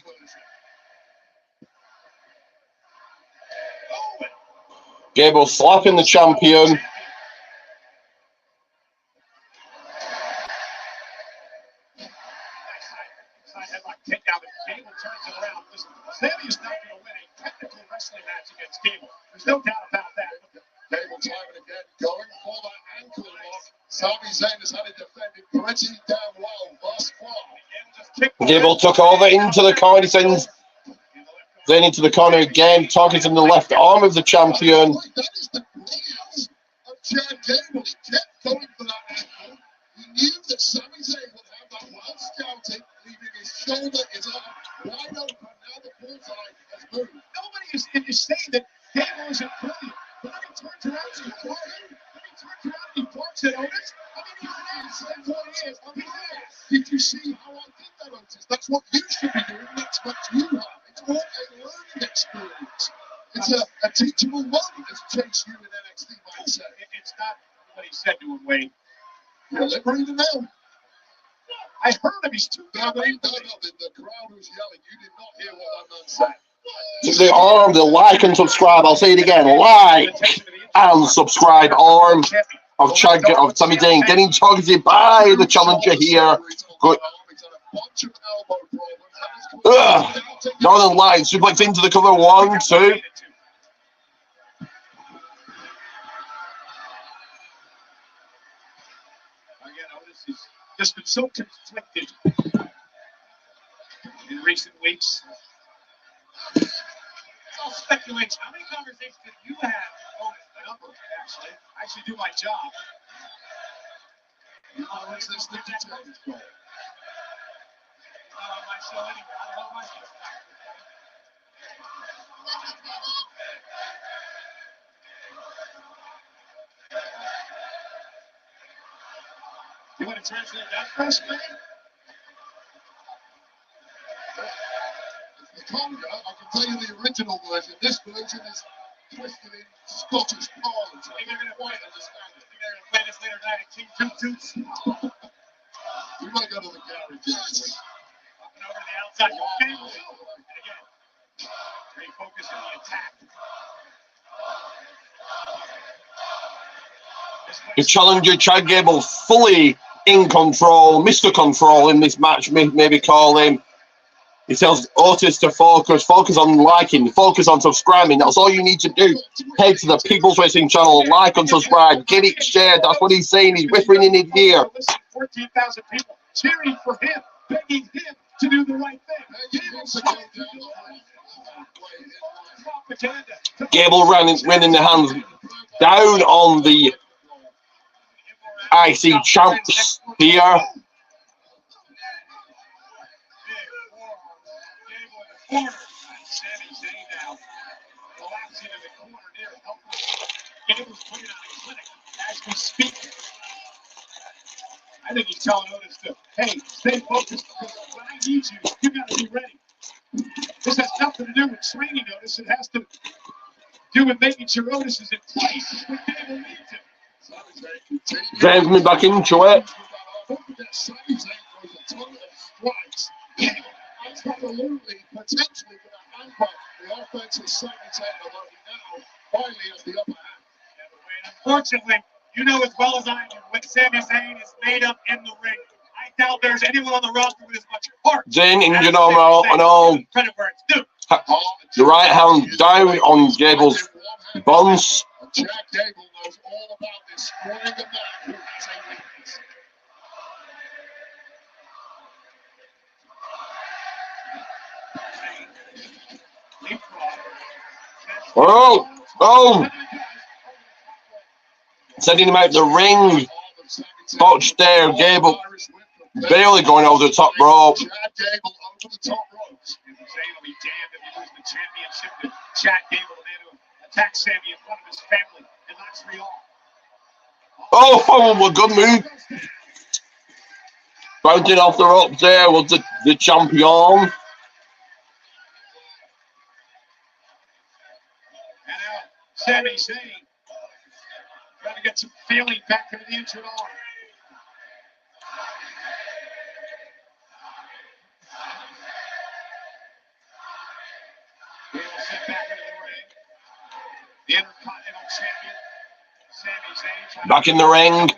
Gable slapping the champion. Sammy is not going to win a technical wrestling match against Gable. There's no doubt about that. Gable time and again going for that ankle lock. Sami Zayn has had it defended pretty damn well thus far. Gable took over into the corner, sends then into the corner again, targeting the left arm of the champion. That is the brilliance of Chad Gable. He kept going for that ankle. He knew that Sami Zayn would have that well scouted, leaving his shoulder, his arm wide open. Now the bullseye has moved. Nobody is saying that Gable isn't brilliant. But then he turns around and he barks. Then he turns around and he barks at Otis. I mean, he's an ass. That's what he is. He's an ass. Did you see how I did that, Otis? That's what you should be doing. That's what you have. It's all a learning experience. It's a teachable moment as Chase you in NXT mindset. It's not what he said to him, Wayne. You're liberating him now. I heard him. He's too No, good. the crowd was yelling. You did not hear what that man said. The arm, the like and subscribe. I'll say it again. Like and subscribe arm of Sami Zayn getting targeted by the challenger here. Good. Northern Lights suplex into the cover. 1, 2. Again, Otis has just been so conflicted in recent weeks. It's all speculation. How many conversations did you have with Otis? The number, actually. I actually do my job. What's this thing to tell you? My show anyway. I don't know my show. You want to translate that for us, man? The conga, I can tell you the original version. This version is twisted in Scottish parlance. I think they're going to play this later tonight at King Toot Toots. We might go to the garage, actually. Up and over to the outside. Okay. And again, very focused on the attack. The challenger Chad Gable fully in control, Mr. Control in this match, maybe call him. He tells Otis to focus on liking, focus on subscribing. That's all you need to do. Head to the People's Wrestling channel, like and subscribe, get it shared. That's what he's saying. He's whispering in his ear. 14,000 people cheering for him, begging him to do the right thing. Gable running the hands down on the IC champs here. Sami Zayn now collapsing in the corner near helpless. Gable's putting on a clinic as we speak. I think he's telling Otis to, hey, stay focused because when I need you, you got to be ready. This has nothing to do with training Otis. It has to do with making sure Otis is in place when Gable needs him. Driving me back into it. Sami Zayn throws a ton of strikes. Absolutely, potentially going to handcuff the offense is certainly taken along now. Finally has the upper hand. Unfortunately, you know as well as I do what Sami Zayn is made up in the ring. I doubt there's anyone on the roster with as much heart. Zayn injured and all. Credit where it's due. The right hand down on Gable's buns. Chad Gable knows all about this, scoring the man who has a weakness. Oh! Sending him out the ring. Botched there. Gable barely going over the top rope. Chad Gable over the top rope. Zayn will be damned if he loses the championship to Chad Gable, the man who attacked Sami in front of his family and knocks me off. Oh, good move. Bouncing off the ropes there was the champion. And now Sami Zayn trying to get some feeling back into the injured arm. Gable sent back into the ring. The Intercontinental Champion, Sami Zayn. Back in the ring.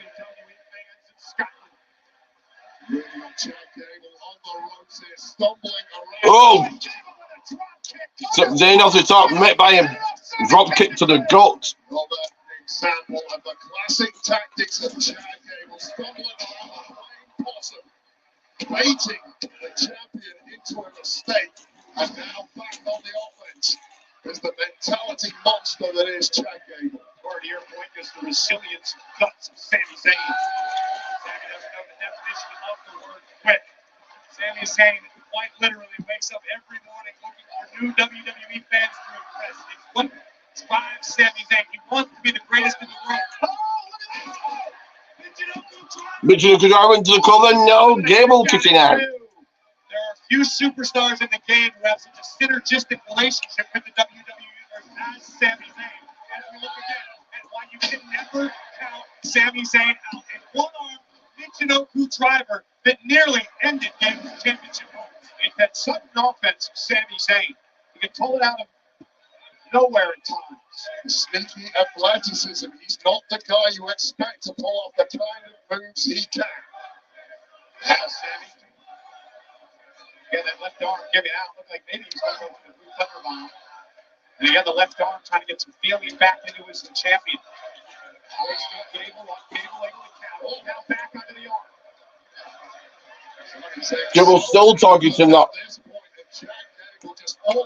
Chad Gable on the ropes here, stumbling around. Oh! So Zayn off the top, met by him. Drop kick to the gut. Another example of the classic tactics of Chad Gable, stumbling around the flying possum, baiting the champion into a mistake, and now back on the offense. Is the mentality monster that is Chad Gable. Or to your point, is the resilience and guts of Sami Zayn. Sami doesn't know the definition of the word quit. Sami Zayn quite literally wakes up every morning looking for new WWE fans to impress. It's what drives Sami Zayn. He wants to be the greatest in the world. Oh, look at that! Mitchell went to the cover. No, Gable kicking out. There are few superstars in the game who have such a synergistic relationship with the WWE Universe as Sami Zayn. As we look again at why you can never count Sami Zayn out. A one-arm Michinoku driver that nearly ended Gable's championship home. It's that sudden offense of Sami Zayn. You can pull it out of nowhere at times. Sneaky athleticism. He's not the guy you expect to pull off the kind of moves he can. Now, Sami. Again, that left arm giving out. Looked like maybe he's going to go for the blue thunder bomb. And he had the left arm trying to get some feeling back into his champion. Gable able to count. Now back under the arm. Gable still targeting that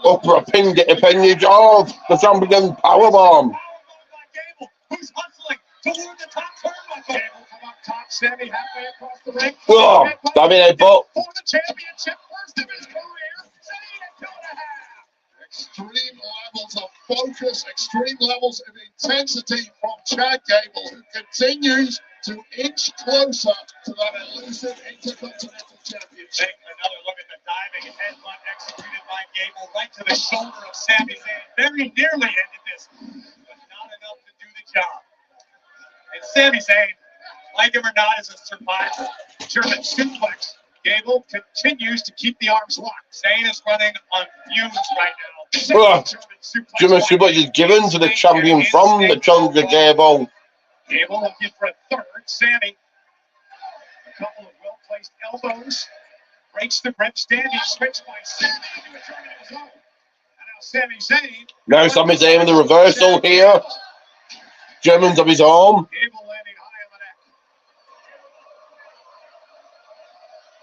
upper appendage of the champion powerbomb. Who's hustling toward the top turnbuckle. Gable come up top, Sami halfway across the ring. Oh, diving headbutt. For the championship, first of his career, Zayn at 2.5. Extreme levels of focus, extreme levels of intensity from Chad Gable, who continues to inch closer to that elusive Intercontinental Championship. Take another look at the diving headbutt executed by Gable right to the shoulder of Sami Zayn. Very nearly ended this, but not enough to do the job. And Sami Zayn, like him or not, is a survivor. German suplex. Gable continues to keep the arms locked. Zayn is running on fumes right now. German suplex is given to the champion from the challenger Gable. Gable looking for a third. Sami, a couple of well-placed elbows. Breaks the grip, standing switch by Sami into a German of his own. And now Sami Zayn. Now Sami Zayn in the reversal here. Germans of his arm. Gable landing high on the neck.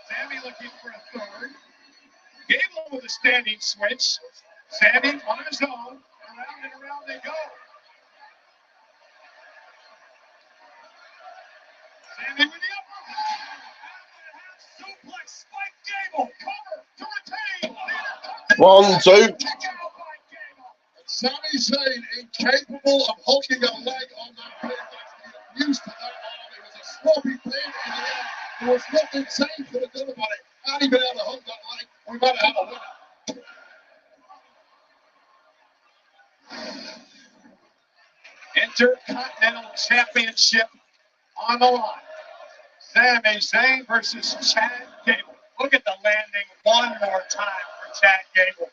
Sami looking for a third. Gable with a standing switch. Sami on his own. Around and around they go. Sami with the upper. Suplex spike Gable. Cover to retain. 1, 2. Sami Zayn incapable of hooking a leg on that pin. He's used to that arm. It was a sloppy pin in the air. There was nothing Zayn could have done about it. Had he been able to hook that leg, we might have had a winner. Intercontinental Championship on the line. Sami Zayn versus Chad Gable. Look at the landing one more time for Chad Gable.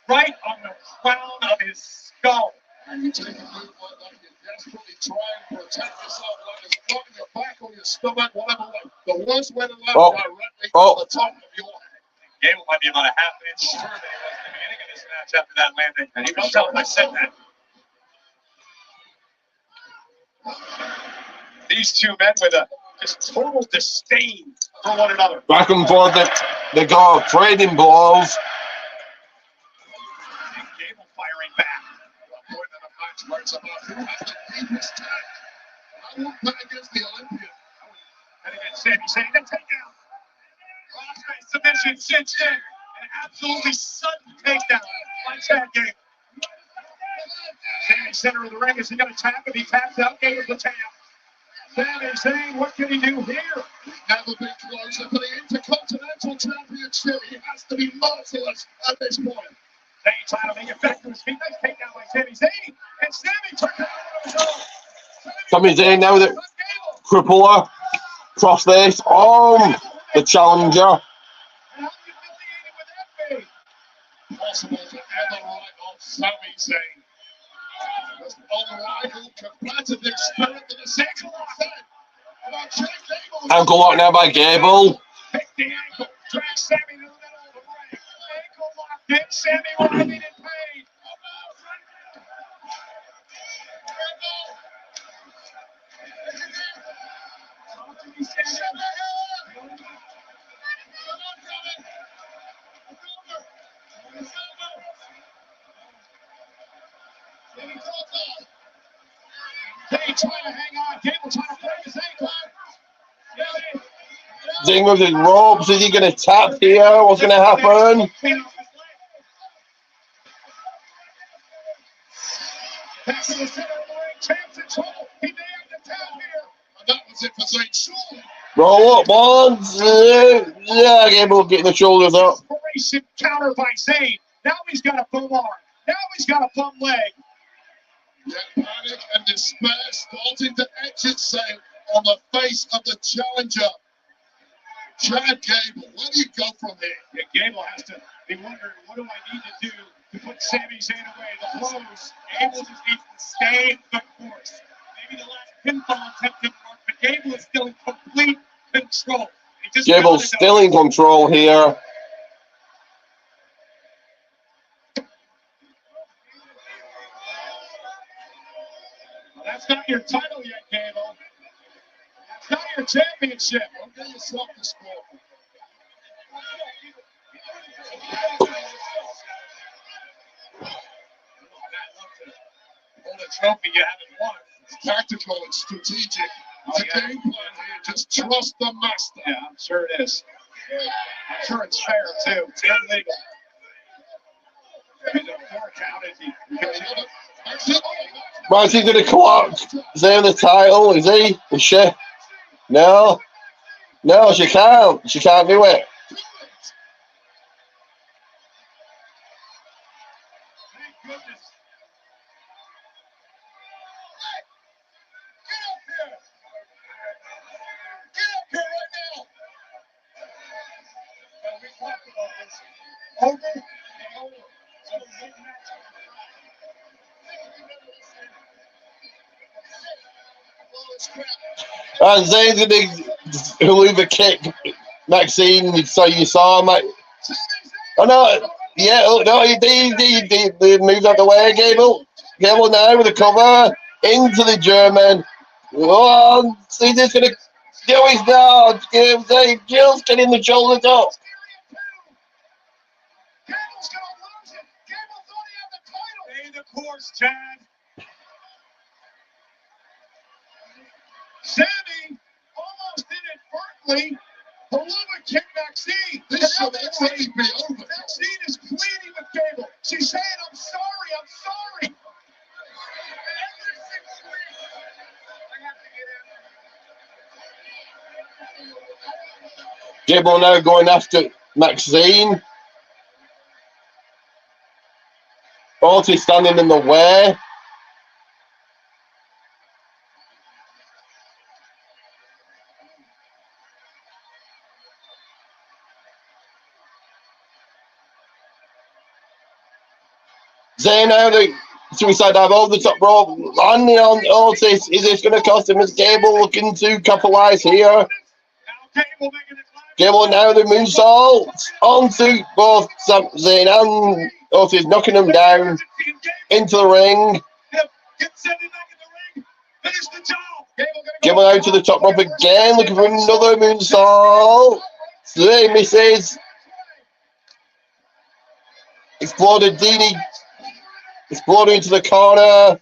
right on the crown of his skull. And you take a move like that, you desperately try and protect yourself, like it's on your back or your stomach, whatever way. The worst way to land directly on the top of your head. Gable might be about a half an inch shorter than he was at the beginning of this match after that landing. And you don't tell him I said that. These two men with a just total disdain for one another. Back and forth, they go trading blows. And Gable firing back. A point in the match where it's about who has the deepest tag. I won't bet against the Olympian. And against Sami Zayn, the takedown. Crossface submission cinched in. An absolutely sudden takedown by Chad Gable. Sami center of the ring. Is he going to tap? If he taps out, Gable's the tap. Sami Zayn, what can he do here? Never been closer for the Intercontinental Championship. He has to be merciless at this point. Zayn trying to make it back to his feet. Nice takedown by Sami Zayn. And Sami took it out of his own. Sami Zayn now with it. Crippler. Crossface. Oh, the challenger. And how humiliating would that be? Possible to ever write off Sami Zayn. This unrivaled competitive spirit that is central said about Chad Gable. Ankle lock now by Gable. Pick the ankle. Drag Sami to the middle of the ring. Ankle locked in. Sami writhing in pain. Zayn trying to hang on. Gable trying to break his ankle. Zing with his ropes. Is he going to tap here? What's going to happen? Back to the center of the ring. Champ's in trouble. He may have to tap here. And that was it for Zayn. Surely. Roll up, one, two. Yeah, Gable getting the shoulders up. Desperation counter by Zayn. Now he's got a bum arm. Now he's got a bum leg. Yet panic and despair starting to etch itself on the face of the challenger. Chad Gable, where do you go from here? Yeah, Gable has to be wondering, what do I need to do to put Sami Zayn away? The blows. Gable just needs to stay the course. Maybe the last pinfall attempt didn't work, but Gable is still in complete control. He just Gable's still in control here. Well, that's not your title yet, Gable. That's not your championship. Don't get yourself the score. Hold a trophy you haven't won. It's tactical and strategic. It's a game plan here. Just trust the master. Yeah, I'm sure it is. I'm sure it's fair, too. It's illegal. He's a 4 count, is he? That's it. Right, he's going to clock. Is he on the title? Is he? Is she? No. No, she can't. She can't do it. Thank goodness. Get up here right now. We talked about this over and over. So the big match. And Zayn's going to hula kick Maxine. You saw him. Oh, no. Yeah, oh, no, he moved out the way, Gable. Gable now with the cover into the German. Oh, see this going to do his now. Zayn just getting the shoulders up. Gable's gonna lose it. Gable thought he had the title. Stay the course, Chad. Sami almost inadvertently Paluma kicked Maxine. This should already be over. Maxine is pleading with Gable. She's saying, I'm sorry, I'm sorry. Gable now going after Maxine. Ortiz standing in the way. Zayn now the suicide dive over the top rope, landing on Otis. Is this going to cost him? Is Gable looking to capitalize here? Gable now the moonsault onto both Zayn and Otis, knocking them down into the ring. Gable out to the top rope again, looking for another moonsault. Zayn misses. Exploded Dini. Exploding into the corner.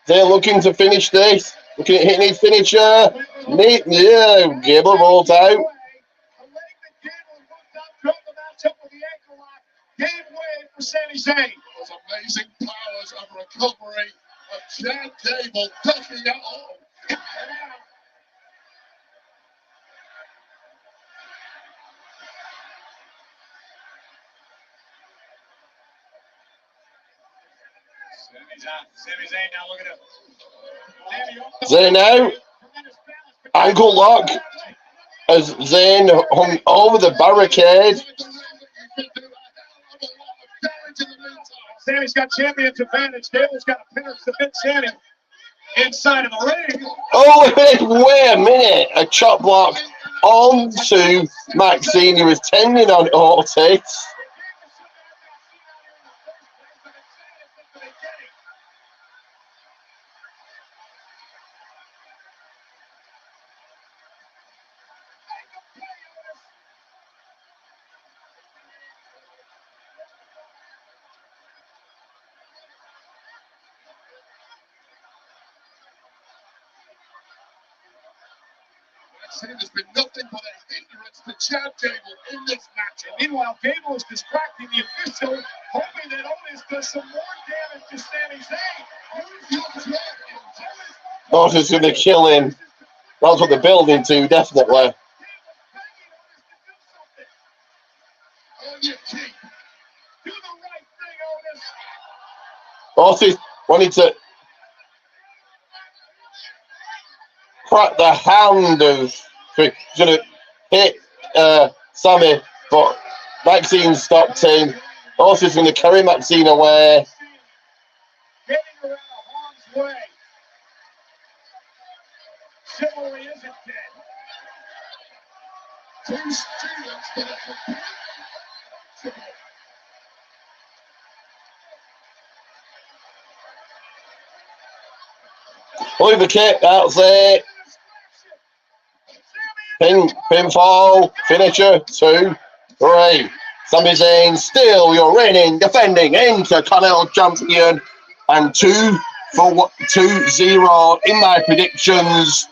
They're looking to finish this. Looking at hitting his finisher. Yeah, Gable rolls out. Those amazing powers of recovery of Chad Gable ducking out. Sami Zayn now looking at Zayn now. Ankle lock as Zayn hung over the barricade. Sammy's got champion's advantage. Gable's got a pin or submit Sammy inside of the ring. Oh, wait a minute. A chop block onto Maxine, who was tending on Otis. There's been nothing but a hindrance to Chad Gable in this match. And meanwhile, Gable is distracting the official, hoping that Otis does some more damage to Sami Zayn. Otis is going to kill him. That's what they're building to, definitely. Otis wanted to crack the hand of, he's going to hit Sammy, but Maxine stopped him. Otis is going to carry Maxine away. Getting her out of harm's way. Chivalry isn't dead. Two students that are Leave the kick, that's it. Pinfall, finisher, 2, 3. Sami Zayn, still your reigning, defending Intercontinental Champion, and 2-0 in my predictions.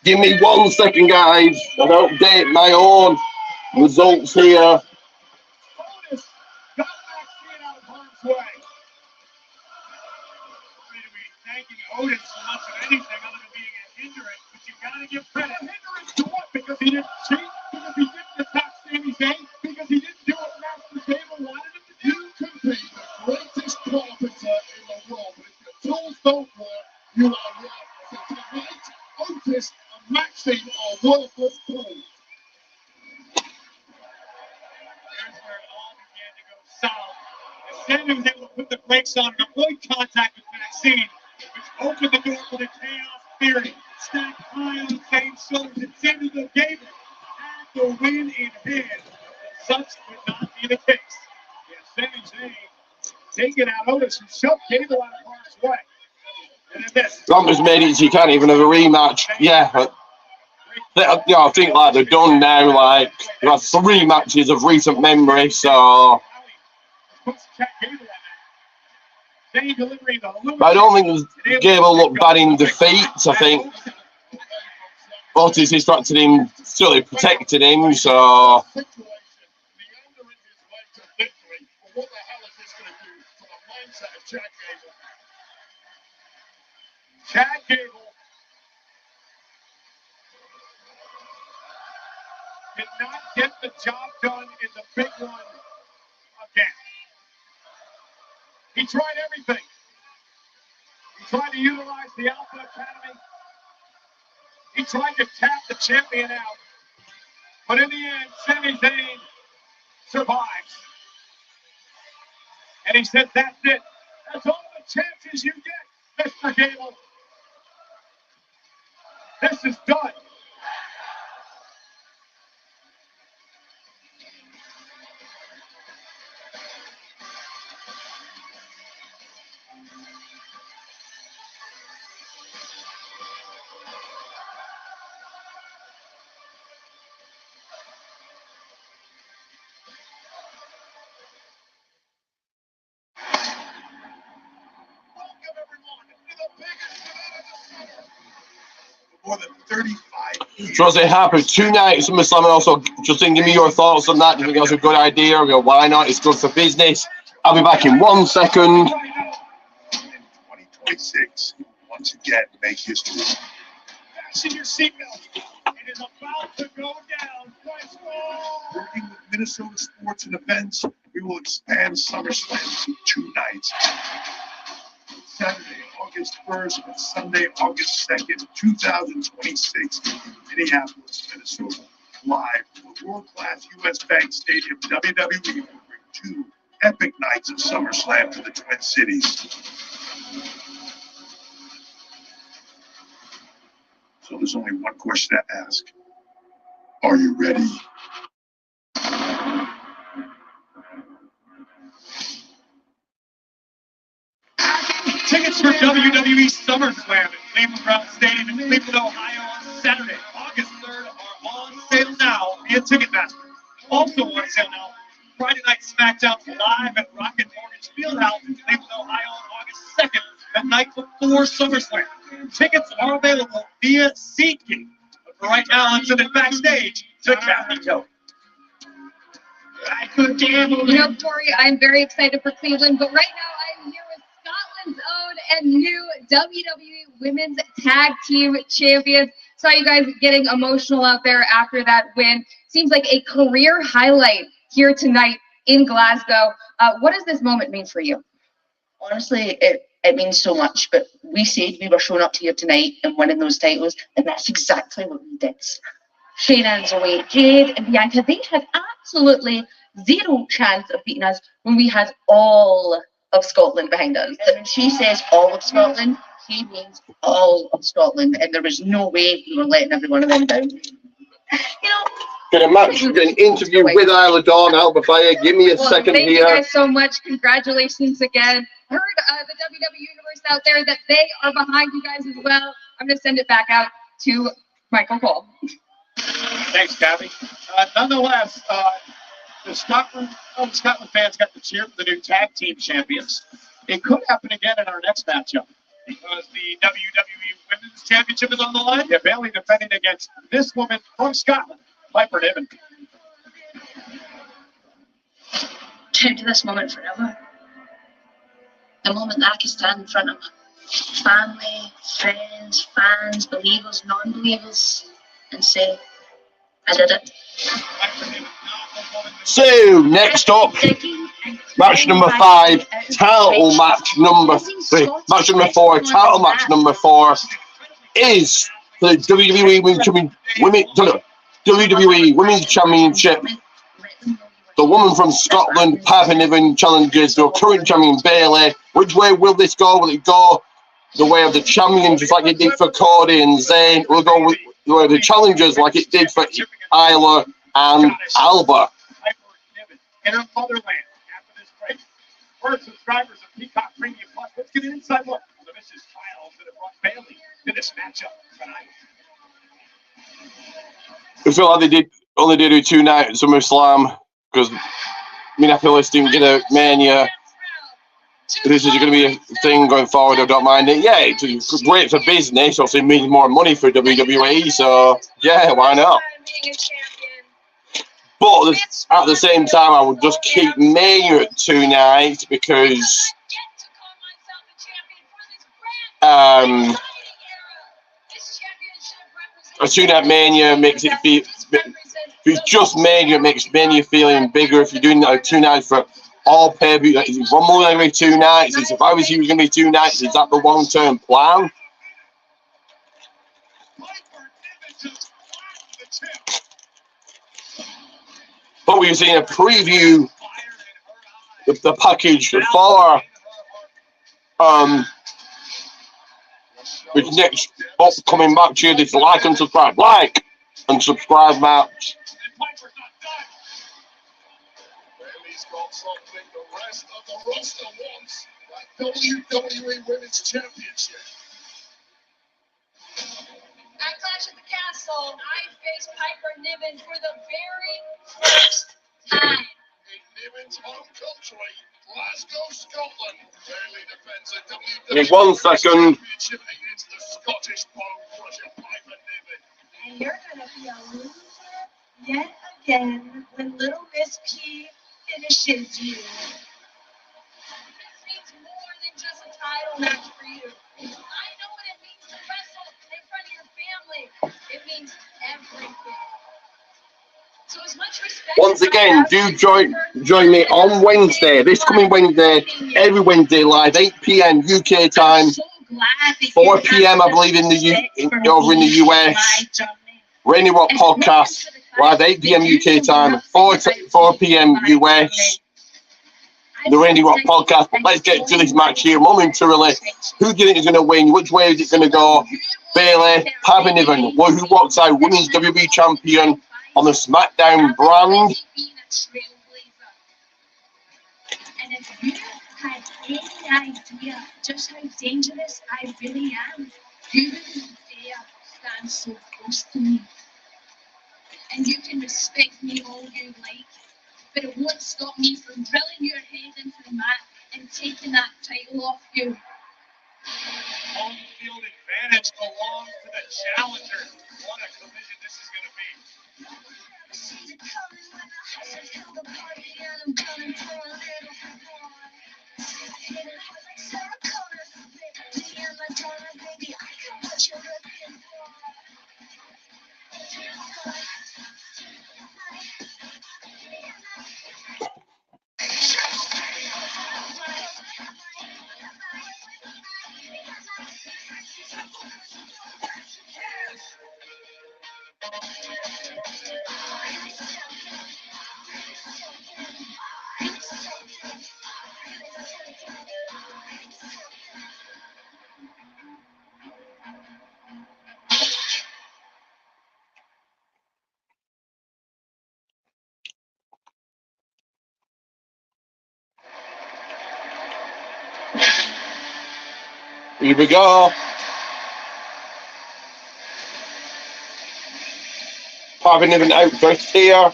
Give me 1 second, guys, and update my own results here. Otis got Maxine out of harm's way. Thanking Otis so much of anything other than being a hindrance, but you gotta give credit. Hindrance to what? Because he didn't cheat? Because he didn't attack Sami Zayn? Because he didn't do what Master Gable wanted him to do? You can be the greatest carpenter in the world, but if your tools don't work, you are worthless. And tonight, Otis and Maxine are worthless tools. Here's where it all began to go south. As Sami was able to put the brakes on and avoid contact with Maxine, which opened the door for the Chaos Theory. Stacked high on Zayn's shoulders, and Sami Gable had the win in hand. Such would not be the case. Yeah, Sami Zayn taking out Otis and shoved Gable out of harm's way. And then this. Roman's made it so you can't even have a rematch. Yeah, I think like they're done now. Like there are 3 matches of recent memory, so I don't think Gable looked bad in defeat. I think Otis distracted him, still protected him. So Chad Gable did not get the job done in the big one again. He tried everything. He tried to utilize the Alpha Academy. He tried to tap the champion out, but in the end, Sami Zayn survives. And he said, that's it. That's all the chances you get, Mr. Gable. This is done. More than 35 years. So as it happened, 2 nights SummerSlam, and also just give me your thoughts on that. Do you think that's a good idea? Or why not? It's good for business. I'll be back in 1 second. In 2026, he will once again make history. Fasten your seatbelt. It is about to go down. Let's go. Working with Minnesota Sports and Events, we will expand SummerSlam to 2 nights. Saturday, August 1st and Sunday, August 2nd, 2026 in Minneapolis, Minnesota. Live from the world-class U.S. Bank Stadium, WWE will bring 2 epic nights of SummerSlam to the Twin Cities. So there's only one question to ask. Are you ready? Tickets for WWE SummerSlam at Cleveland Brown Stadium in Cleveland, Ohio on Saturday, August 3rd are on sale now via Ticketmaster. Also on sale now, Friday Night SmackDown live at Rocket Mortgage Fieldhouse in Cleveland, Ohio on August 2nd, the night before SummerSlam. Tickets are available via SeatGeek. But for right now, let's send it backstage to Kathy Kelly. You know, Corey, I'm very excited for Cleveland, but right now I'm here with Scotland's own and new WWE Women's Tag Team Champions. Saw you guys getting emotional out there after that win. Seems like a career highlight here tonight in Glasgow. What does this moment mean for you? Honestly, it means so much, but we said we were showing up here tonight and winning those titles, and that's exactly what we did. Shayna and Zoe, Jade and Bianca, they had absolutely zero chance of beating us when we had all of Scotland behind us. And when she says all of Scotland, she means all of Scotland, and there was no way we were letting every one of them down. You know, Get a match, get an interview with Isla Dawn, Alba Fire. Give me a second thank here. you guys so much. Congratulations again. Heard the WWE Universe out there that they are behind you guys as well. I'm going to send it back out to Michael Cole. Thanks, Gabby. Nonetheless, the Scotland fans got to cheer for the new tag team champions. It could happen again in our next matchup because the WWE Women's Championship is on the line. Yeah, Bayley defending against this woman from Scotland, Piper Niven. to this moment forever. The moment that I can stand in front of family, friends, fans, believers, non-believers, and say, I did it. So, next up, match number 5, title match number 3. Match number 4, title match number 4 is the WWE Women's Championship. The woman from Scotland, Piper Niven, challenges the current champion Bayley. Which way will this go? Will it go the way of the champion, just like it did for Cody and Zayn? Will it go with the way of the challengers, like it did for Isla and Alba? In her motherland after this break. For subscribers of Peacock Premium Plus, let's get an inside look at the vicious trials that have brought Bayley to this matchup tonight. I feel like they only did 2 nights of SummerSlam because Minneapolis didn't get a Mania. This is going to be a thing going forward. I don't mind it. Yeah, it's great for business. Also, it means more money for WWE. So, yeah, why not? But at the same time, I would just keep Mania at 2 nights because a 2-night Mania makes it feel. If it's just Mania, it makes Mania feeling bigger. If you're doing 2 nights for all pay-per-view, is one more than every 2 nights? If I was you, it's going to be 2 nights. Is that the long-term plan? But we've seen a preview of the package for with next upcoming match here. This like and subscribe, match. Bailey's got something the rest of the roster wants. That WWE Women's Championship. At Clash at the Castle, I faced Piper Niven for the very first time. In Niven's home country, Glasgow, Scotland. Bailey defends a In WWE 1 second. Championship against the Scottish Bone Crusher Piper Niven. And you're gonna be a loser yet again when Little Miss P finishes you. This means more than just a title match for you. I know what it means to wrestle in front of your family. It means everything. So as much respect. Once again, do join me on Wednesday, this coming Wednesday, every Wednesday live, 8 p.m. UK time, 4 p.m. I believe over in the US. Rainy Rock Podcast, live 8 p.m. UK time, 4 p.m. US. The Rainy Rock Podcast. But let's get to this match here momentarily. Who do you think is going to win? Which way is it going to go? Bailey, Piper Niven, who walks out Women's WWE Champion on the SmackDown brand. And if you had any idea just how dangerous I really am, you wouldn't dare stand so close to me. And you can respect me all you like, but it won't stop me from drilling your head into the mat and taking that title off you. Home field advantage belongs to the challenger. What a collision this is going to be. Here we go. Piper Niven out first here.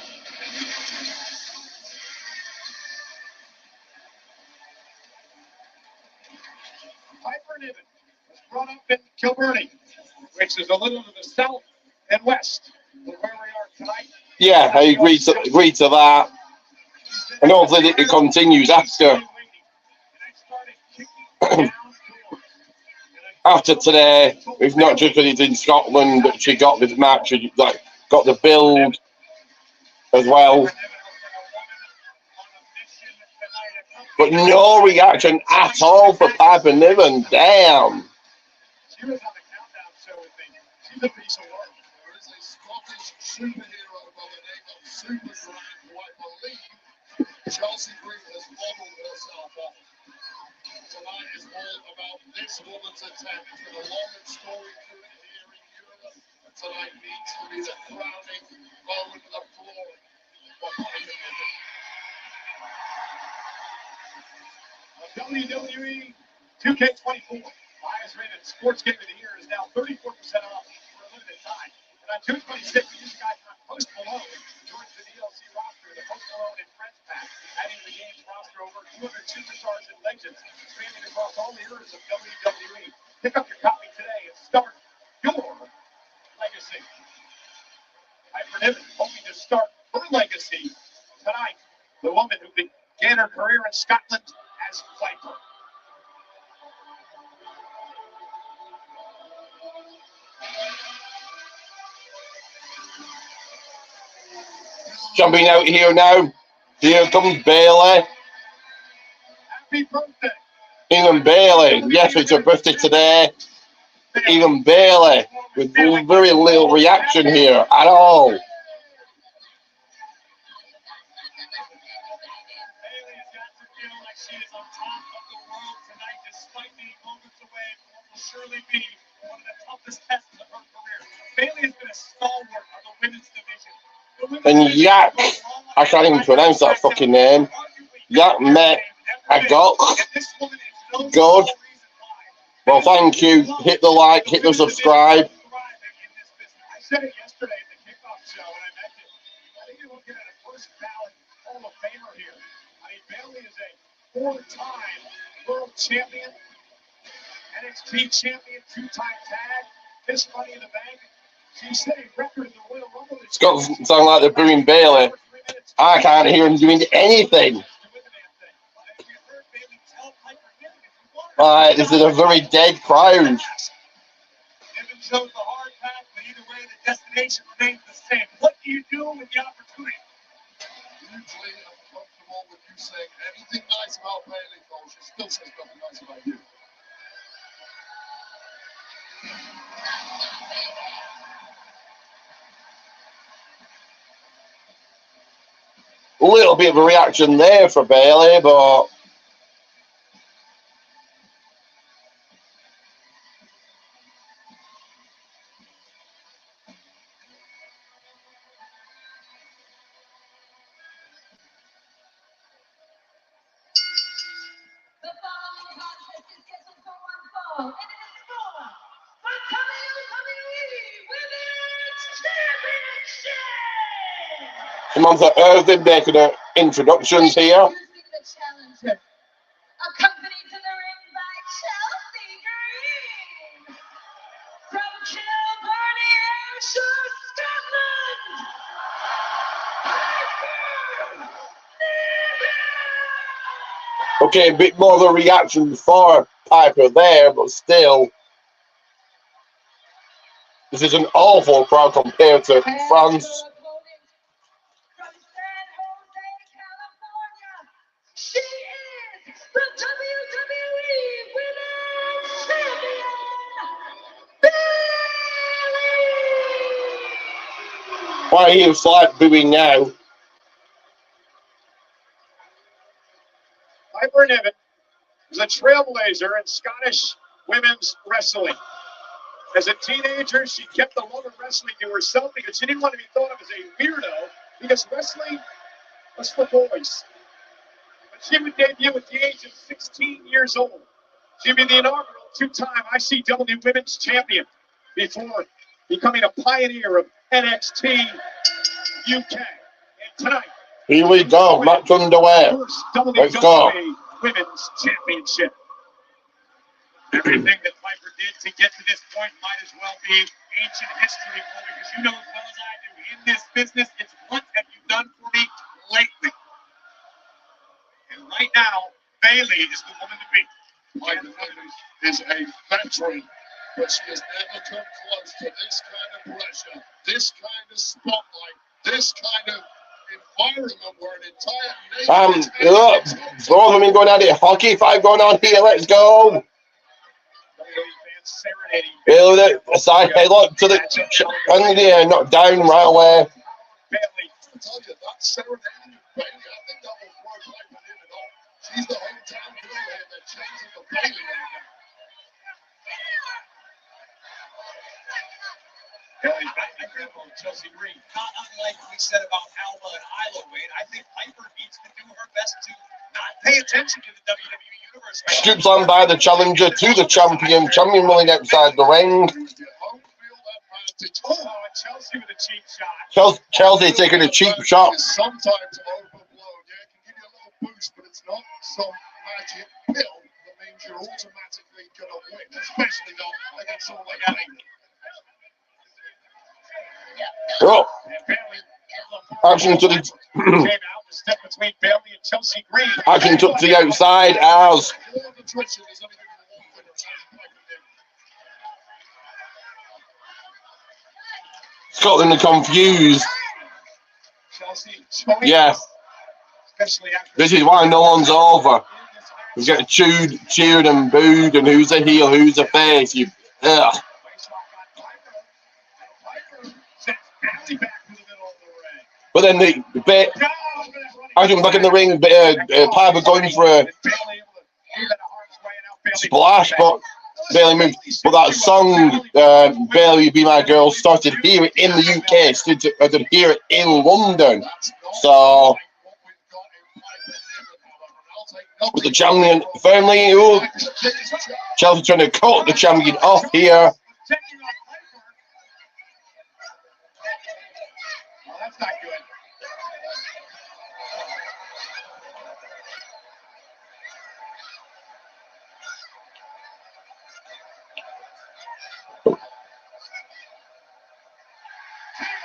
Piper Niven was brought up in Kilburnie, which is a little to the south and west of where we are tonight. Yeah, I agree to that. And hopefully it continues after after today. It's not just because it's in Scotland that she got this match, she got the build as well. But no reaction at all for Piper Niven. Damn. She was on the countdown show with me. She's a piece of work. There is a Scottish superhero by the name of Superman, who I believe Chelsea Green has modeled herself off. Tonight is all about this woman's attempt. It's been a long and storied career here in Europe, and tonight needs to be the crowning moment of glory for Piper Niven. WWE 2K24 highest rated sports game of the year is now 34% off for a limited time. And on June 26th, these guys got Post Malone joins the DLC roster, the Post Malone and Friends pack, adding to the game's roster over 200 superstars and legends, spanning across all the eras of WWE. Pick up your copy today and start your legacy. Piper Niven hoping to start her legacy tonight. The woman who began her career in Scotland as Viper. Jumping out here now. Here comes Bailey. Happy birthday. Even Bailey. Yes, it's her birthday today. even Bailey, with very little reaction here at all. Surely be one of the toughest tests of her career. Bailey has been a stalwart of the women's division. And Yak, I can't even pronounce that fucking name. Yak met a got good. Well, thank you. Hit the like, hit the subscribe. I said it yesterday at the kickoff show, and I meant it. I think you're looking at a first ballot Hall of Famer here. I mean, Bailey is a four-time world champion. NXT champion, two-time tag, this Money in the Bank. She set a record in the Royal Rumble. It's got to sound like they're booing Bailey. I can't hear him doing anything. Alright, this is a very dead crowd. Evan chose the hard path, but either way, the destination remains the same. What do you do with the opportunity? Usually, I'm comfortable with you saying anything nice about Bailey, though she still says nothing nice about you. A little bit of a reaction there for Bailey, but The following contest is scheduled for one fall, and it is for the WWE Women's Championship! come on to Earthen making her introductions here. Introducing the challenger, accompanied to the ring by Chelsea Green from Kilburn, Ayrshire, Scotland. Okay, a bit more of a reaction for Piper there, but still, this is an awful crowd compared to France. From San Jose, California, she is the WWE Women's Champion, Bayley! Why are you slight booing now? Piper Niven is a trailblazer in Scottish women's wrestling. As a teenager, she kept the love of wrestling to herself because she didn't want to be thought of as a weirdo, because wrestling was for boys. But she would debut at the age of 16 years old. She'd be the inaugural two-time ICW Women's Champion before becoming a pioneer of NXT UK. And tonight, Here we go, match underway. first Let's go. WWE Women's Championship. Everything that Piper did to get to this point might as well be ancient history, because you know as well as I do, in this business, it's what have you done for me lately? And right now, Bayley is the woman to beat. Piper Niven is a veteran, but she has never come close to this kind of pressure, this kind of spotlight, this kind of environment where an entire nation Look, both of them going at it. Hockey fight going on here. Let's go. Build it. A side headlock to the under the air, knocked down right away. I tell you, that serenading of Bailey, I think that will throw Piper Niven off. She's the hometown girl here. They're changing the Bailey right now. I agree with Chelsea Green. Not unlike we said about Alba and Isla Wade, I think Piper needs to do her best to not pay attention to the WWE Universe. Scoops on by the challenger to the champion. Champion rolling outside the ring. Oh, and Chelsea with a cheap shot. Chelsea taking a cheap shot. It's sometimes overblown. Yeah, it can give you a little boost, but it's not some magic pill that means you're automatically going to win, especially not against someone like Ali. Oh, action to the Came out and step between Bailey and Chelsea Green. action to the outside as All the attrition is only going to be one thing that takes Piper Niven. Scotland are confused. Chelsea, Yeah, especially after this is why no one's over. We get cheered and booed, and who's a heel, who's a face. You Ugh. But then the bit, I think back in the ring, Piper going for a splash, but Bailey moved. But that song, Bailey Be My Girl, started here in the UK, started here in London. So, with the champion firmly, ooh, Chelsea trying to cut the champion off here. That's not good.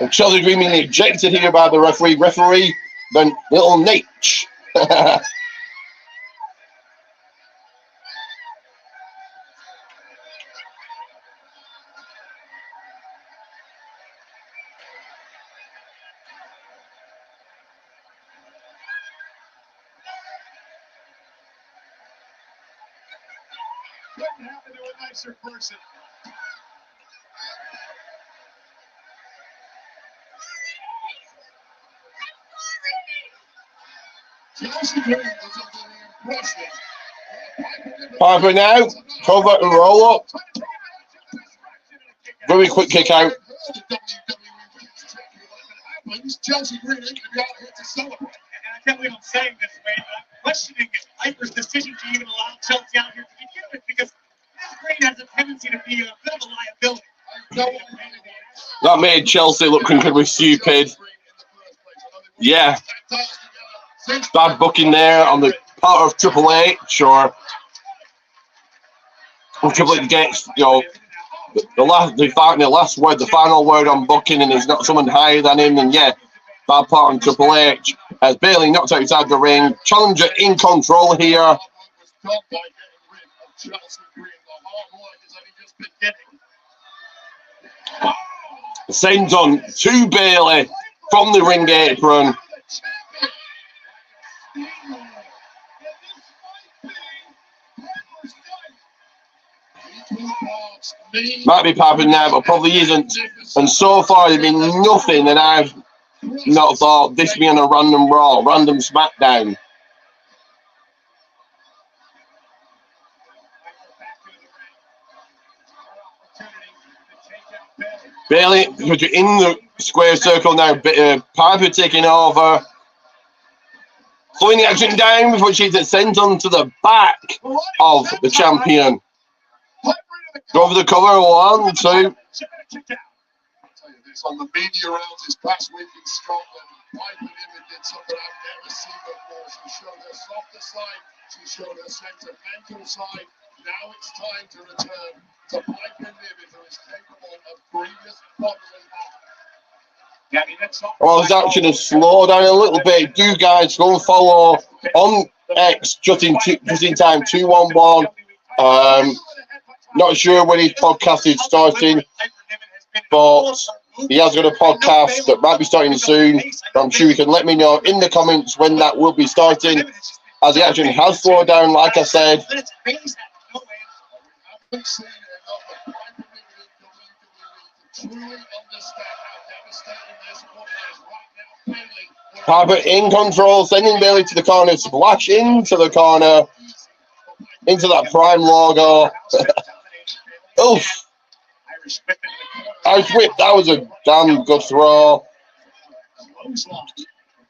And Chelsea Green being ejected here by the referee. Referee, then little Nate. Couldn't happen to a nicer person. Piper now, cover and roll up. Very quick kick out. Chelsea Green ain't gonna be out here to celebrate. And I can't believe I'm saying this, way, but I'm questioning Piper's decision to even allow Chelsea out here to begin with, because this Green has a tendency to be a bit of a liability. That made Chelsea look incredibly stupid. Yeah. Bad booking there on the part of Triple H, or Triple H gets, you know, the final word on booking, and he's not someone higher than him, and yeah, bad part on Triple H. As Bailey knocked outside the ring, challenger in control here. Same done to Bailey from the ring apron. Might be Piper now, but probably isn't. And so far, there's been nothing that I've not thought this being a random Raw, random SmackDown. Bailey, in the square circle now, Piper taking over. Slowing the action down before she's sent onto the back of the champion. Go for the cover, 1, 2. On the media rounds this past week in Scotland, Piper Niven did something I've never seen before. She showed her softer side, she showed her sentimental side. Now it's time to return to Piper Niven, who is capable of previous bodily harm. Well, this action has slowed down a little bit. You guys go and follow on X just in time 211. Not sure when his podcast is starting, but he has got a podcast that might be starting soon. I'm sure you can let me know in the comments when that will be starting, as the action has slowed down, like I said. Piper in control, sending Bailey to the corner, splash into the corner, into that Prime logo. Oof. Irish whip, that was a damn good throw.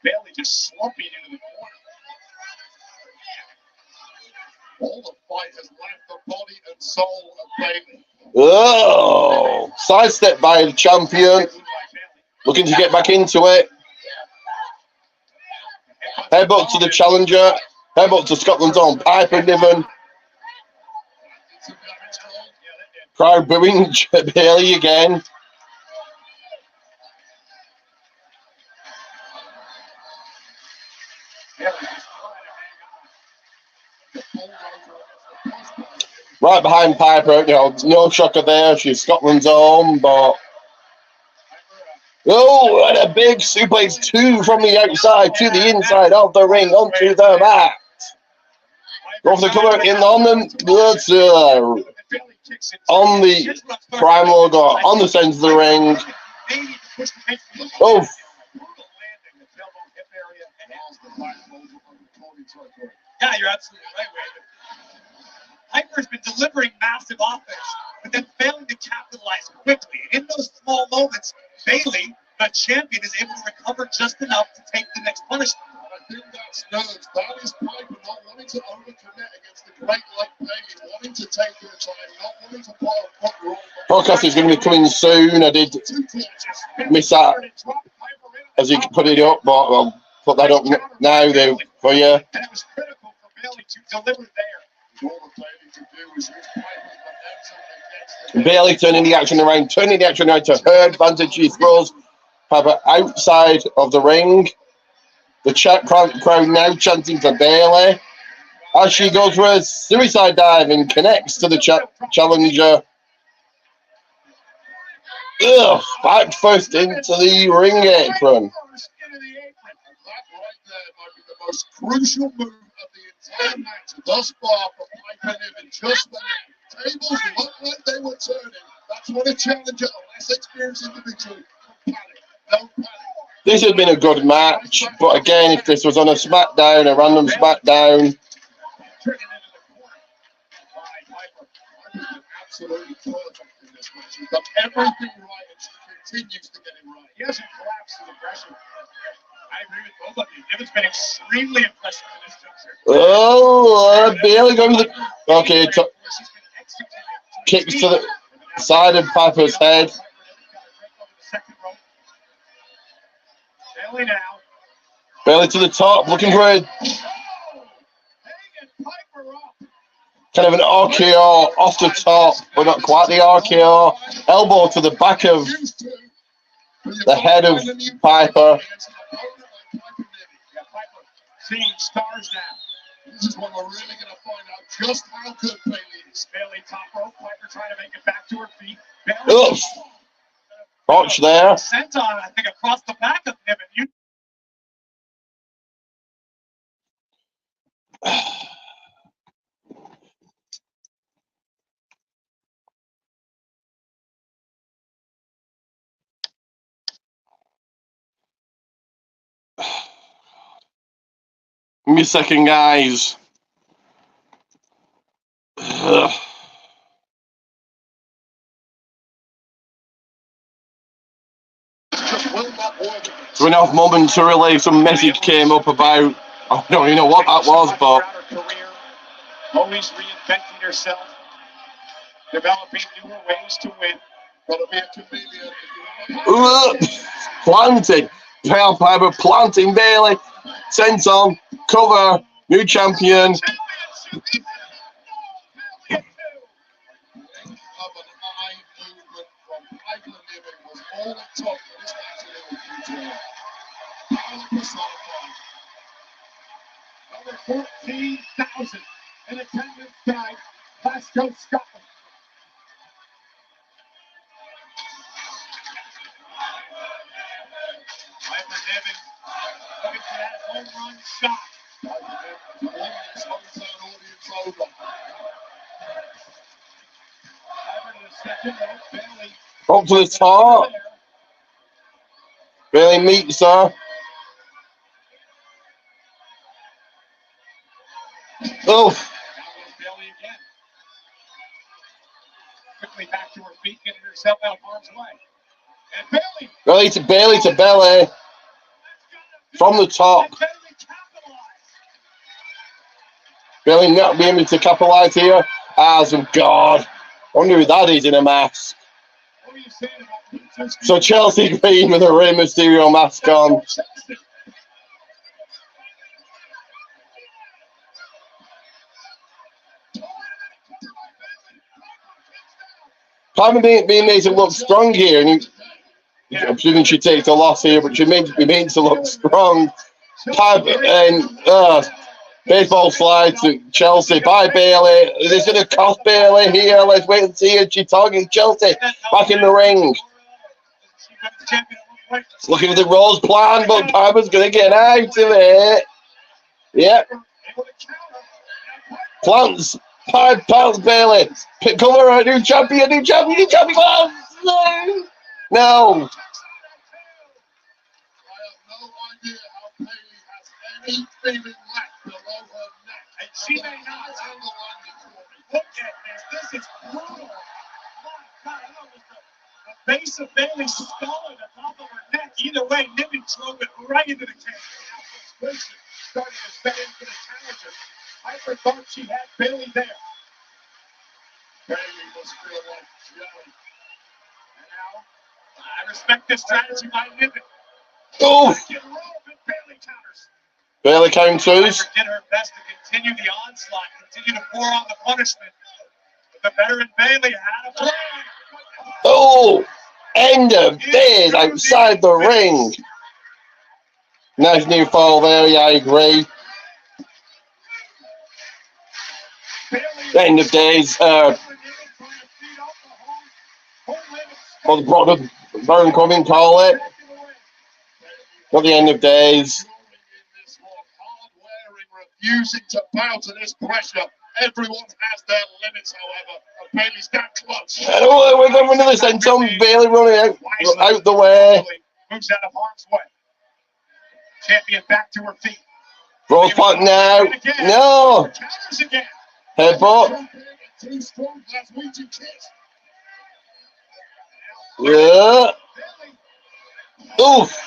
Bailey just slumping into the corner. All the fight has left the body and soul of Bailey. Oh, sidestep by the champion. Looking to get back into it. Headbutt to the challenger. Headbutt to Scotland's own Piper Niven. Crowd booing Bailey again. Right behind Piper, you know, no shocker there. She's Scotland's own, but oh, and a big suplex 2 from the outside to the inside of the ring onto the mat. Go for the cover in on them. on the Prime logo on the centre of the ring. Oh. Yeah, you're absolutely right, Wade. Piper's been delivering massive offense, but then failing to capitalize quickly. In those small moments, Bailey, the champion, is able to recover just enough to take the next punishment. I think that's nerves. That is Piper not wanting to overcommit against the great Lake Bailey, wanting to take her time, not wanting to pile a foot wrong. Podcast is going to be coming soon. I did miss that as you put it up, but I'll put that up now there for you. And it was critical for Bailey to deliver there. All the Bailey to do is use Piper momentum against the Bailey turning the action around to her advantage. She throws Piper outside of the ring. The crowd now chanting for Bailey as she goes for a suicide dive and connects to the challenger. Ugh, back first into the ring apron. That right there might be the most crucial move of the entire match thus far for Piper Niven. Just when the tables looked like they were turning, that's when a challenger, a less experienced individual, can panic. Don't panic. This has been a good match, but again, if this was on a SmackDown, a random SmackDown. Absolutely perfect in this match. She's done everything right and she continues to get it right. He hasn't collapsed his aggression. I agree with both of you. Niven's been extremely impressive in this juncture. Oh, Bailey going to the... Okay, kicks to the side of Piper's head. Bailey now. Bailey to the top, looking for a kind of an RKO off the top, but not quite the RKO. Elbow to the back of the head of Piper. Seeing stars now. This is when we're really going to find out just how good Bailey is. Bailey top rope. Piper trying to make it back to her feet. Oof. Botch there. Sent on, I think, across the back of Niven. Give me a second, guys. Ugh. So we now have momentarily some message came up about, I don't even know what that was, but always reinventing yourself, developing newer ways to win. Gotta be a chameleon. planting. Pale Piper planting Bailey. Senton, cover, new champion. Over 14,000 in attendance tonight. Glasgow, Scotland. Piper Niven looking for that home run shot. Piper to the second rope. Bailey. Up to the top. Bailey meets her. Oh. Bailey again. Quickly back to her feet, getting herself out of harm's way. And Bailey. Bailey to belly. From the top. Bailey not being able to capitalize here. As of God. I wonder who that is in a mask. So Chelsea Green with a Rey Mysterio mask on. Piper being made to look strong here, and I'm assuming she takes a loss here, but she made to look strong. Piper and baseball slide to Chelsea by Bailey. Is this going to cost Bailey here? Let's wait and see. She targets Chelsea back in the ring. Looking at the Rose plan, but Piper's going to get out of it. Yep. Plants £5 Bailey. Pick cover, a new champion, new champion, new champion. Oh, no. I have no idea how Bailey has any feeling left below her neck. And she may not. Look at this. This is brutal. My God, I know it was the base of Bailey's skull and the top of her neck. Either way, Niven drove it right into the cage. Now frustration starting to set in for the challenger. Piper thought she had Bailey there. Bailey must feel like jelly. And now, I respect this strategy by Niven. Oh, Back and roll, but Bailey counters. Bailey counters. Piper did her best to continue the onslaught, continue to pour on the punishment. But the veteran Bailey had a plan. Oh, end of days outside the ring. Nice new fall there, yeah, I agree. End of days. Well, the brother Baron Corbin call it. Not the end of days. Refusing to bow to this pressure. Everyone has their limits, however. And Bailey's that close. Oh, we're going for another senton. Bailey running out the way. Moves out of harm's way. Champion back to her feet. Rose punt now. No. Counters again. Headbutt. Too strong, Glaswegian kiss. Yeah. Oof.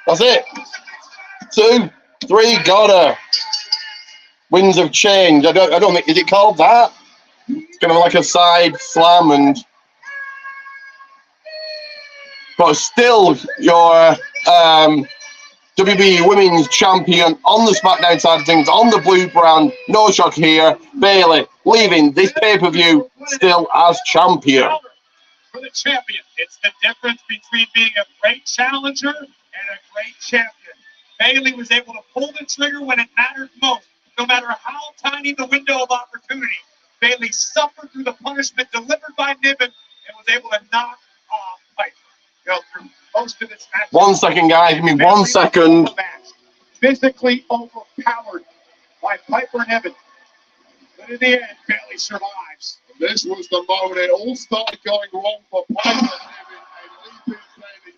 That's it. 2, 3, got her. Winds of change. I don't think, is it called that? It's kind of like a side slam, and but still your WB Women's Champion on the SmackDown side of things, on the blue brand. No shock here. Bailey leaving this pay-per-view still as champion. For the champion, it's the difference between being a great challenger and a great champion. Bailey was able to pull the trigger when it mattered most. No matter how tiny the window of opportunity, Bailey suffered through the punishment delivered by Niven and was able to knock off Piper. Through most of this match. 1 second, guys. Give me 1 second. Physically overpowered by Piper Niven. But in the end, Bailey survives. And this was the moment it all started going wrong for Piper Niven and leaping Bailey.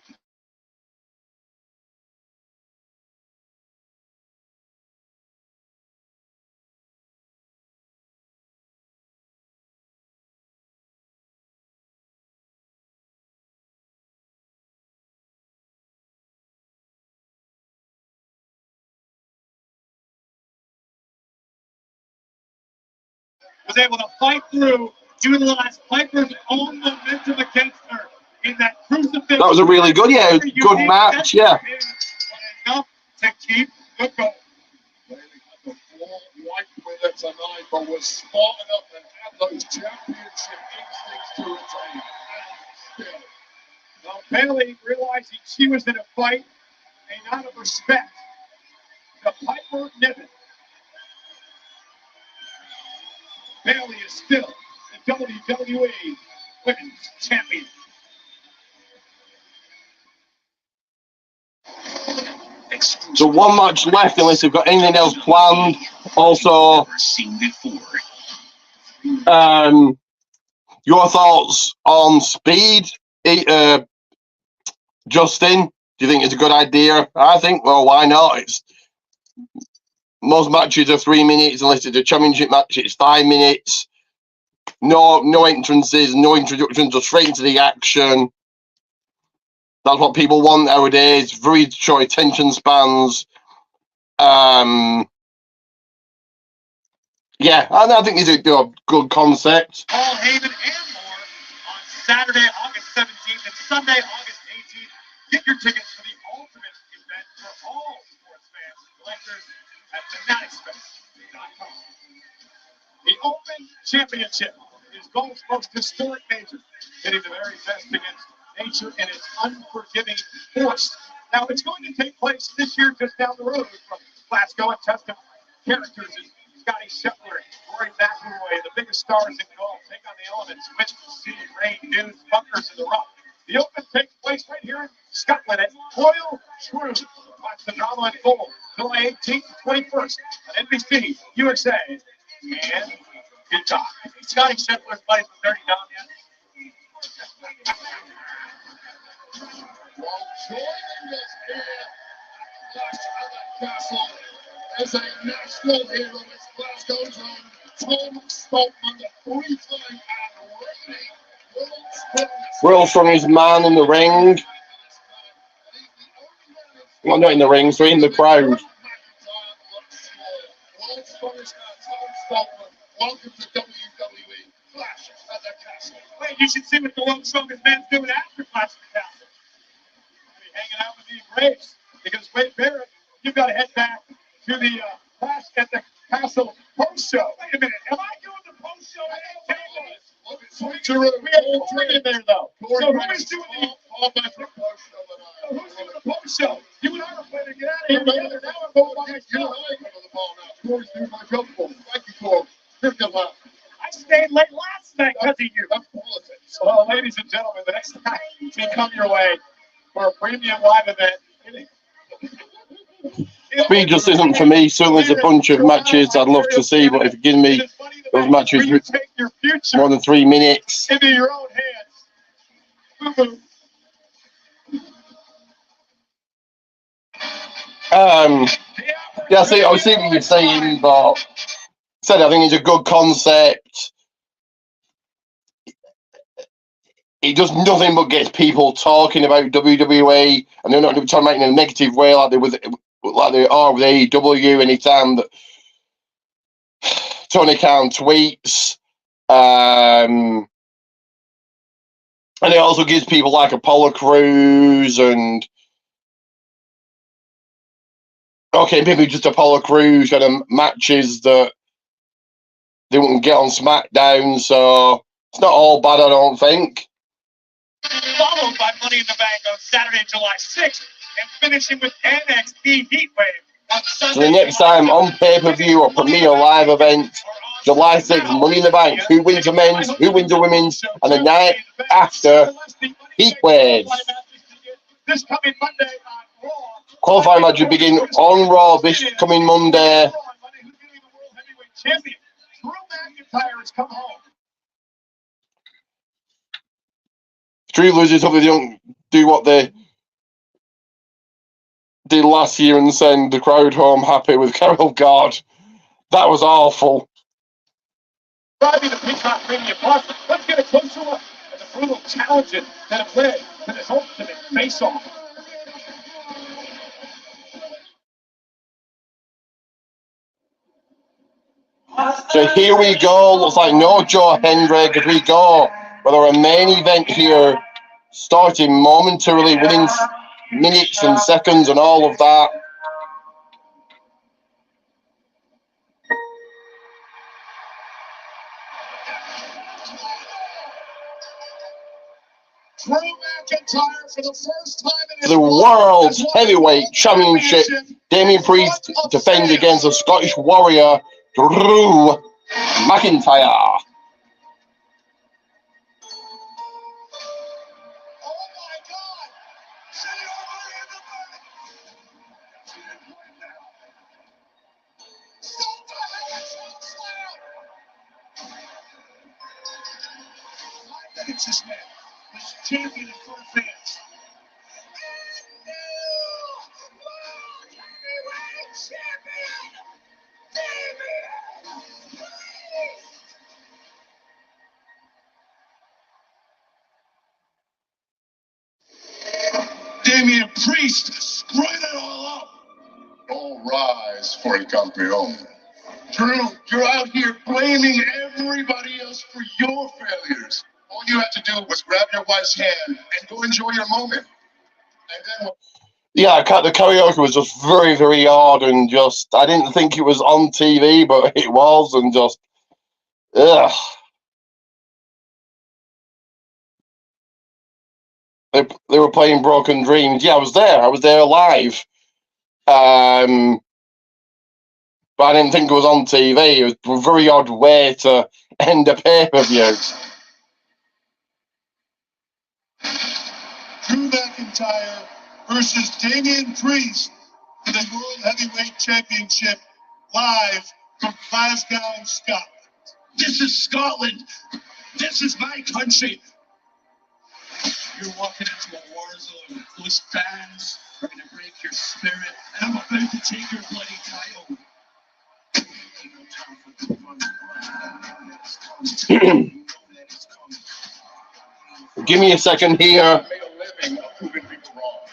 Was able to fight through, utilize Piper's own momentum against her in that crucifix. That was a really good, good match, yeah. But enough to keep the goal. Bailey had the floor wiped with it tonight, but was smart enough and had those championship instincts to retain. And still. Well, Bailey realizing she was in a fight, and out of respect to Piper Niven, Bailey is still the WWE Women's Champion. So 1 match left unless you've got anything else planned. Also, your thoughts on Speed, Justin? Do you think it's a good idea? I think, well, why not? It's most matches are 3 minutes, unless it's a championship match, it's 5 minutes. No entrances, no introductions, just straight into the action. That's what people want nowadays. Very short attention spans. Yeah, I think it's a good concept. Paul Heyman and more on Saturday, August 17th and Sunday, August 18th. Get your tickets for the ultimate event for all sports fans and collectors at fanaticsfest.com. The Open Championship is golf's most historic major, hitting the very best against nature and its unforgiving force. Now, it's going to take place this year just down the road from Glasgow and Tustin. Characters is Scotty Scheffler, Rory McIlroy, the biggest stars in golf, take on the elements, wind, sea, rain, dunes, bunkers, and the rough. The Open takes place right here in Scotland at Royal Troon. Watch the drama unfold July 18th to 21st on NBC, USA, and Good talk. Scotty Scheffler's buddy from 30 down yet. While joining us here at the Castle as a national hero, this Glasgow zone, Tom Stoltman, the three-time and reigning World's strongest man in the ring. Well, not in the ring, so in the crowd. World's strongest man, Tom Stoltman. Welcome to WWE. Clash at the Castle. Wait, you should see what the world's strongest man's doing after Clash of the Castle. He'll be hanging out with these Braves. Because Wade Barrett, you've got to head back to the Clash at the Castle post show. Wait a minute, am I doing the post show? We have Corey in there though. So who's doing the post show? You and I were planning to get out of here together. Now I'm going by myself. Corey's doing my job for me. Thank you, Corey. Good luck. I stayed late last night because of you. That's politics. Well, ladies and gentlemen, the next time we come your way for a premium live event. Speed just isn't for me. Certainly there's a bunch of matches I'd love to see, but if you give me those matches more than 3 minutes. Into your own hands. Boo-boo. Yeah, I see what you're saying, but I think it's a good concept. It does nothing but gets people talking about WWE, and they're not talking about it in a negative way like they are with AEW. Anytime that Tony Khan tweets, and it also gives people like Apollo Crews and maybe just Apollo Crews kind of matches that they wouldn't get on SmackDown. So it's not all bad, I don't think. Followed by Money in the Bank on Saturday, July 6th, and finishing with NXT Heatwave on Sunday. So the next time on pay-per-view or premiere live event, July 6th, Money in the Bank. Who wins the men's, who wins the women's, and the night after, Heatwave. This coming Monday on Raw. Qualifying match will begin on Raw this coming Monday. Who's going to be the World Heavyweight Champion? Drew McIntyre has come home. Drew loses, hopefully they don't do what they did last year and send the crowd home happy with Carol God. That was awful. Driving the Peacock Premium Plus, let's get a closer look at the brutal challenges that have led to this ultimate face-off. So here we go. Looks like no Joe Hendrick as we go. But our main event here starting momentarily within minutes and seconds and all of that. Drew McIntyre for the first time in his The World's Heavyweight Championship. Damien Priest defends against the Scottish Warrior, Drew McIntyre. This man was champion in front of fans. Damien Priest screwed it all up. All rise for el campeón. Drew, you're out here blaming everybody else for your failures. All you had to do was grab your wife's hand and go enjoy your moment. And then Yeah, the karaoke was just very, very odd and just, I didn't think it was on TV, but it was, and just, ugh. They were playing Broken Dreams. Yeah, I was there live. But I didn't think it was on TV. It was a very odd way to end a pay-per-view. Drew McIntyre versus Damien Priest for the World Heavyweight Championship live from Glasgow, Scotland. This is Scotland. This is my country. You're walking into a war zone. Those fans are going to break your spirit, and I'm about to take your bloody title. Give me a second here. Made a living of proving people wrong.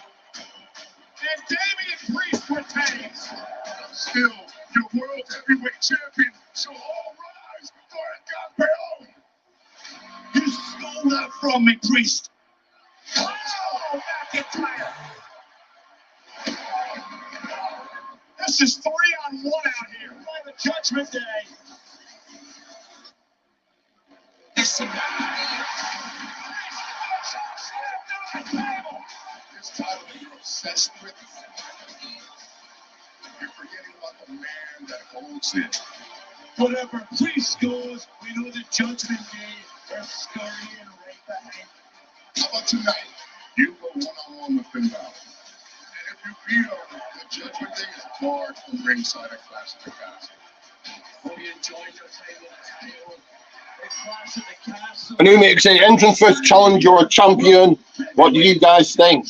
And Damian Priest retains. Still, your world heavyweight champion. So all rise before it got You stole that from me, Priest. Oh, McIntyre. This is 3-on-1 out here. By the Judgment Day. Listen, This title that you're obsessed with, you're forgetting about the man that holds it. whatever Priest goes, we know the Judgment Day are scurrying right behind. How about tonight? You go one-on-one with Finn Balor. And if you beat him, the Judgment Day is barred from ringside at Clash of the Castle. Hope you enjoyed your time on the title. They clash at the castle. A new mix say entrance first challenge, you're a champion. What do you guys think?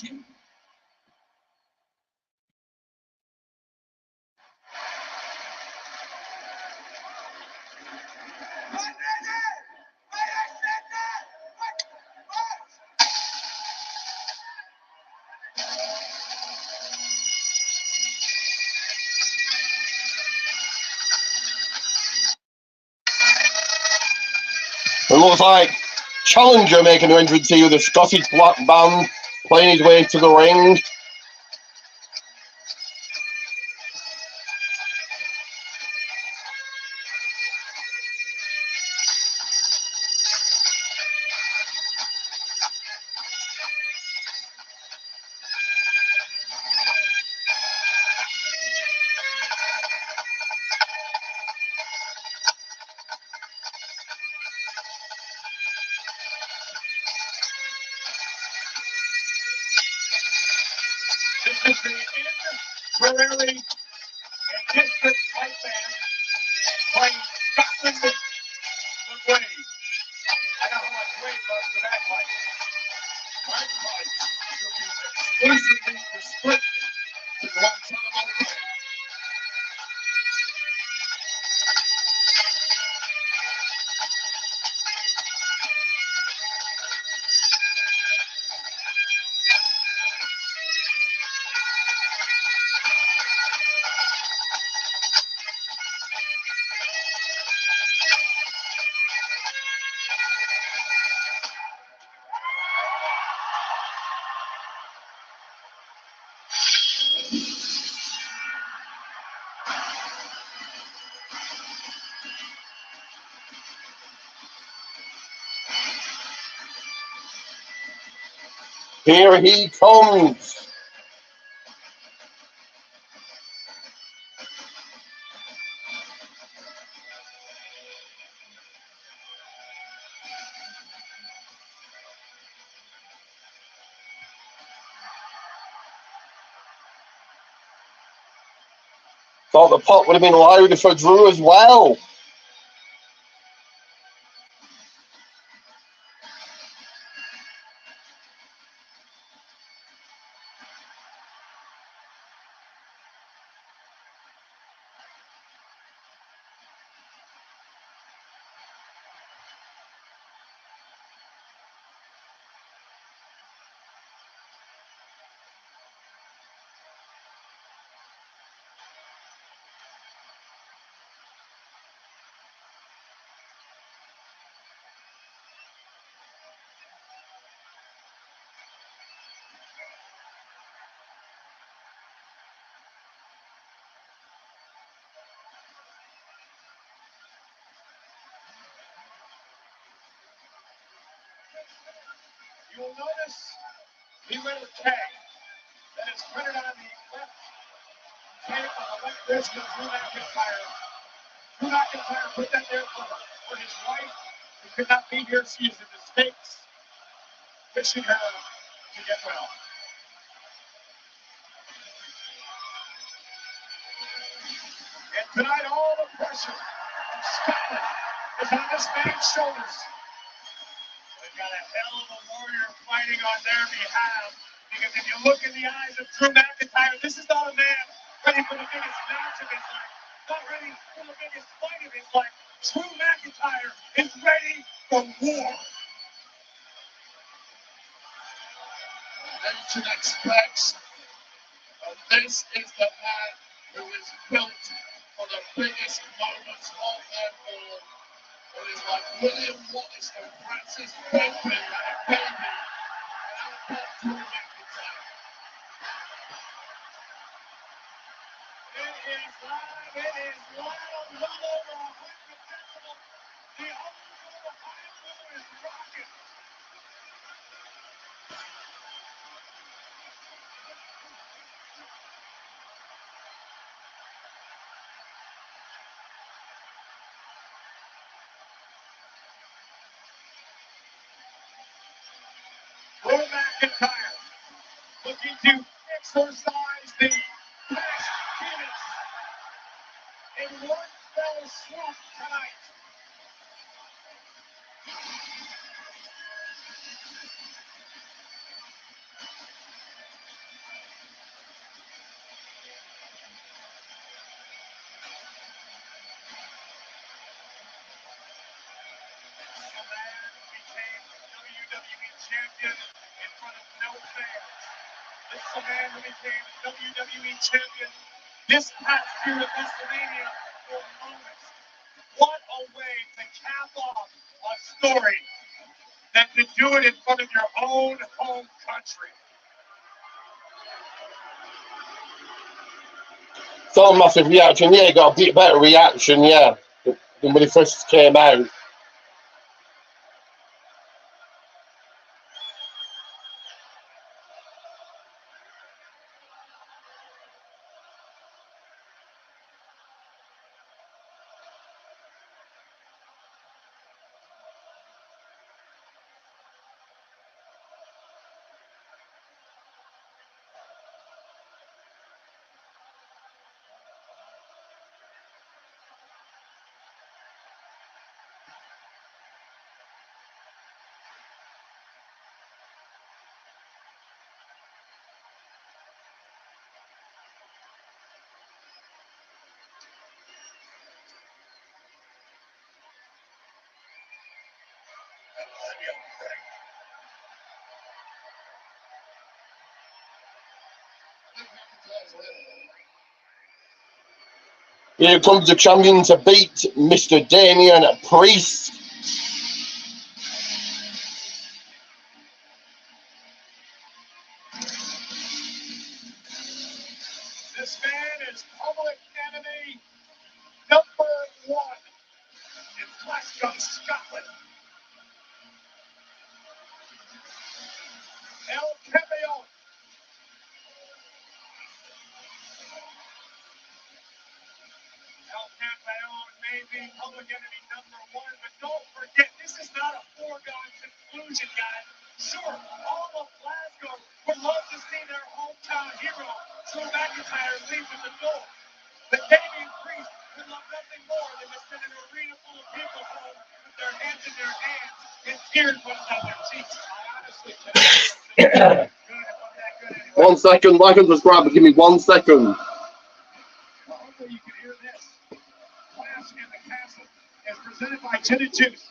It looks like Challenger making an entrance here with a Scottish black band playing his way to the ring. This is the Inverary and District Pipe Band playing Scotland the Way. I know how much Wade loves the bagpipe. My pipe should be exclusively restricted to Guantanamo Bay. Here he comes. Thought the pop would have been louder for Drew as well. You will notice the little tag that is printed on the left tape on the left wrist of Drew McIntyre. Drew McIntyre put that there for his wife, who could not be here. She is in the States, wishing her to get well. And tonight, all the pressure of Scotland is on this man's shoulders. They've got a hell of a warrior fighting on their behalf. Because if you look in the eyes of Drew McIntyre, this is not a man ready for the biggest match of his life, not ready for the biggest fight of his life. Drew McIntyre is ready for war. The nation expects, and this is the man who is built for the biggest moments of them all. It is like William Wallace and Francis Bedbury and a baby, and out pops Drew McIntyre. It is live, it is loud, well over 100 decibels. The Oklahoma High School is rocking. Drew McIntyre looking to exercise the past demons in one fell swoop tonight. The man became WWE champion in front of no fans. This is a man who became WWE champion this past year at WrestleMania for moments. What a way to cap off a story than to do it in front of your own home country. So massive reaction, yeah, got a bit better reaction, yeah, than when he first came out. Here comes the champion to beat Mr. Damian Priest. This man is public enemy number one in Glasgow, Scotland. El Campeon. El Campeon may be public enemy number one, but don't forget, this is not a foregone conclusion, guys. Sure, all of Glasgow would love to see their hometown hero, Drew McIntyre, leave with the gold. But Damian Priest would love nothing more than to send an arena full of people home with their hands in their hands and tears running down their cheeks. I honestly cannot. 1 second, like and subscribe, give me 1 second. Well, hopefully you can hear this. Clash in the Castle is presented by Gin and Juice,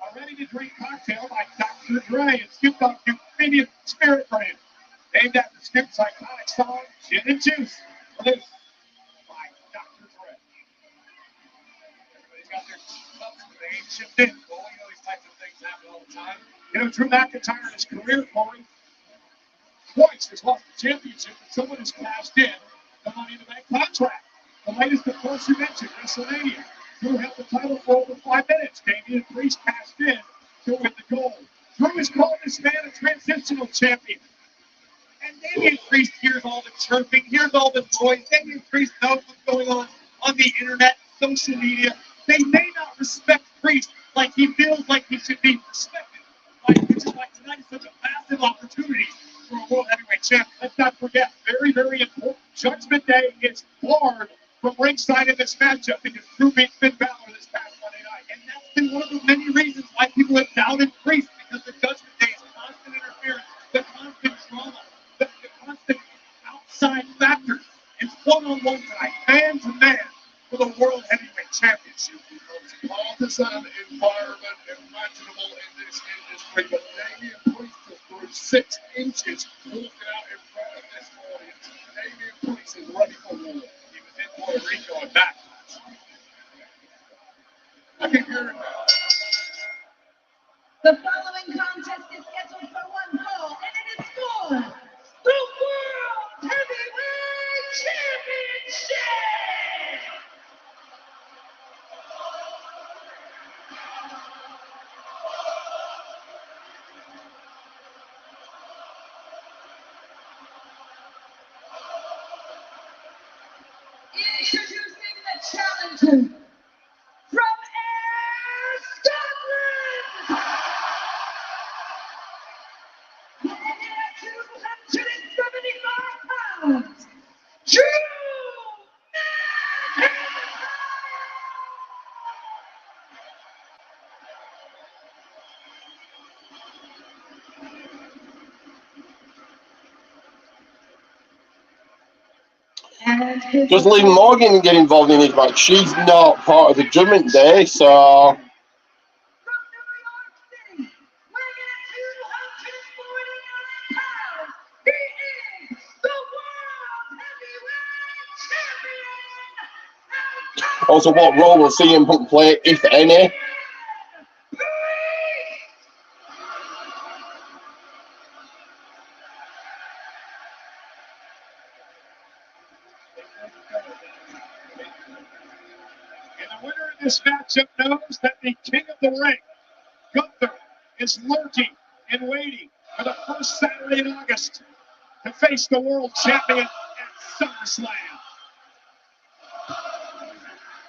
a ready-to-drink cocktail by Dr. Dre and Scoop Dog Premium Spirit brand, named after Scoop's iconic song, Gin and Juice, produced by Dr. Dre. Everybody's got their cups, but they ain't shipped in. Well, you know these types of things happen all the time. You know, Drew McIntyre in his career, Corey, twice has lost the championship, and someone has cashed in the Money in the Bank contract. The latest, of course, you mentioned, WrestleMania. Drew held the title for over 5 minutes. Damian Priest cashed in to win the gold. Drew is calling this man a transitional champion. And Damian Priest hears all the chirping, hears all the noise. Damian Priest knows what's going on the internet, social media. They may not respect Priest like he feels like he should be respected. Which is why tonight is such a massive opportunity for a World Heavyweight Champ. Let's not forget, very, very important. Judgment Day is barred from ringside in this matchup because Drew beat Finn Balor this past Monday night. And that's been one of the many reasons why people have doubted Priest, because the Judgment Day is constant interference, the constant drama, the constant outside factors. It's one-on-one tonight, man to man, for the World Heavyweight Championship. The most partisan environment imaginable in this industry, but Damian Priest just threw 6 inches walking out in front of this audience. Damian Priest is ready for war. He was in Puerto Rico and back. I can hear it now. The following contest is scheduled for one fall, and it is for the World Heavyweight Championship! Introducing the challenger from Scotland! Weighing in at 275 pounds, Drew McIntyre. Does Liv Morgan get involved in this match? She's not part of the Judgment Day, so From New York City, weighing in at 249 pounds, he is the World Heavyweight Champion! also what role will CM Punk play, if any? And the winner of this matchup knows that the King of the Ring, Gunther, is lurking and waiting for the first Saturday in August to face the world champion at SummerSlam.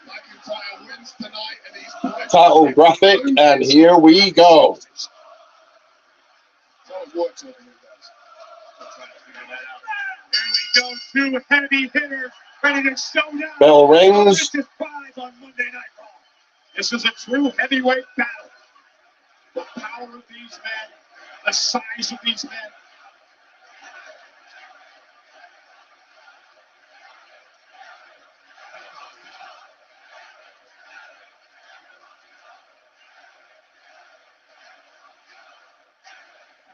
McIntyre wins tonight and he's breaking Title graphic, and here we go. It's always worked on him, guys. Here we go, 2 heavy hitters ready to show down. Bell rings. This is prize on Monday Night Raw. This is a true heavyweight battle. The power of these men, the size of these men.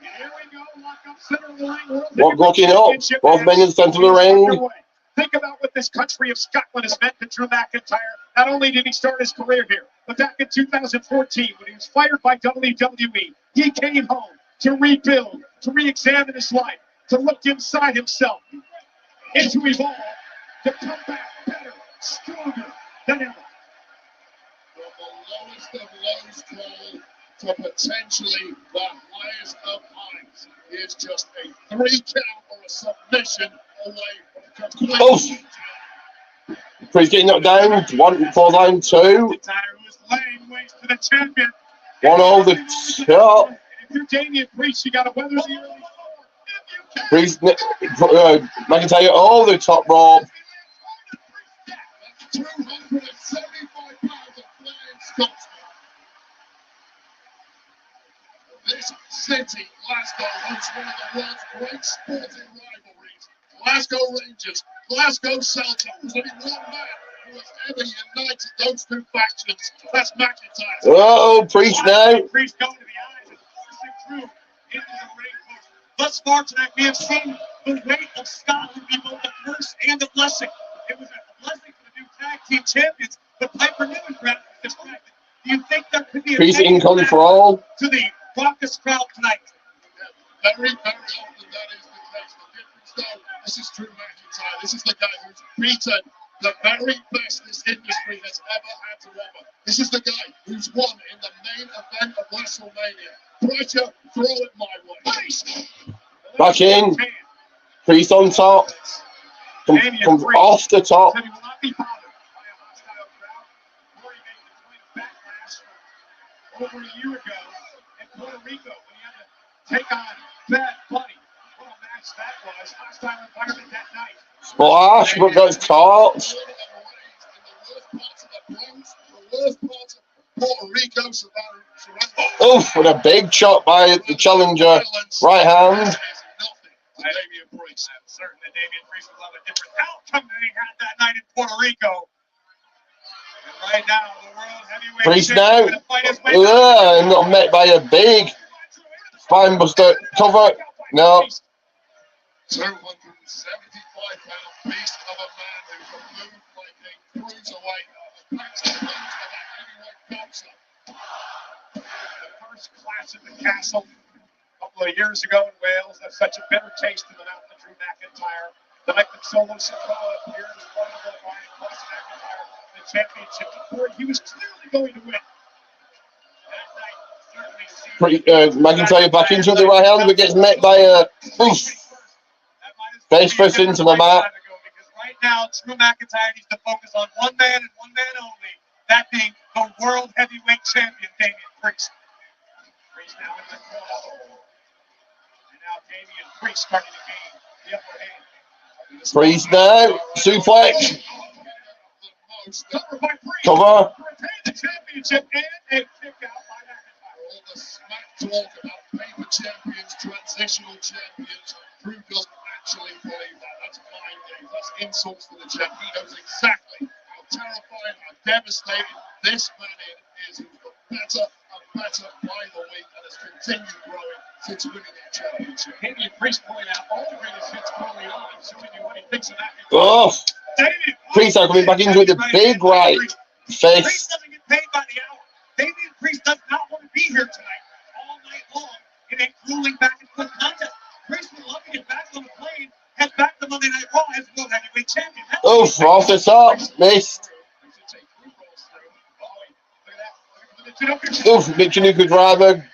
And here we go, lock up center of the ring. World What looking up? Championship Both match men in the center of the ring. underway. Think about what this country of Scotland has meant to Drew McIntyre. Not only did he start his career here, but back in 2014, when he was fired by WWE, he came home to rebuild, to re-examine his life, to look inside himself, and to evolve, to come back better, stronger than ever. From the lowest of lows, Cole, to potentially the highest of heights. He is just a 3 count or a submission away from complete. Oh. Priest getting knocked down. 1 4 line 2. McIntyre, who is laying waste to the champion. 1 over the top. And if you're Damian Priest, you got to weather the early storm. Priest, McIntyre over the top rope. 275 pounds of flying Scotsman. This city, Glasgow, hosts one of the world's great sporting rivalries. Glasgow Rangers, Glasgow Celtic. There's only one man who has ever united those 2 factions. That's McIntyre. Oh, Priest now. Priest going to the eyes and forcing Drew into the ring post. Thus far tonight, we have seen the weight of Scotland be both a curse and a blessing. It was a blessing for the new tag team champions, but Piper knew and Brett distracted. Do you think there could be a Priest in negative impact control. to the raucous crowd tonight? Very, very often that is the case. The difference, though, this is Drew McIntyre. This is the guy who's beaten the very best this industry has ever had to offer. This is the guy who's won in the main event of WrestleMania. Pressure, throw it my way. Back in. Priest on top. Comes off the top. Said he will not be bothered by a hostile crowd. Corey made the point of backlash over a year ago in Puerto Rico when he had to take on Bad Bunny. What a match that was. Hostile environment that night. Splash, but gets caught. The worst part Puerto Rico surrounded. Oof, with a big chop by the challenger. Right hand. Damian Priest. I'm certain that Damian Priest will have a different outcome than he had that night in Puerto Rico. And right now, the world heavyweight Priest champion now. is fight his way And not met by a big spine buster cover. No. 275-pound beast of a man who can move like a cruiserweight. Packs a punch of a heavyweight boxer. The first clash at the castle a couple of years ago in Wales. That's such a bitter taste in the mouth of Drew McIntyre. The night that Solo Sikoa appeared as part of the Ryan Plus McIntyre, the championship before he was clearly going to win. That night certainly seemed McIntyre back into the right hand, but gets met by a face first into the mat. Because right now, Drew McIntyre needs to focus on one man and one man only, that being the world heavyweight champion, Damian Priest. Priest now in the corner. And now Damian Priest starting to gain the upper hand. Priest now, suplex. Cover by Priest. Cover. Retain the championship and a kick out by McIntyre. All the smack talk about paper champions, transitional champions. Drew doesn't actually believe that. That's mind games. That's insults to the champ. He knows exactly how terrifying, how devastating this man is. Who's got better and better by the week and has continued growing since winning that championship. Damian Priest pulling out all the greatest hits early on, showing you what he thinks of that. Oh, Priest are coming back into it. The big right Priest face. doesn't get paid by the hour. Damian Priest does not want to be here tonight all night long in a grueling back and forth contest. Priest would love to get back on the plane, head back to Monday Night Raw as world heavyweight champion. Oh, off the top, missed. Oof, Michinoku driver.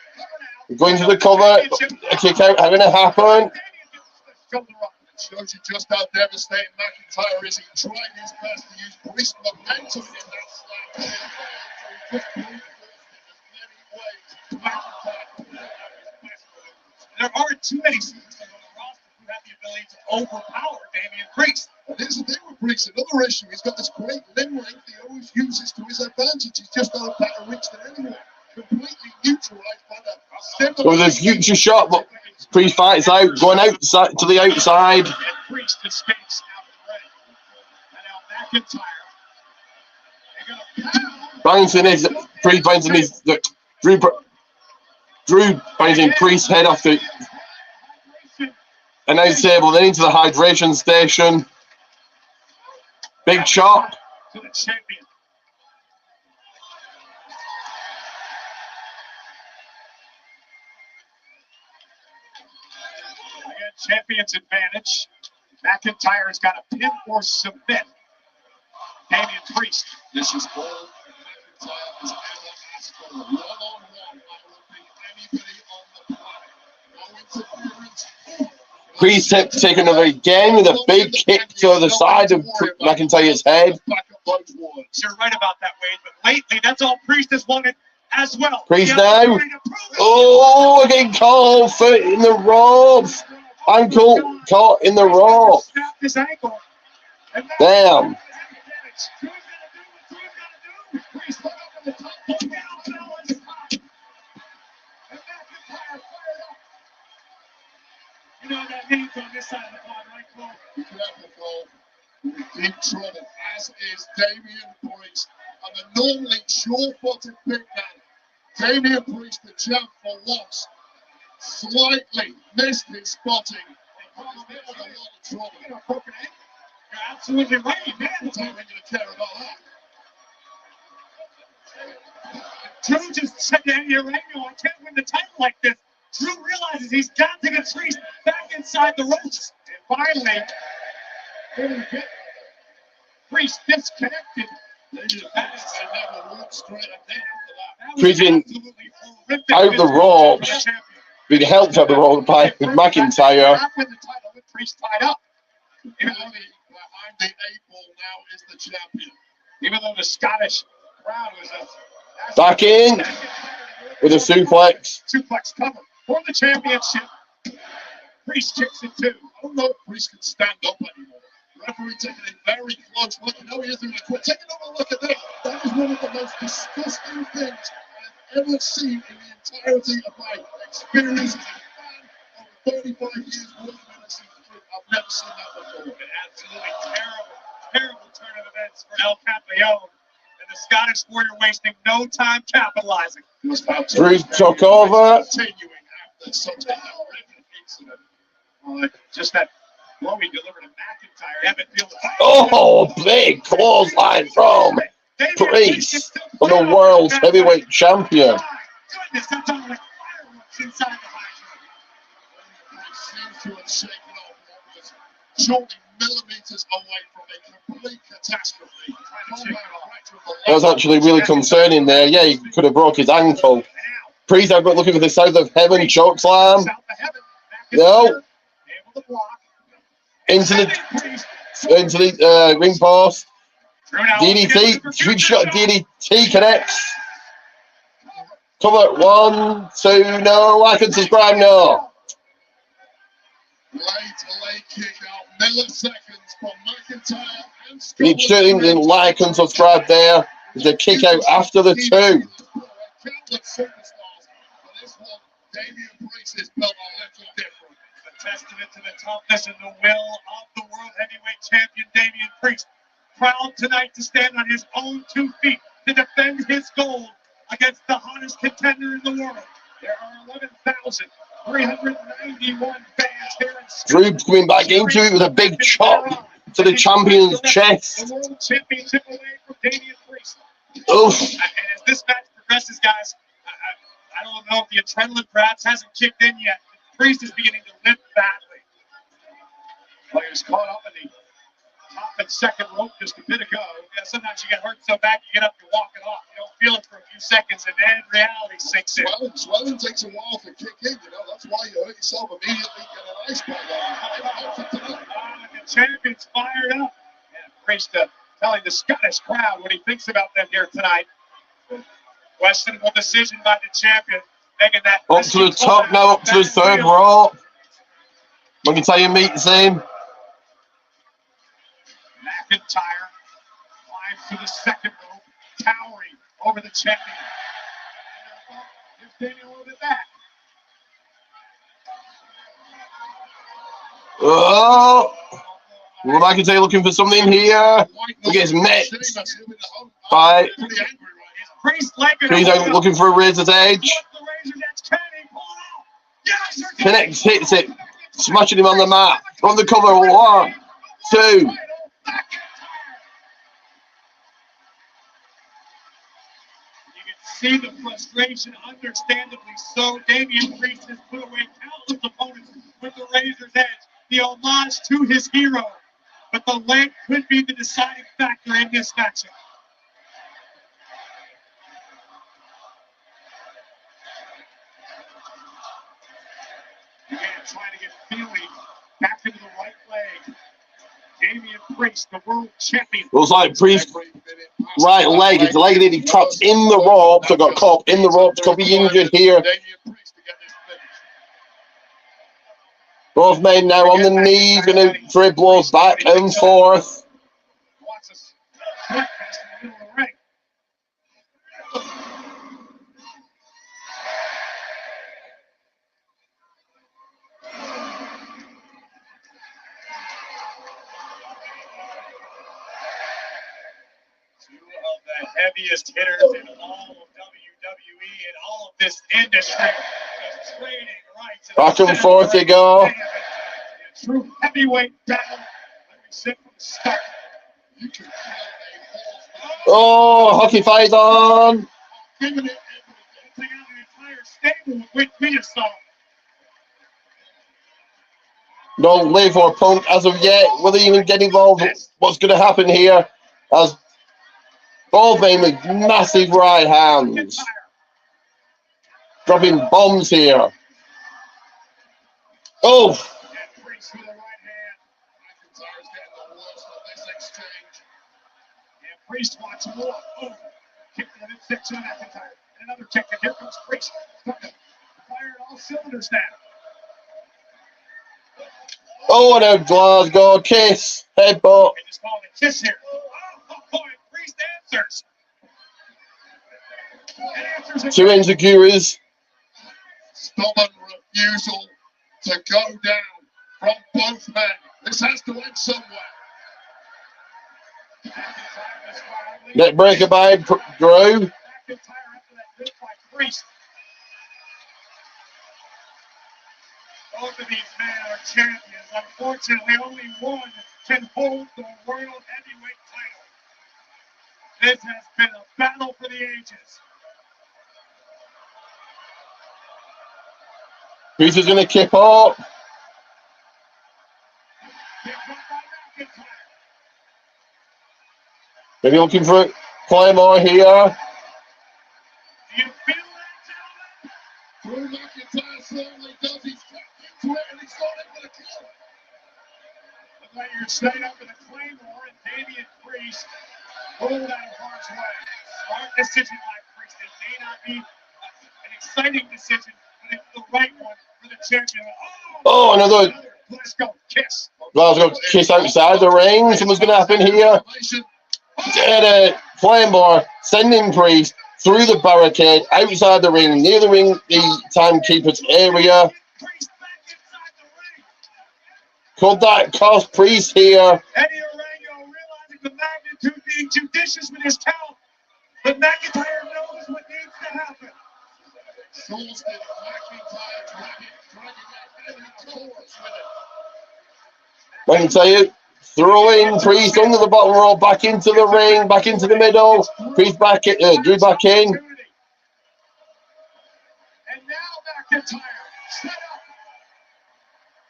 Going to the cover. A kick out having to happen. Shows you just how devastating McIntyre is. He tried his best to use Priest momentum in that slam. There aren't too many superstars on the roster who have the ability to overpower Damian Priest. And here's the thing with Priest, another issue. He's got this great limb length he always uses to his advantage. He's just got a better reach than anyone. Completely neutralized by that. There was a future shot, but Priest fights out, going outside to the outside. And Priest escapes out of the ring. And now McIntyre. Bouncing his, Priest bouncing his, Drew bouncing Priest's head off the announce table, then into the hydration station. Big chop. To the champion. Again, champion's advantage. McIntyre's got a pin or submit. Damian Priest. This is all McIntyre has ever asked for. One-on-one, I will beat anybody on the planet. No interference. Priest taking another again with a big kick to the side of McIntyre's head. You're right about that, Wade, but lately that's all Priest has wanted as well. Priest now. Oh, again caught foot in the ropes. Ankle caught in the rope. Snapped his ankle. Damn. You know that means on this side of the pod, right, Cole? Be careful, Cole. We're in deep trouble, as is Damian Priest. And the normally sure-footed big man, Damian Priest, the champ for once, slightly missed his spotting. He's in a lot of trouble. You're absolutely right, man. I'm not going to care about that. Drew just said to Eddie Arano, I can't win the title like this. Drew realizes he's got to get Priest back inside the ropes. And finally, Priest disconnected. Priest out the ropes. Being helped out the ropes by McIntyre. Priest tied up. Behind the 8 ball now is the champion. Even though the Scottish crowd was back in with a suplex. Suplex cover for the championship. Priest kicks it too. I don't know if Priest can stand up anymore. Referee taking a very close look. You know he is doing a quick. Take another look at this. That is one of the most disgusting things I've ever seen in the entirety of my experience as a fan of 35 years working in a season. I've never seen that before. An absolutely terrible turn of events for El Campeon. And the Scottish Warrior wasting no time capitalizing. Drew took over. Continuing after such a horrific incident. Just that blow he delivered to McIntyre. Evan feels Oh, big clothesline from Priest for the world's heavyweight champion. Goodness, that's all like fireworks inside the Hydra. Seems to have shaken off what was surely millimeters away from a complete catastrophe. That was actually really concerning there. Yeah, he could have broke his ankle. Priest out looking for the South of Heaven choke slam. No. Into the ring post. DDT. Switch shot DDT connects. Cover 1, 2, no. Like and subscribe, no. Late kick out, milliseconds from McIntyre and Each didn't like and subscribe there. There's a kick out after the 2. countless superstars. For this one, Damian Priest's belt are left different. A testament to the toughness and the will of the world heavyweight champion Damian Priest. Proud tonight to stand on his own 2 feet to defend his gold against the hottest contender in the world. There are 11,391 fans here in Drew coming back into it with a big chop to the champion's chest. The world championship away from Damian Priest. Oof. And as this match progresses, guys, I don't know if the adrenaline perhaps hasn't kicked in yet. Priest is beginning to limp badly. Players caught up in the top and second rope just a bit ago. Yeah, sometimes you get hurt so bad you get up, you walk it off. You don't feel it for a few seconds, and then reality sinks in. Swelling takes a while to kick in, you know. That's why you hurt yourself immediately, get an ice pack on. The champion's fired up. And Priest telling the Scottish crowd what he thinks about them here tonight. Questionable decision by the champion. Making that Up to the top now, up to the 3rd rope. McIntyre meets him. McIntyre climbs to the 2nd rope, towering over the champion. Gives Daniel a little bit back. Oh! McIntyre looking for something here. He gets met by Priest looking for a razor's edge. Connects, hits it, smashing him on the mat. From the cover, 1, 2. See the frustration, understandably so. Damian Priest has put away countless opponents with the razor's edge, the homage to his hero. But the leg could be the deciding factor in this matchup. Again, trying to get Feely back into the right leg. Damian Priest, the world champion. It was like Priest right leg, his leg that he trapped in the ropes, so got caught in the ropes, could be injured here. Both men now on the knees, gonna dribble back and forth. Watch us sweat fest in the middle of the ring. Heaviest hitters in all of WWE and all of this industry. Just trading rights. Back and forth they go. A true heavyweight battle. Like we said from the start. You can Oh, hockey fight on. giving it everything. Out the entire stable with Peterson. No Liv or Punk as of yet. Will they even get involved? What's going to happen here? As both men with massive right hands. Dropping bombs here. Oh! Priest with the right hand. McIntyre's getting the worst of this exchange. And Priest wants more. Oh, kick to the midsection of McIntyre. And another kick, and here comes Priest. Firing all cylinders now. Oh, and a Glasgow kiss. Headbutt. They just call it a kiss here. Oh, boy, Priest answers. Two Enziguras. Stubborn refusal to go down from both men. This has to end somewhere. Neck breaker by Drew. McIntyre after that hit by Priest. Both of these men are champions. Unfortunately, only one can hold the World Heavyweight title. This has been a battle for the ages. Priest is going to kick up. Picked up by McIntyre. Maybe looking for a Claymore here. Do you feel that, gentlemen? Drew McIntyre certainly does. He's trapped into it and he's not able to kill it. Looks like you're set up with a Claymore and Damian Priest pulled out of harm's way. Smart decision by Priest. It may not be an exciting decision, but it's the right one for the champion. Oh, another Glasgow kiss. Glasgow kiss outside the ring. Something's going to happen here. And a Claymore sending Priest through the barricade outside the ring, near the ring, the timekeeper's area. Could that cost Priest here? Eddie Orango realizing the magnitude, being judicious with his count, but McIntyre knows what needs to happen. Exhausted, McIntyre dragging that heavy chorus with it. McIntyre throwing Priest under the bottom row, back into the ring, back into the middle. Priest back in, Drew back in. And now McIntyre set up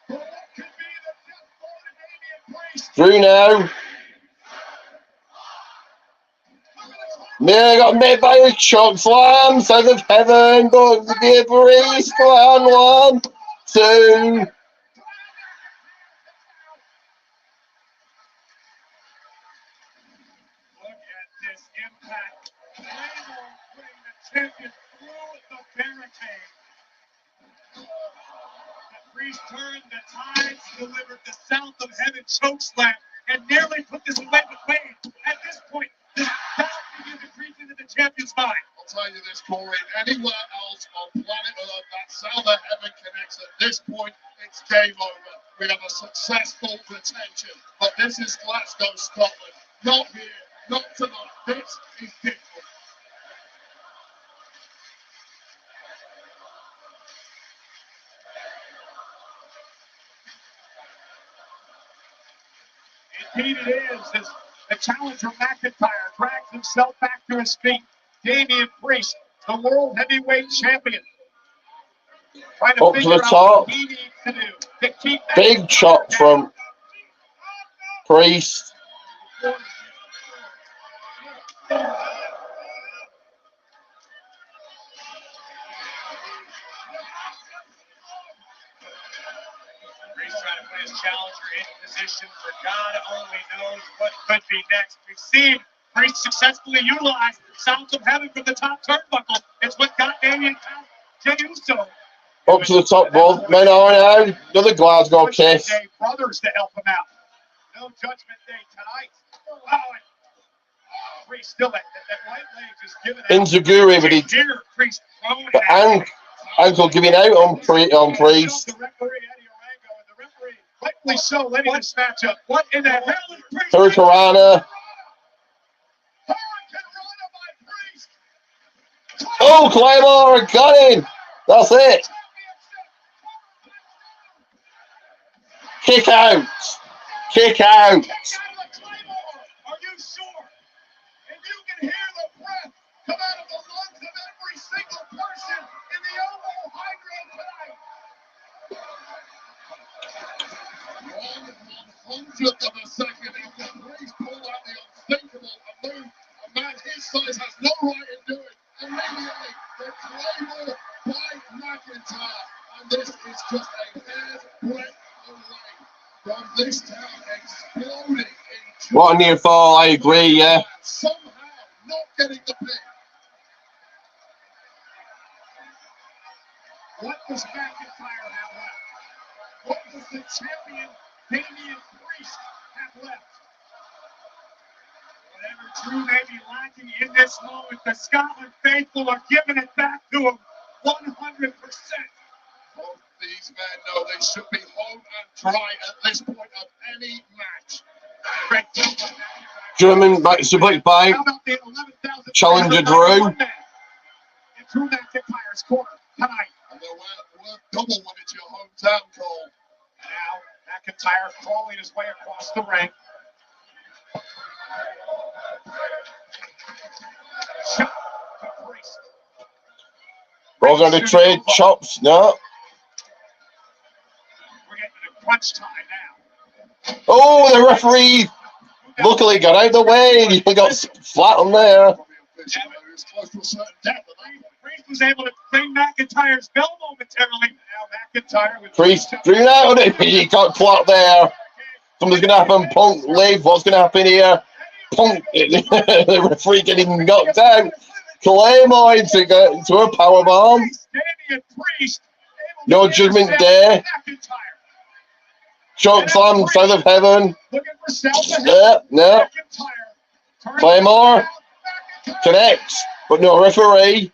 for what could be the death blow to Damian Priest. Drew now. May got made by a choke slam. Son of heaven. But the Priest. One, two. Champion through the barricade. The Priest turned the tides, delivered the South of Heaven chokeslam, and nearly put this away with Wayne. At this point, the doubt begins to creep into the champion's mind. I'll tell you this, Corey. Anywhere else on planet Earth that South of Heaven connects at this point, it's game over. We have a successful retention. But this is Glasgow, Scotland. Not here, not tonight. This is different. Indeed it is, as the challenger McIntyre drags himself back to his feet. Damian Priest, the World Heavyweight Champion. Trying to Up to figure the out top. what he needs to do to keep that Big chop from Priest. Priest trying to put his challenger in position for God only knows what could be next. We've seen Priest successfully utilize South of Heaven from the top turnbuckle. It's what got Damian to do so. Up to the top, both men are now. Another Glasgow kiss. Brothers to help him out. No Judgment Day tonight. Wow. Priest still that right leg just giving out. Enziguri, but he Here, Priest throwing it but out. ankle giving out on Priest. The referee, Eddie Orango, and the referee, rightfully so, letting this matchup. What in the hell is Priest? Hurricanrana. Oh, Claymore, got him. That's it. Kick out. Kick out. Are you sure? And you can hear the breath come out of the lungs of every single person in the Oval Hydro tonight. 1/100th of a second after Priest pulled out the unthinkable, a move a man his size has no right in doing. Immediately, the Claymore by McIntyre, and this is just a hair's breadth away from this town exploding into What a near fall, I agree, yeah. somehow not getting the pin. What does McIntyre have left? What does the champion Damian Priest have left? Whatever Drew may be lacking in this moment. The Scotland faithful are giving it back to him 100%. Both these men know they should be home and dry at this point of any match. German back suplex by challenger Drew. And Drew McIntyre's corner tonight. And they're worth double when it's your hometown, Cole. Now McIntyre crawling his way across the ring. Shot to Priest. We're going to trade chops. No. We're getting to crunch time now. Oh, the referee luckily got out of the way. He got flat on there. It's close to a certain death. Priest was able to ring McIntyre's bell momentarily. Now McIntyre with Priest drew out it. He got flat there. Something's going to happen. Punk, Liv, what's going to happen here? Punk, the referee getting knocked out. Claymore into a powerbomb. No Judgment Day. Choke slam, South of Heaven. No. Claymore connects, but no referee.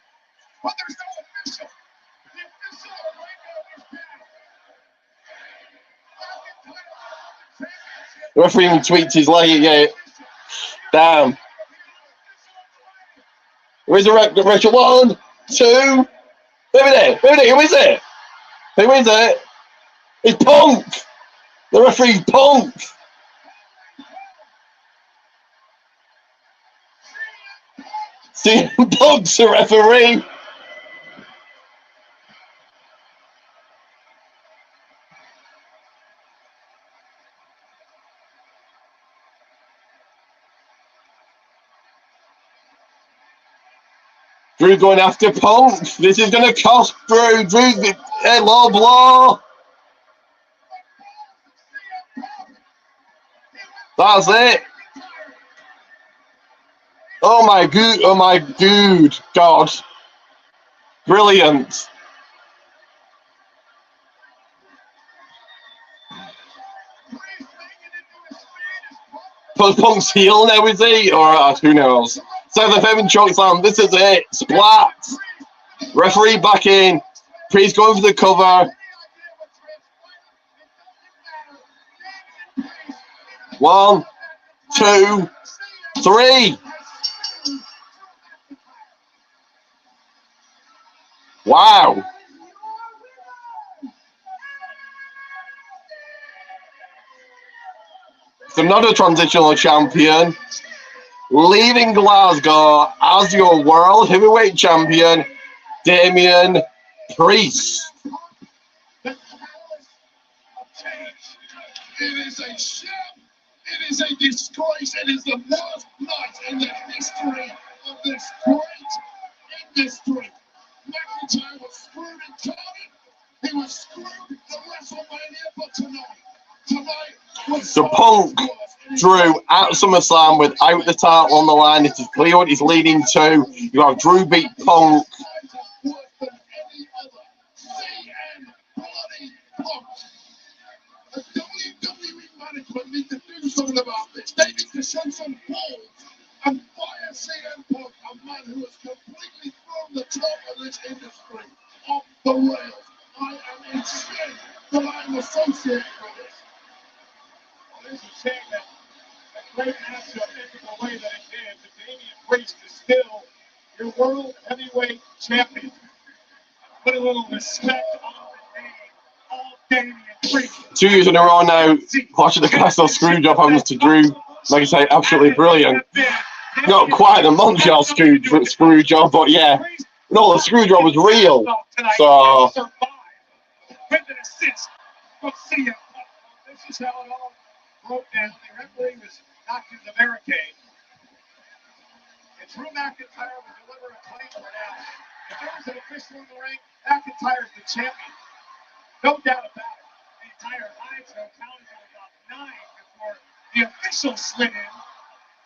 The referee even tweets his leg again. Damn. Resurrect Rachel. 1, 2. Who is it? Who is it? It's Punk. The referee's Punk. See, Punk's the referee. Drew going after Punk. This is going to cost Drew. Drew, low blow. That's it. Oh my dude. God. Brilliant. Punk's heel now, is he? Or who knows? South of Heaven chokeslam. This is it. Splat. Referee back in. Priest going for the cover. 1, 2, 3. Wow. It's another transitional champion. Leaving Glasgow as your world heavyweight champion, Damian Priest. It is a shame. It is a disgrace. It is the worst night in the history of this great industry. McIntyre was screwed in Cardiff. He was screwed at WrestleMania, but tonight was So Punk Drew at SummerSlam without the title on the line. It is clear what he's leading to. You have Drew beat Punk. The WWE management need to do something about this. They need to show some balls and fire CM Punk, a man who has completely thrown the top of this industry off the rails. I am insane that I'm associated with this. Well, it's a shame that a great matchup ended the way that it did. But Damian Priest is still your world heavyweight champion. Put a little respect on the name of Damian Priest. 2 years in a row now, watching the Castle Screwjob happens to Drew. Like I say, absolutely brilliant. Not quite the Montreal Screwjob, but yeah. No, the Screwjob was real. So, With an assist from CM Punk. This is how it all broke down. The referee was knocked in the barricade. And Drew McIntyre will deliver a claim for now. If there was an official in the ring, McIntyre's the champion. No doubt about it. The entire live show counted at about 9 before the official slid in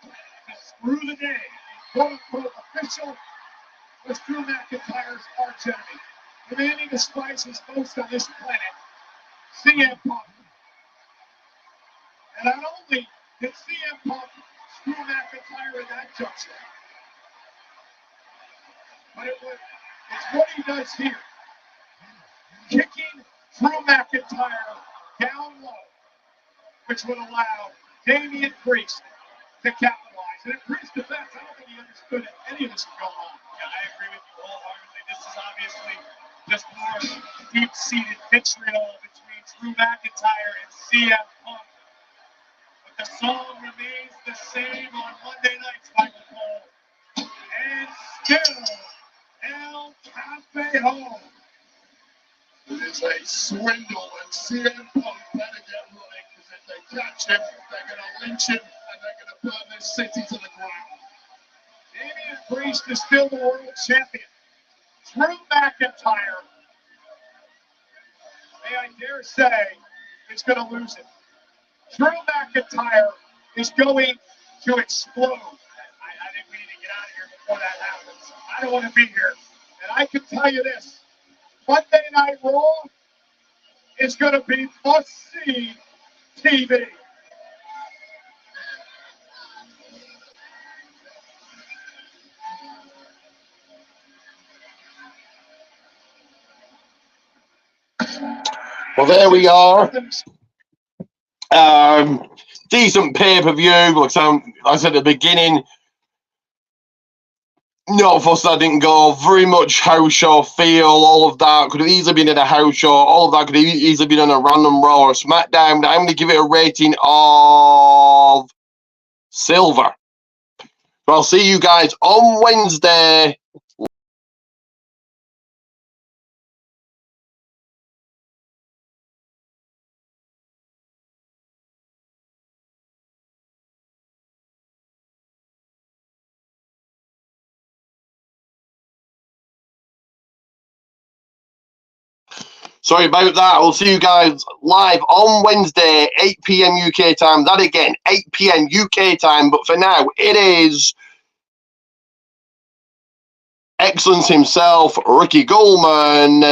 to screw the day. The quote-unquote official was Drew McIntyre's arch enemy, demanding to spice his most on this planet, CM Punk. And not only did CM Punk Drew McIntyre in that juncture. But it's what he does here. Kicking Drew McIntyre down low, which would allow Damian Priest to capitalize. And in Priest's defense, I don't think he understood any of this was going on. Yeah, I agree with you wholeheartedly. This is obviously just more deep-seated vitriol between Drew McIntyre and CM Punk. But the song remains the same on Monday nights, Michael Cole. And still, El Campeón. It is a swindle, and CM Punk better get running, because if they catch him, they're going to lynch him, and they're going to burn this city to the ground. Damian Priest is still the world champion. Drew McIntyre, may I dare say, is going to lose it. Drew McIntyre is going to explode. I think we need to get out of here before that happens. I don't want to be here. And I can tell you this, Monday Night Raw is going to be must-see TV. Well, there we are. Decent pay-per-view. Like I said at the beginning, not fussed that didn't go. Very much house show feel. All of that could have easily been in a house show. All of that could have easily been on a random Raw or SmackDown. I'm going to give it a rating of silver. So I'll see you guys on Wednesday. Sorry about that. I'll see you guys live on Wednesday, 8 p.m. UK time. That again, 8 p.m. UK time. But for now, it is Excellence himself, Ricky Goldman.